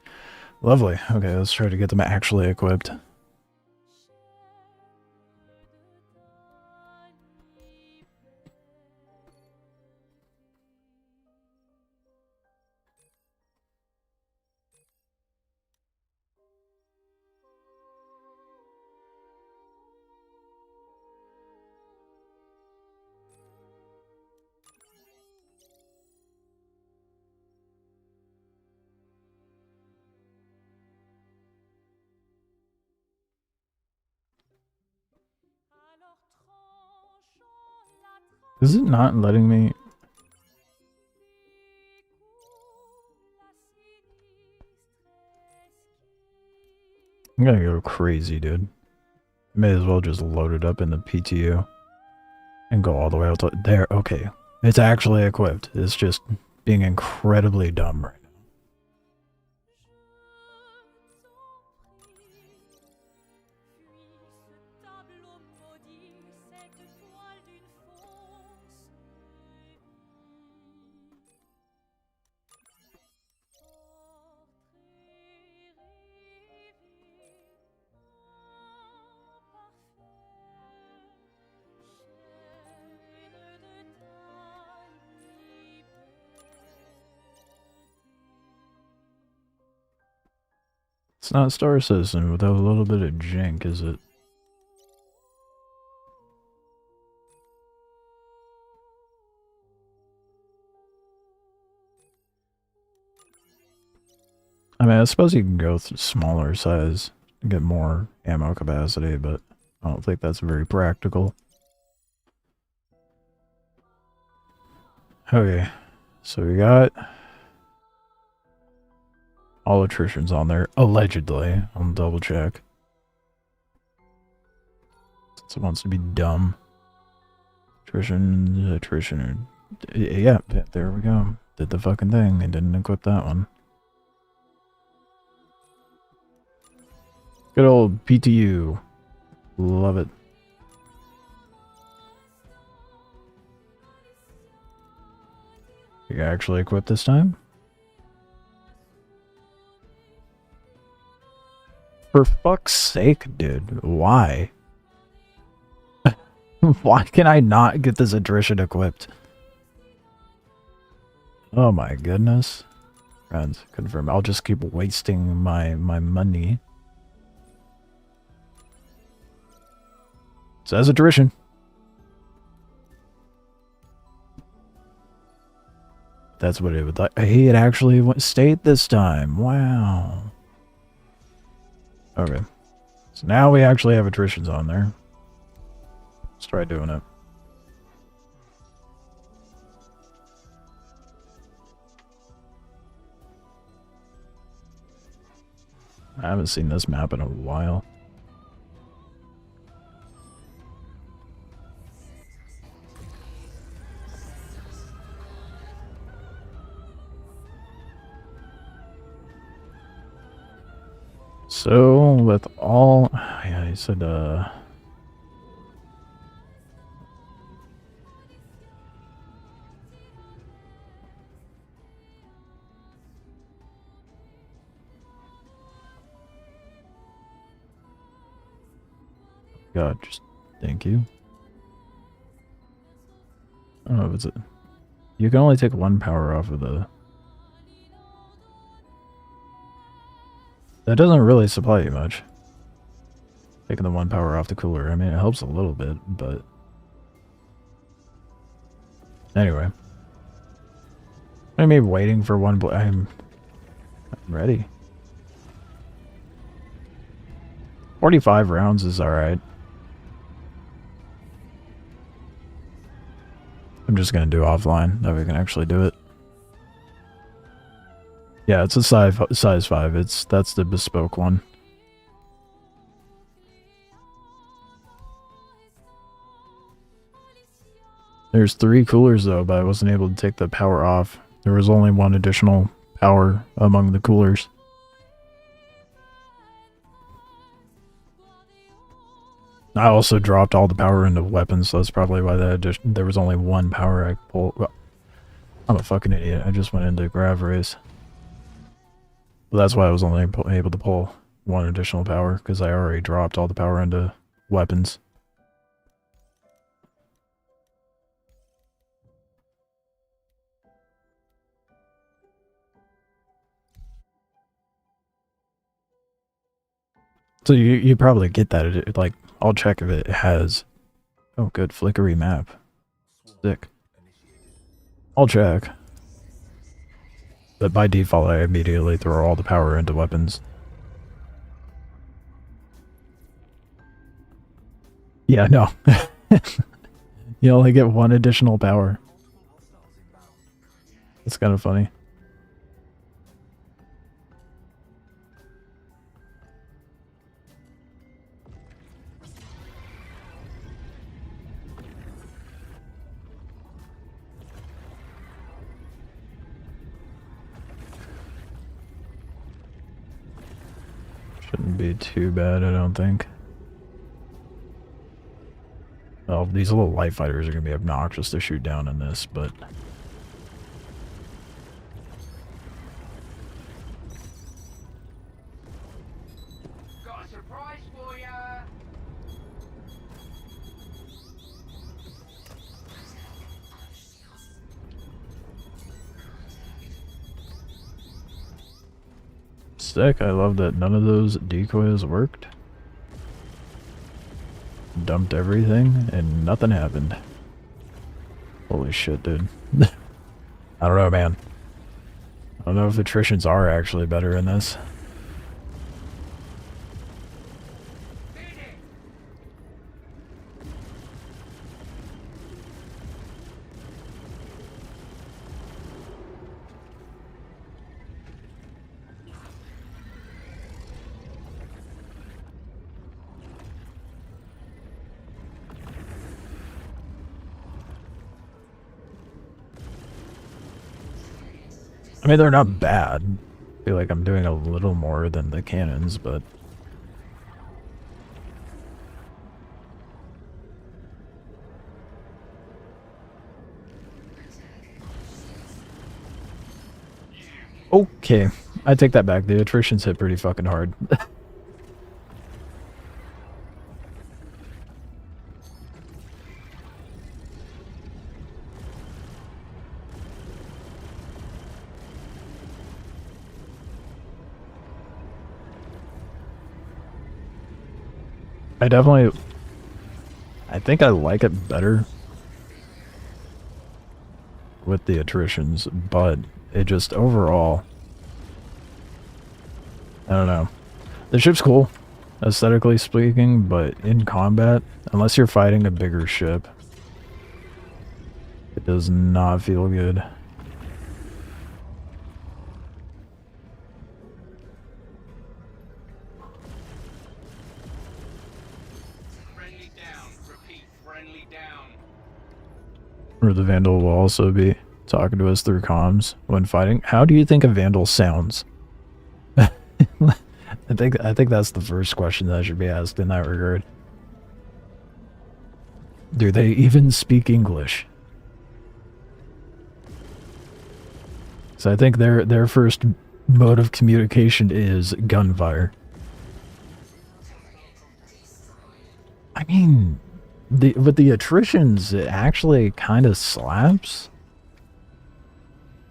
Lovely. Okay, let's try to get them actually equipped. Is it not letting me... I'm gonna go crazy, dude. May as well just load it up in the PTU. And go all the way out to... There, okay. It's actually equipped. It's just being incredibly dumb right now. It's not Star Citizen without a little bit of jank, is it? I mean, I suppose you can go through smaller size to get more ammo capacity, but I don't think that's very practical. Okay, so we got all attritions on there, allegedly. I'll double check. Since it wants to be dumb. Attrition. Yeah, there we go. Did the fucking thing and didn't equip that one. Good old PTU. Love it. You actually equipped this time? For fuck's sake, dude. Why? Why can I not get this attrition equipped? Oh my goodness. Friends, confirm. I'll just keep wasting my money. Says attrition. That's what it would like. Hey, it actually stayed this time. Wow. Okay. So now we actually have attritions on there. Let's try doing it. I haven't seen this map in a while. So with all, yeah, he said, God, just thank you. I don't know if it's a, you can only take one power off of the, that doesn't really supply you much. Taking the one power off the cooler, I mean, it helps a little bit, but anyway. I mean, waiting for one, I'm ready. 45 rounds is alright. I'm just gonna do offline, that we can actually do it. Yeah, it's a size 5. That's the bespoke one. There's 3 coolers though, but I wasn't able to take the power off. There was only one additional power among the coolers. I also dropped all the power into weapons, so that's probably why there was only one power I could pull. Well, I'm a fucking idiot. I just went into grav race. But that's why I was only able to pull one additional power, because I already dropped all the power into weapons. So you probably get that. Like, I'll check if it has... Oh, good. Flickery map. Sick. I'll check. But by default, I immediately throw all the power into weapons. Yeah, no. You only get one additional power. It's kind of funny. Shouldn't be too bad, I don't think. Well, these little light fighters are going to be obnoxious to shoot down in this, but... Got a surprise for ya! Sick, I love that none of those decoys worked. Dumped everything, and nothing happened. Holy shit, dude. I don't know, man. I don't know if attritions are actually better in this. I mean, they're not bad. I feel like I'm doing a little more than the cannons, but... Okay, I take that back. The attritions hit pretty fucking hard. I think I like it better with the attritions, but it just overall, I don't know. The ship's cool, aesthetically speaking, but in combat, unless you're fighting a bigger ship, it does not feel good. Or the Vandal will also be talking to us through comms when fighting. How do you think a Vandal sounds? I think that's the first question that should be asked in that regard. Do they even speak English? So I think their first mode of communication is gunfire. I mean, with the attritions, it actually kind of slaps.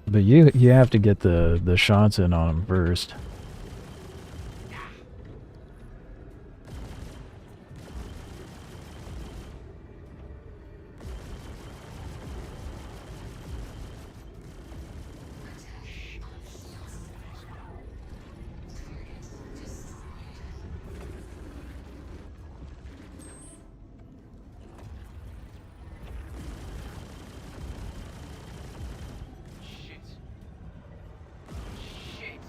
But you have to get the shots in on them first. Shit. Shit.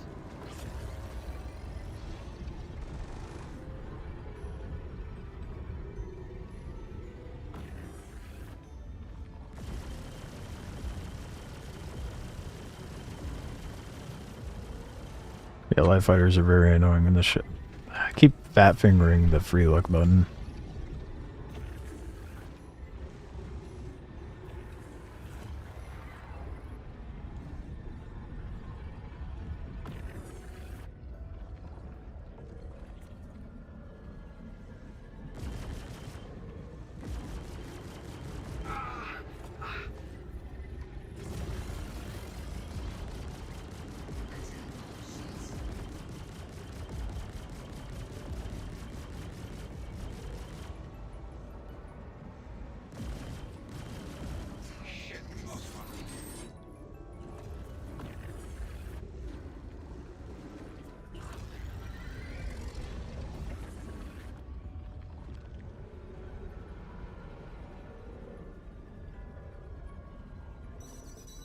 Yeah, live fighters are very annoying in this shit. I keep fat fingering the free look button. Shit, we lost one.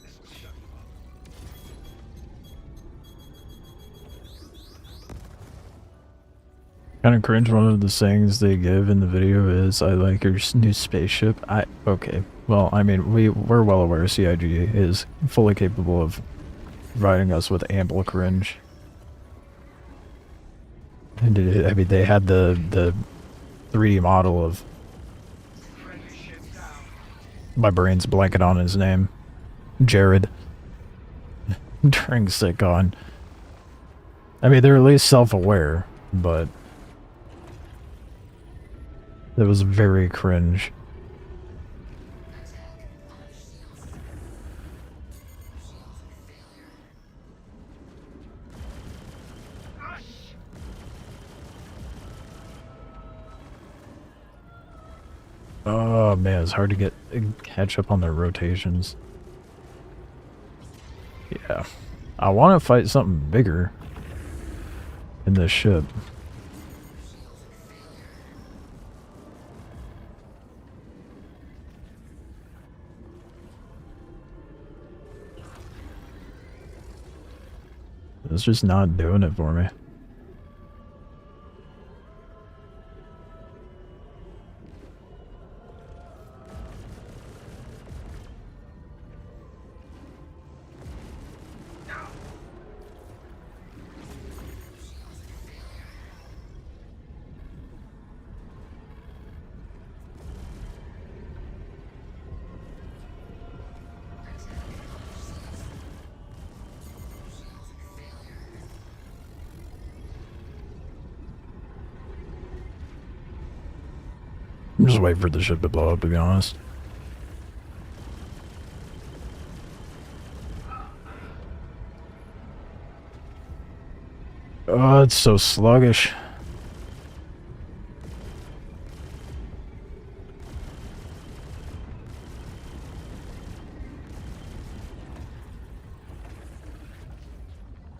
This will shut you up. Kind of cringe. One of the sayings they give in the video is, "I like your new spaceship." Okay. Well, I mean, we're well aware CIG is fully capable of providing us with ample cringe. And I mean, they had the 3D model of Friendly ship's down. my brain's blanking on his name, Jared, during SitCon. I mean, they're at least self-aware, but it was very cringe. Oh man, it's hard to catch up on their rotations. Yeah. I want to fight something bigger in this ship. It's just not doing it for me. I'm just waiting for the ship to blow up, to be honest. Oh, it's so sluggish.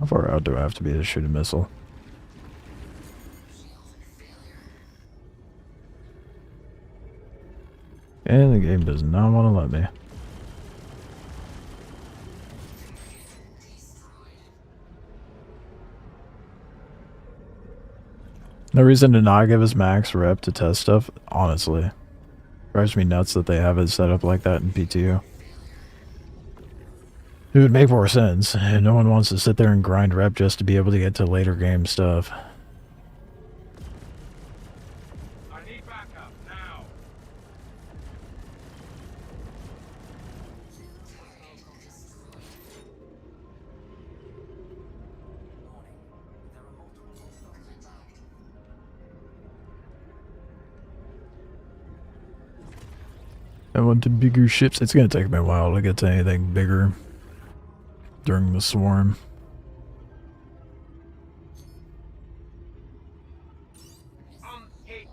How far out do I have to be to shoot a missile? And the game does not want to let me. No reason to not give us max rep to test stuff, honestly. Drives me nuts that they have it set up like that in PTU. It would make more sense, and no one wants to sit there and grind rep just to be able to get to later game stuff. I want to bigger ships. It's gonna take me a while to get to anything bigger during the swarm. Hit.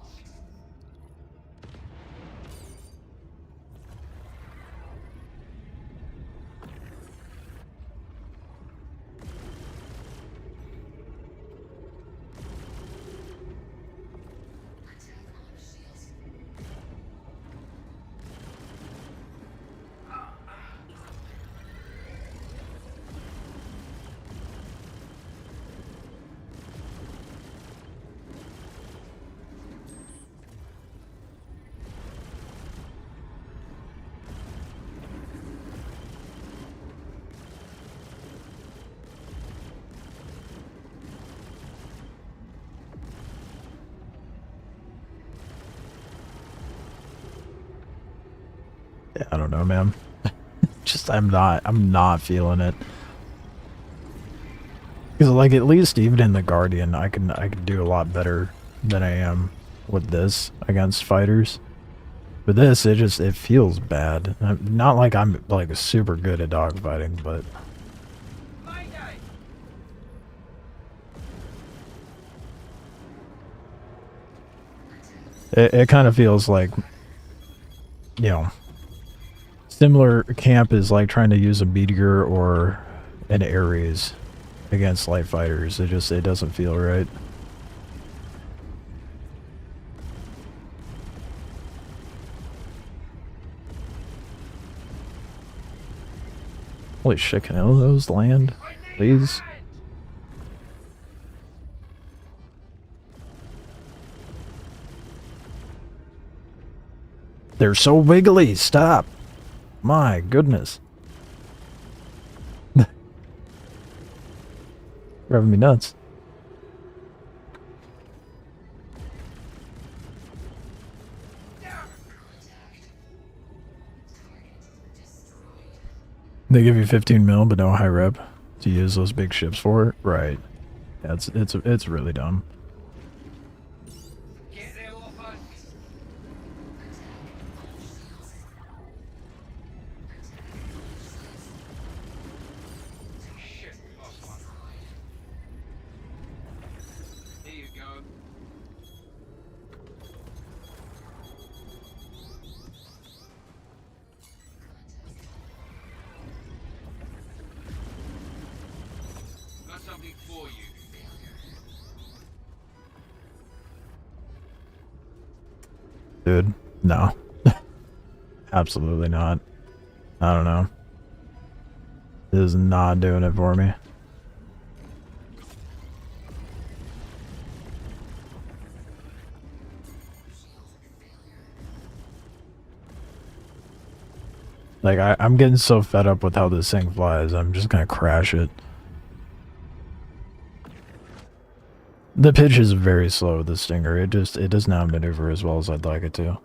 Yeah, I don't know, man. Just I'm not feeling it. Because like at least even in the Guardian, I can do a lot better than I am with this against fighters. But this, it feels bad. Not like I'm like super good at dogfighting, but it kind of feels like, you know, similar camp is like trying to use a meteor or an Ares against light fighters. It doesn't feel right. Holy shit, can all those land? Please? They're so wiggly, stop! My goodness. Driving me nuts. They give you 15 mil, but no high rep to use those big ships for it? Right. Yeah, it's really dumb. Get them off us. Shit, we lost one. There you go. Got something for you. Dude, no. Absolutely not. I don't know. This is not doing it for me. Like, I'm getting so fed up with how this thing flies, I'm just gonna crash it. The pitch is very slow with the Stinger. It does not maneuver as well as I'd like it to.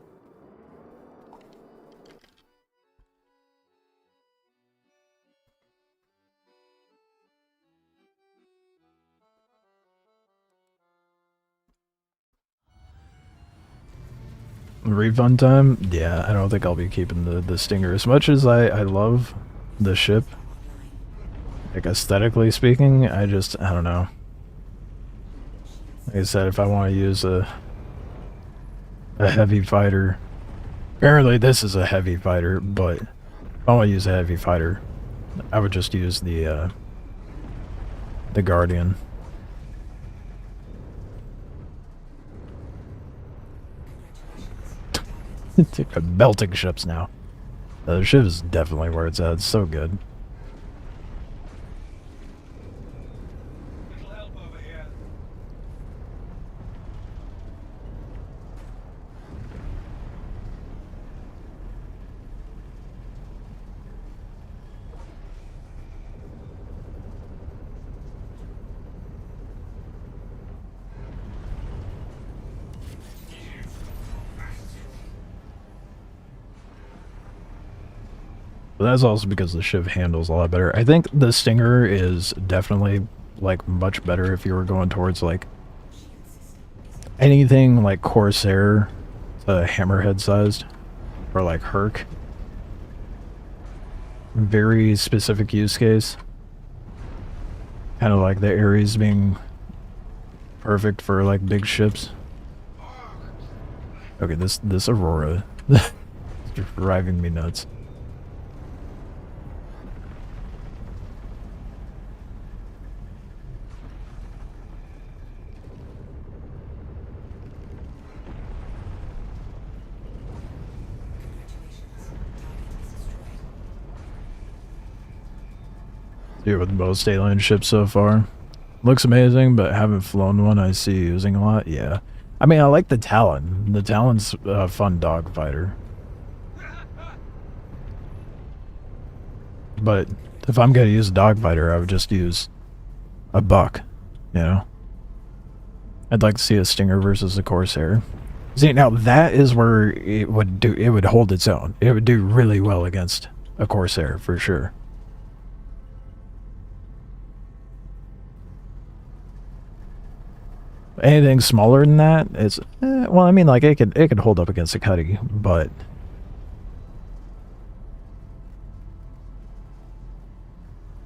Refund time? Yeah, I don't think I'll be keeping the Stinger. As much as I love the ship, like aesthetically speaking, I don't know. Like I said, if I want to use a heavy fighter, apparently this is a heavy fighter, but if I want to use a heavy fighter, I would just use the Guardian. Belting ships now. The ship is definitely where it's at. It's so good. Little help over here. But that's also because the Shiv handles a lot better. I think the Stinger is definitely like much better if you were going towards like anything like Corsair, hammerhead sized, or like Herc. Very specific use case. Kind of like the Ares being perfect for like big ships. Okay, this Aurora is driving me nuts. Dude, with most alien ships so far. Looks amazing, but haven't flown one I see using a lot. Yeah. I mean, I like the Talon. The Talon's a fun dogfighter. But if I'm gonna use a dogfighter, I would just use a buck, you know? I'd like to see a Stinger versus a Corsair. See, now that is where it would hold its own. It would do really well against a Corsair, for sure. Anything smaller than that, it's well, I mean, like it could hold up against a Cuddy, but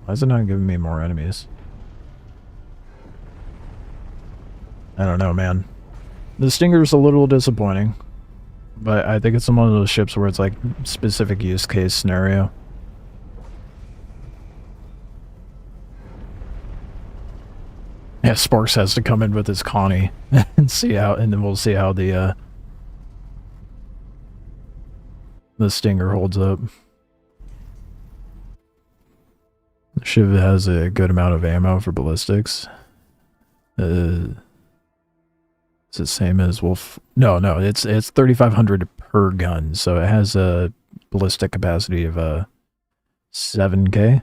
why is it not giving me more enemies? I don't know, man. The Stinger's a little disappointing, but I think it's one of those ships where it's like specific use case scenario. Yeah, Sparks has to come in with his Connie and see how, and then we'll see how the Stinger holds up. Shiv has a good amount of ammo for ballistics. It's the same as Wolf. No, it's 3,500 per gun, so it has a ballistic capacity of 7K.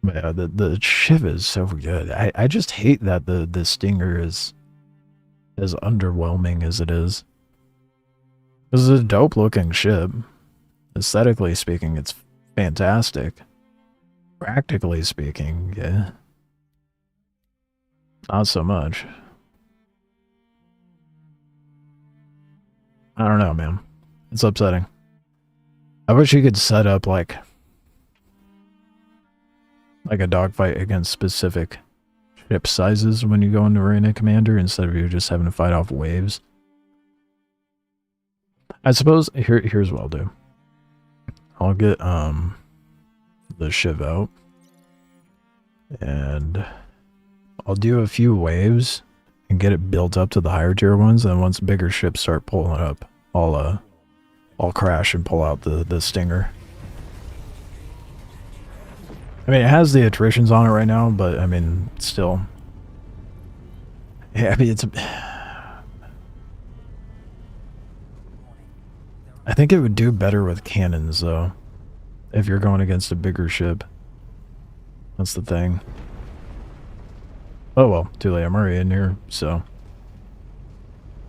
Yeah, the Shiv is so good. I just hate that the Stinger is as underwhelming as it is. This is a dope looking ship. Aesthetically speaking, it's fantastic. Practically speaking, yeah. Not so much. I don't know, man. It's upsetting. I wish you could set up like a dogfight against specific ship sizes when you go into Arena Commander instead of you just having to fight off waves. I suppose here's what I'll do. I'll get the Shiv out and I'll do a few waves and get it built up to the higher tier ones, and once bigger ships start pulling up, I'll crash and pull out the Stinger. I mean, it has the attritions on it right now, but I mean, still. Yeah, I mean, it's I think it would do better with cannons, though, if you're going against a bigger ship. That's the thing. Oh well, too late. I'm already in here, so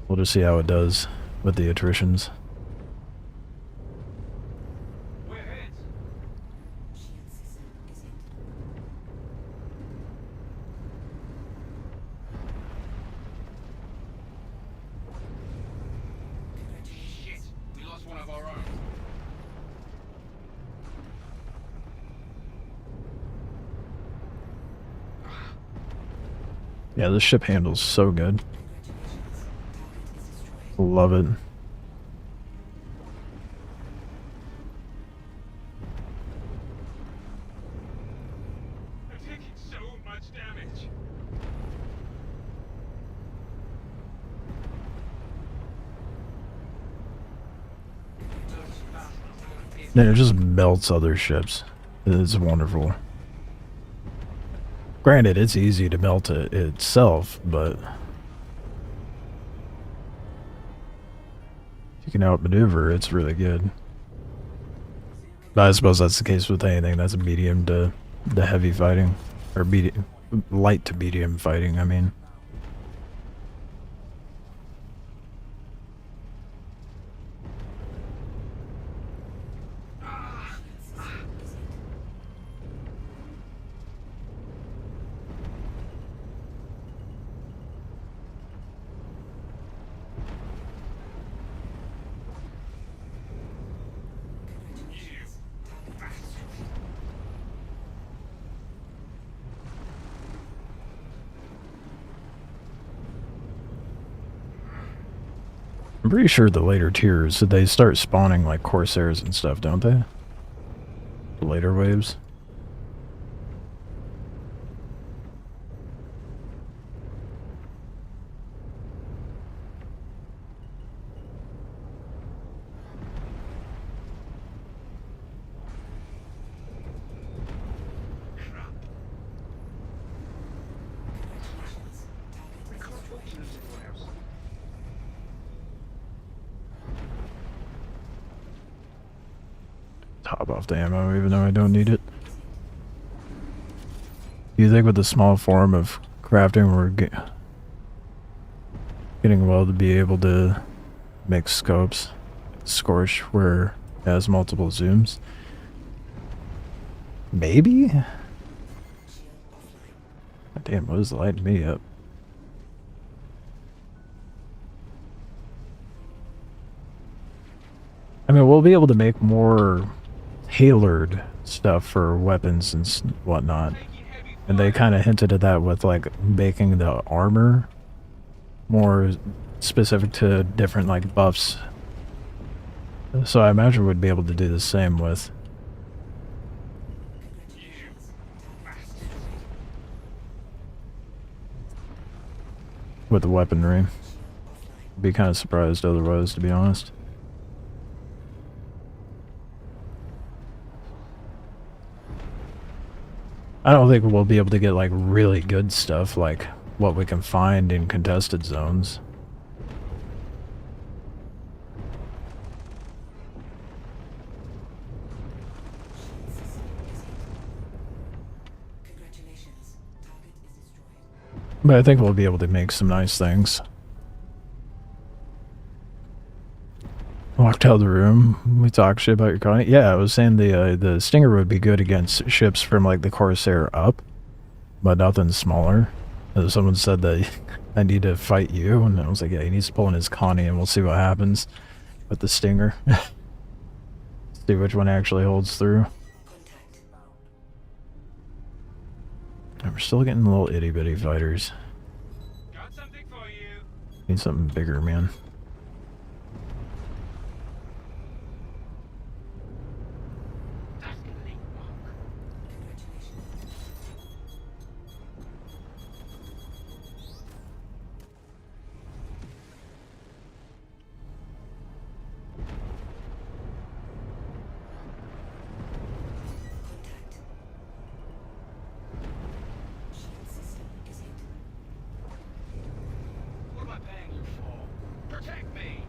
we'll just see how it does with the attritions. Yeah, this ship handles so good. Love it. I'm taking so much damage. And it just melts other ships. It's wonderful. Granted, it's easy to melt it itself, but if you can outmaneuver, it's really good. But I suppose that's the case with anything that's medium to heavy fighting, or light to medium fighting, I mean. I'm pretty sure the later tiers, they start spawning like Corsairs and stuff, don't they? The later waves. Top off the ammo even though I don't need it. Do you think with the small form of crafting we're getting well to be able to make scopes? Scorch where it has multiple zooms? Maybe? God damn, what is lighting me up? I mean, we'll be able to make more tailored stuff for weapons and whatnot. And they kind of hinted at that with, like, making the armor more specific to different, like, buffs. So I imagine we'd be able to do the same with... with the weaponry. Be kind of surprised otherwise, to be honest. I don't think we'll be able to get, like, really good stuff, like what we can find in contested zones. But I think we'll be able to make some nice things. Walked out of the room. We talked shit about your colony. Yeah, I was saying the Stinger would be good against ships from like the Corsair up, but nothing smaller. Someone said that I need to fight you, and I was like, yeah, he needs to pull in his Connie, and we'll see what happens with the Stinger. See which one actually holds through. And we're still getting little itty bitty fighters. Got something for you. Need something bigger, man. What am I paying you for? Protect me.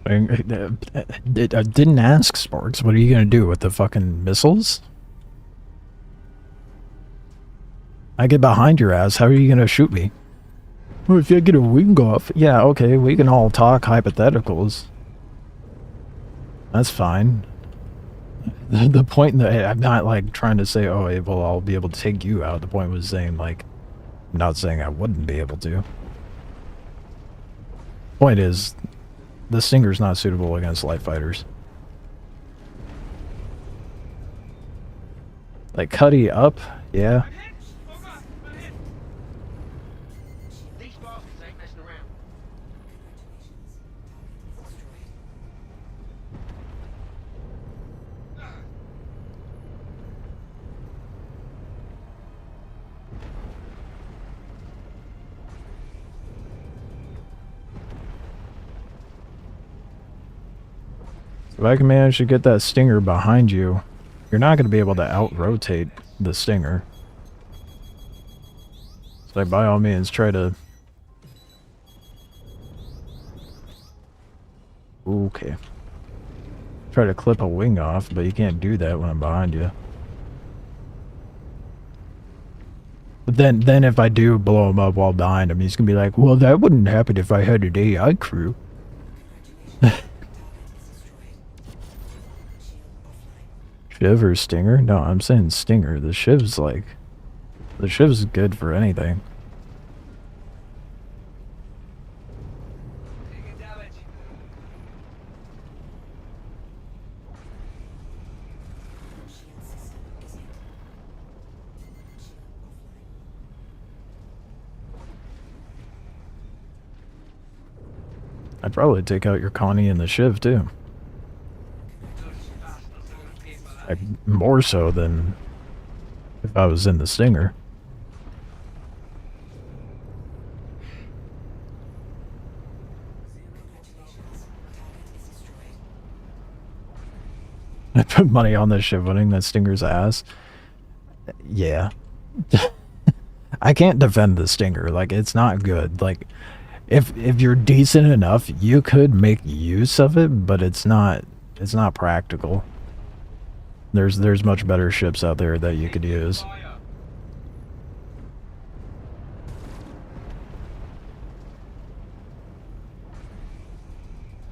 I didn't ask, Sparks. What are you gonna do with the fucking missiles? I get behind your ass. How are you gonna shoot me? Well, if you get a wing off, yeah, okay, we can all talk hypotheticals. That's fine. The point that I'm not like trying to say, oh, well, I'll be able to take you out. The point was saying like, I'm not saying I wouldn't be able to. Point is, the Stinger's not suitable against light fighters. Like Cuddy up, yeah. I'm hit. Oh God, I'm hit. These bastards ain't messing around. If I can manage to get that Stinger behind you, you're not going to be able to out-rotate the Stinger. So by all means, try to... Okay. Try to clip a wing off, but you can't do that when I'm behind you. But then if I do blow him up while behind him, he's going to be like, well, that wouldn't happen if I had an AI crew. Shiv or Stinger? No, I'm saying Stinger. The Shiv's like... The Shiv's good for anything. I'd probably take out your Connie and the Shiv too. Like, more so than if I was in the Stinger. I put money on the Shiv winning that Stinger's ass. Yeah. I can't defend the Stinger. Like, it's not good. Like, if you're decent enough, you could make use of it, but it's not practical. There's much better ships out there that you could use.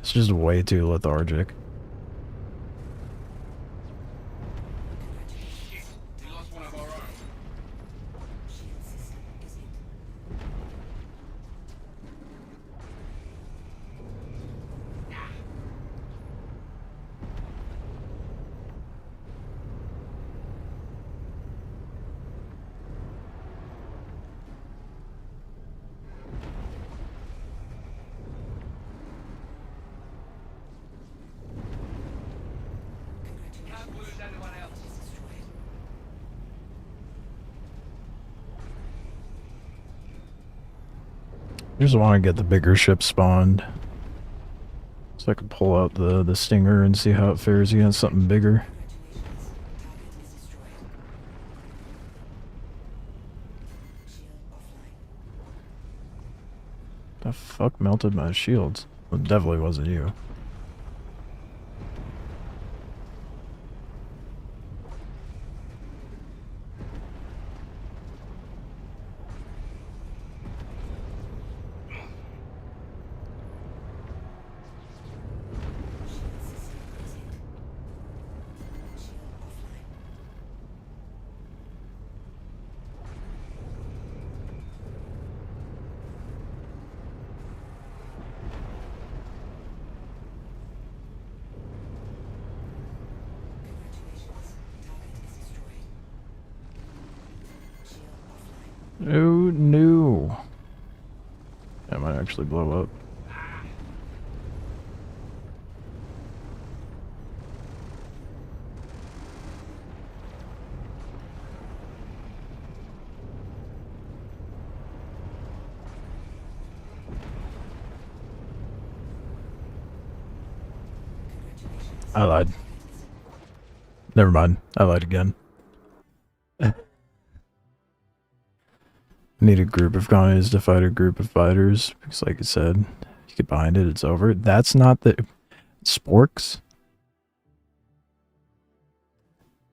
It's just way too lethargic. I just want to get the bigger ship spawned, so I can pull out the Stinger and see how it fares against something bigger. The fuck melted my shields? Well, it definitely wasn't you. Oh no. That might actually blow up. I lied. Never mind. I lied again. Need a group of Connies to fight a group of fighters, because like I said, you get behind it, it's over. That's not the... Sporks?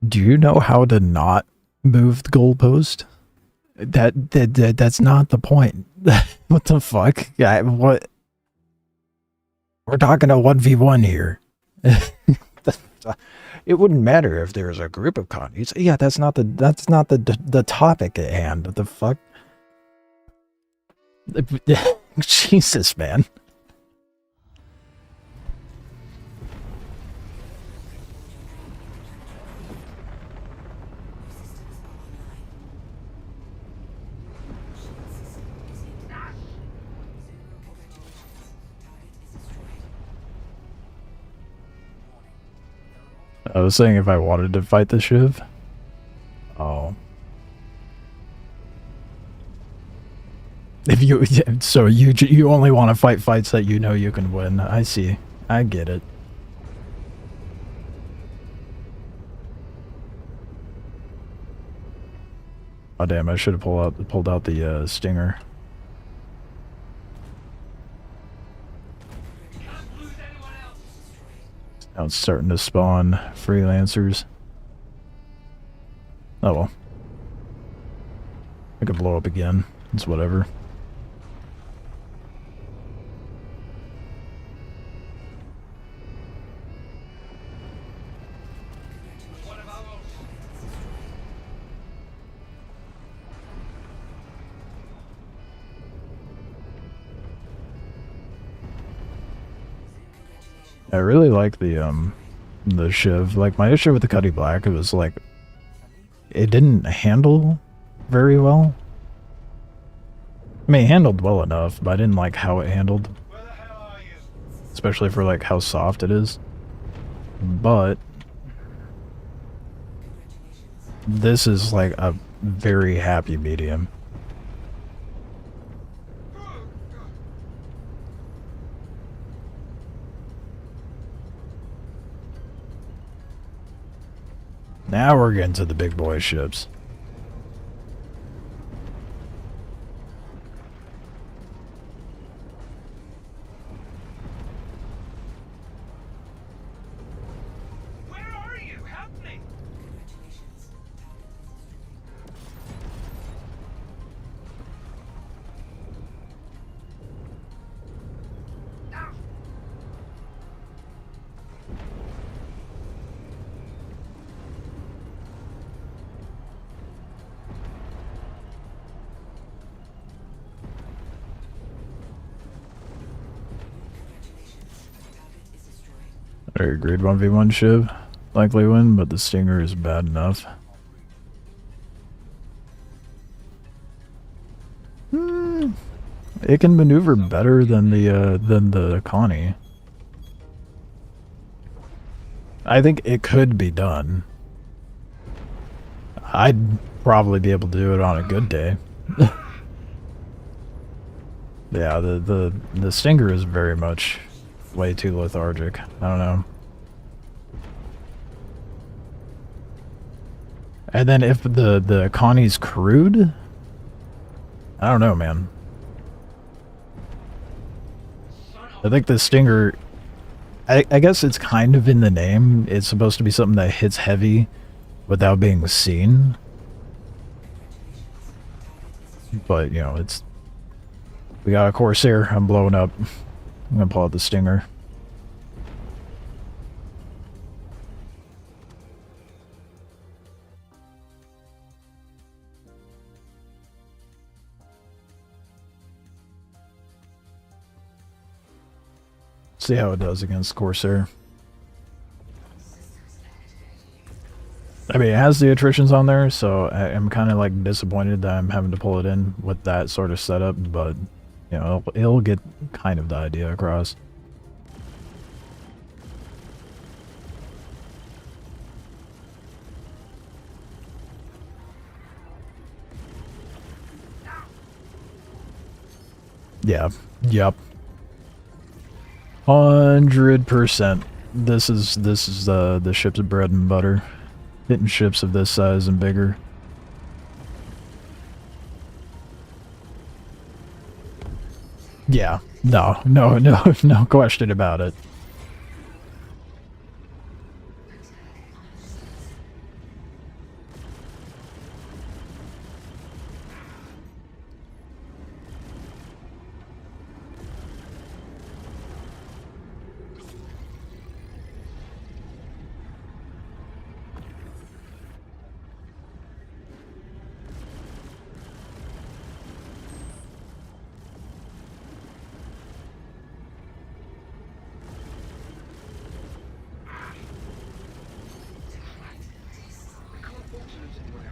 Do you know how to not move the goalpost? That's not the point. What the fuck? Yeah, what? We're talking a 1v1 here. It wouldn't matter if there's a group of Connies. Yeah, that's not the topic at hand. What the fuck? Jesus, man. I was saying if I wanted to fight the Shiv. Oh. If you, so you only want to fight fights that you know you can win. I see. I get it. Oh damn! I should have pulled out the Stinger. Now it's starting to spawn freelancers. Oh well. I could blow up again. It's whatever. I really like the Shiv. Like, my issue with the Cuddy Black, it was like, it didn't handle very well. I mean, it handled well enough, but I didn't like how it handled. Where the hell are you? especially for like how soft it is. But this is like a very happy medium. Now we're getting to the big boy ships. Where are you? Help me! Now! Alright, grade 1v1 Shiv. Likely win, but the Stinger is bad enough. It can maneuver better than the Connie. I think it could be done. I'd probably be able to do it on a good day. Yeah, the Stinger is very much way too lethargic. I don't know. And then if the Connie's crude, I don't know, man. I think the Stinger, I guess it's kind of in the name. It's supposed to be something that hits heavy without being seen. But, you know, it's... We got a Corsair. I'm blowing up. I'm gonna pull out the Stinger. See how it does against Corsair. I mean, it has the attritions on there, so I'm kind of like disappointed that I'm having to pull it in with that sort of setup, but, you know, it'll get kind of the idea across. Yeah, yep. 100%. This is the ship's bread and butter. Hitting ships of this size and bigger. Yeah. No question about it.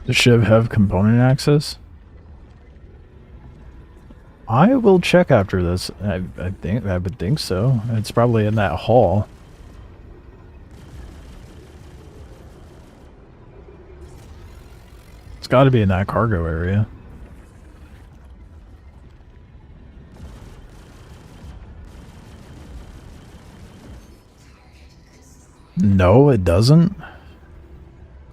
Does Shiv have component access? I will check after this. I would think so. It's probably in that hall. It's got to be in that cargo area. No, it doesn't.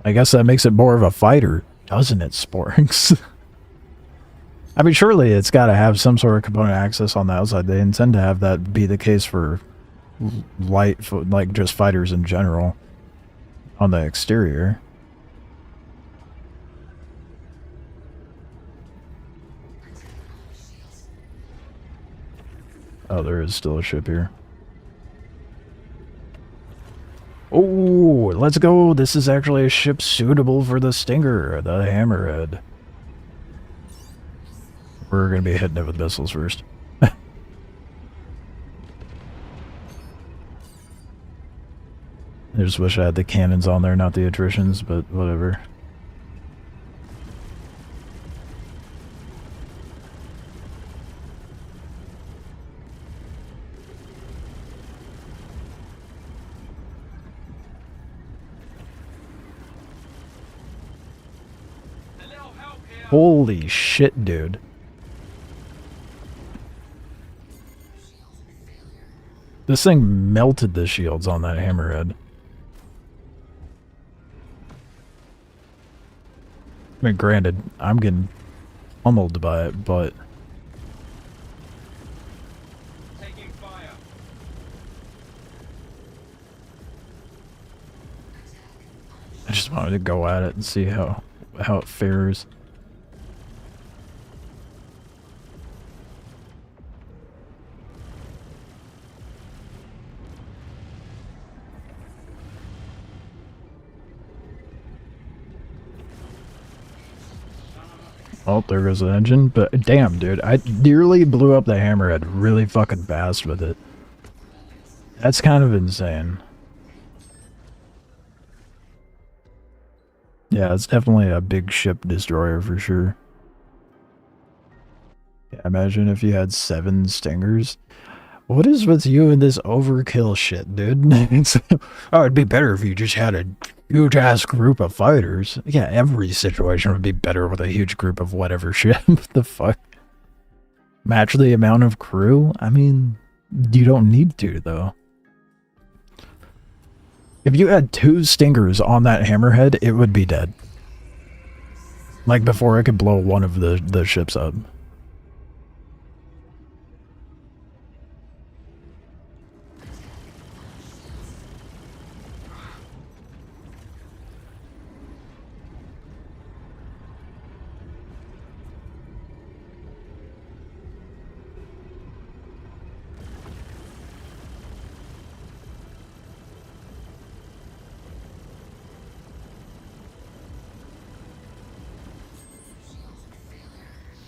I guess that makes it more of a fighter, doesn't it, Sporings? I mean, surely it's got to have some sort of component access on the outside. They intend to have that be the case for light, like just fighters in general on the exterior. Oh, there is still a ship here. Oh, let's go. This is actually a ship suitable for the Stinger, the Hammerhead. We're going to be hitting it with missiles first. I just wish I had the cannons on there, not the attritions, but whatever. Holy shit, dude. This thing melted the shields on that hammerhead. I mean, granted, I'm getting pummeled by it, but... Taking fire. I just wanted to go at it and see how it fares. Oh, there goes the engine. But damn, dude, I nearly blew up the hammerhead really fucking fast with it. That's kind of insane. Yeah, it's definitely a big ship destroyer for sure. Yeah, imagine if you had 7 stingers. What is with you and this overkill shit, dude? Oh, it'd be better if you just had a huge-ass group of fighters. Yeah, every situation would be better with a huge group of whatever shit. What the fuck? Match the amount of crew? I mean, you don't need to, though. If you had 2 stingers on that hammerhead, it would be dead. Like, before it could blow one of the ships up.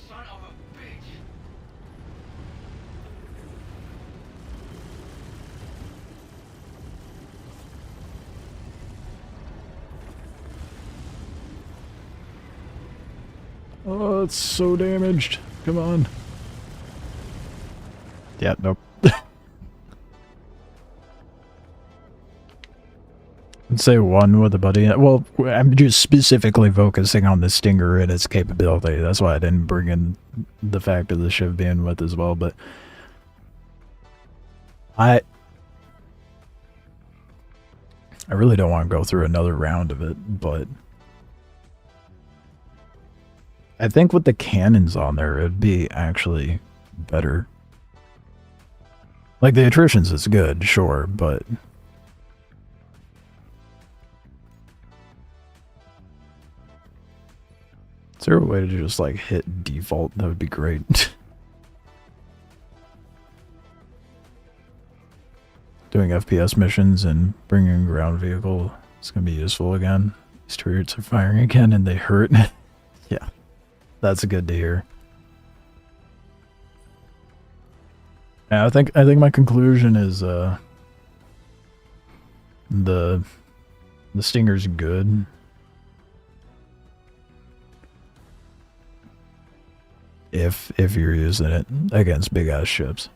Son of a bitch. Oh, it's so damaged. Come on. Yeah, nope. I'd say 1 with a buddy. Well, I'm just specifically focusing on the Stinger and its capability. That's why I didn't bring in the fact of the Shiv being with as well, but... I really don't want to go through another round of it, but... I think with the cannons on there, it'd be actually better. Like, the attritions is good, sure, but... Is there a way to just, like, hit default? That would be great. Doing FPS missions and bringing a ground vehicle is going to be useful again. These turrets are firing again and they hurt. Yeah, that's good to hear. Yeah, I think my conclusion is the Stinger's good. If you're using it against big ass ships.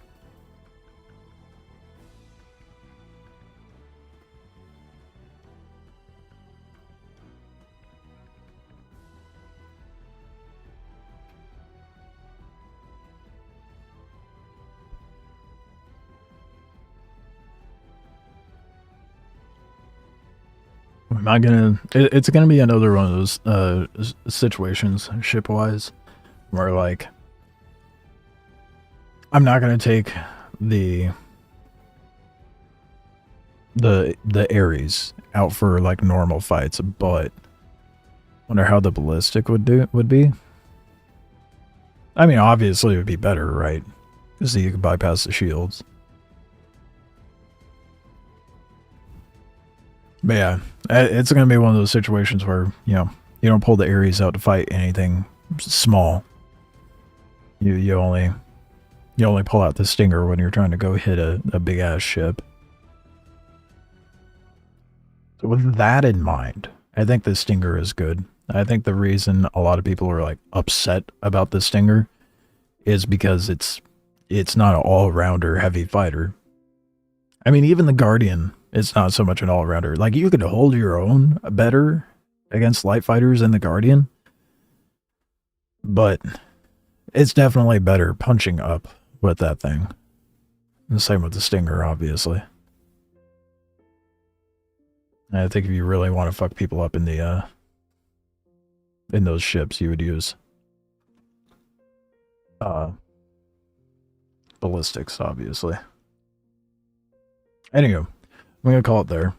Am I gonna... It's gonna be another one of those situations, ship-wise, where, like, I'm not gonna take the Ares out for, like, normal fights, but wonder how the ballistic would be. I mean, obviously it would be better, right? Because you could bypass the shields. But yeah, it's going to be one of those situations where, you know, you don't pull the Ares out to fight anything small. You only pull out the Stinger when you're trying to go hit a big ass ship. So with that in mind, I think the Stinger is good. I think the reason a lot of people are, like, upset about the Stinger is because it's not an all-rounder heavy fighter. I mean, even the Guardian is not so much an all-rounder. Like, you could hold your own better against light fighters in the Guardian. But it's definitely better punching up with that thing. The same with the Stinger, obviously. And I think if you really want to fuck people up in the in those ships, you would use ballistics, obviously. Anywho, I'm gonna call it there.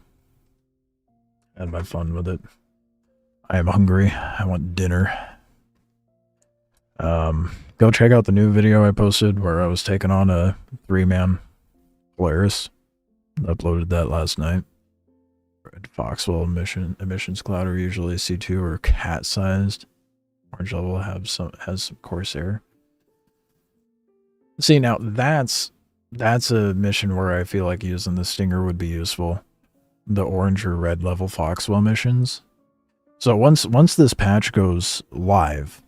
Had my fun with it. I am hungry. I want dinner. Go check out the new video I posted where I was taking on a 3-man Polaris. Uploaded that last night. Red Foxwell emissions cloud are usually C2 or cat sized. Orange level has some Corsair. See, now that's a mission where I feel like using the Stinger would be useful. The orange or red level Foxwell missions. So once this patch goes live,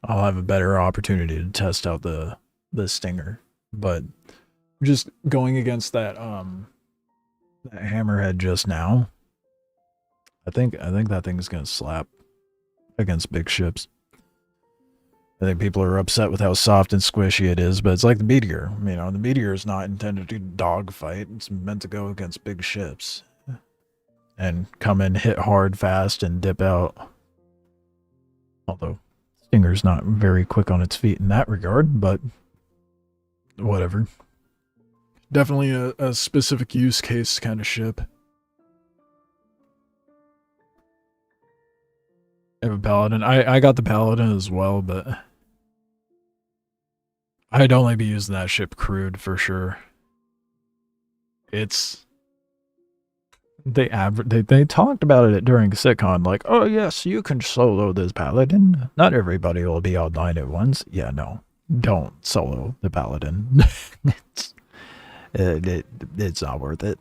I'll have a better opportunity to test out the Stinger. But just going against that that hammerhead just now, I think that thing's gonna slap against big ships. I think people are upset with how soft and squishy it is, but it's like the Meteor. You know, the Meteor is not intended to dogfight. It's meant to go against big ships. And come in, hit hard, fast, and dip out. Although, Stinger's not very quick on its feet in that regard, but whatever. Definitely a specific use case kind of ship. I have a Paladin. I got the Paladin as well, but I'd only be using that ship crewed for sure. It's they talked about it during SitCon, like, oh yes, you can solo this Paladin. Not everybody will be online at once. Yeah, no, don't solo the Paladin. It's not worth it.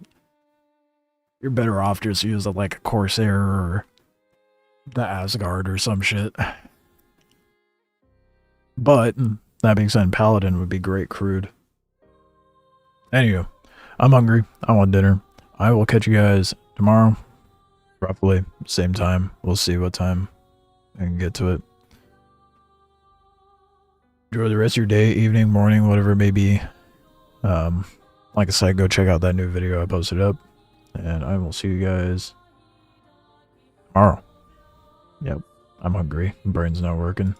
You're better off just using like a Corsair or the Asgard or some shit. But that being said, Paladin would be great crewed. Anywho, I'm hungry. I want dinner. I will catch you guys tomorrow. Roughly same time. We'll see what time I can get to it. Enjoy the rest of your day, evening, morning, whatever it may be. Like I said, go check out that new video I posted up. And I will see you guys tomorrow. Yep, I'm hungry. My brain's not working.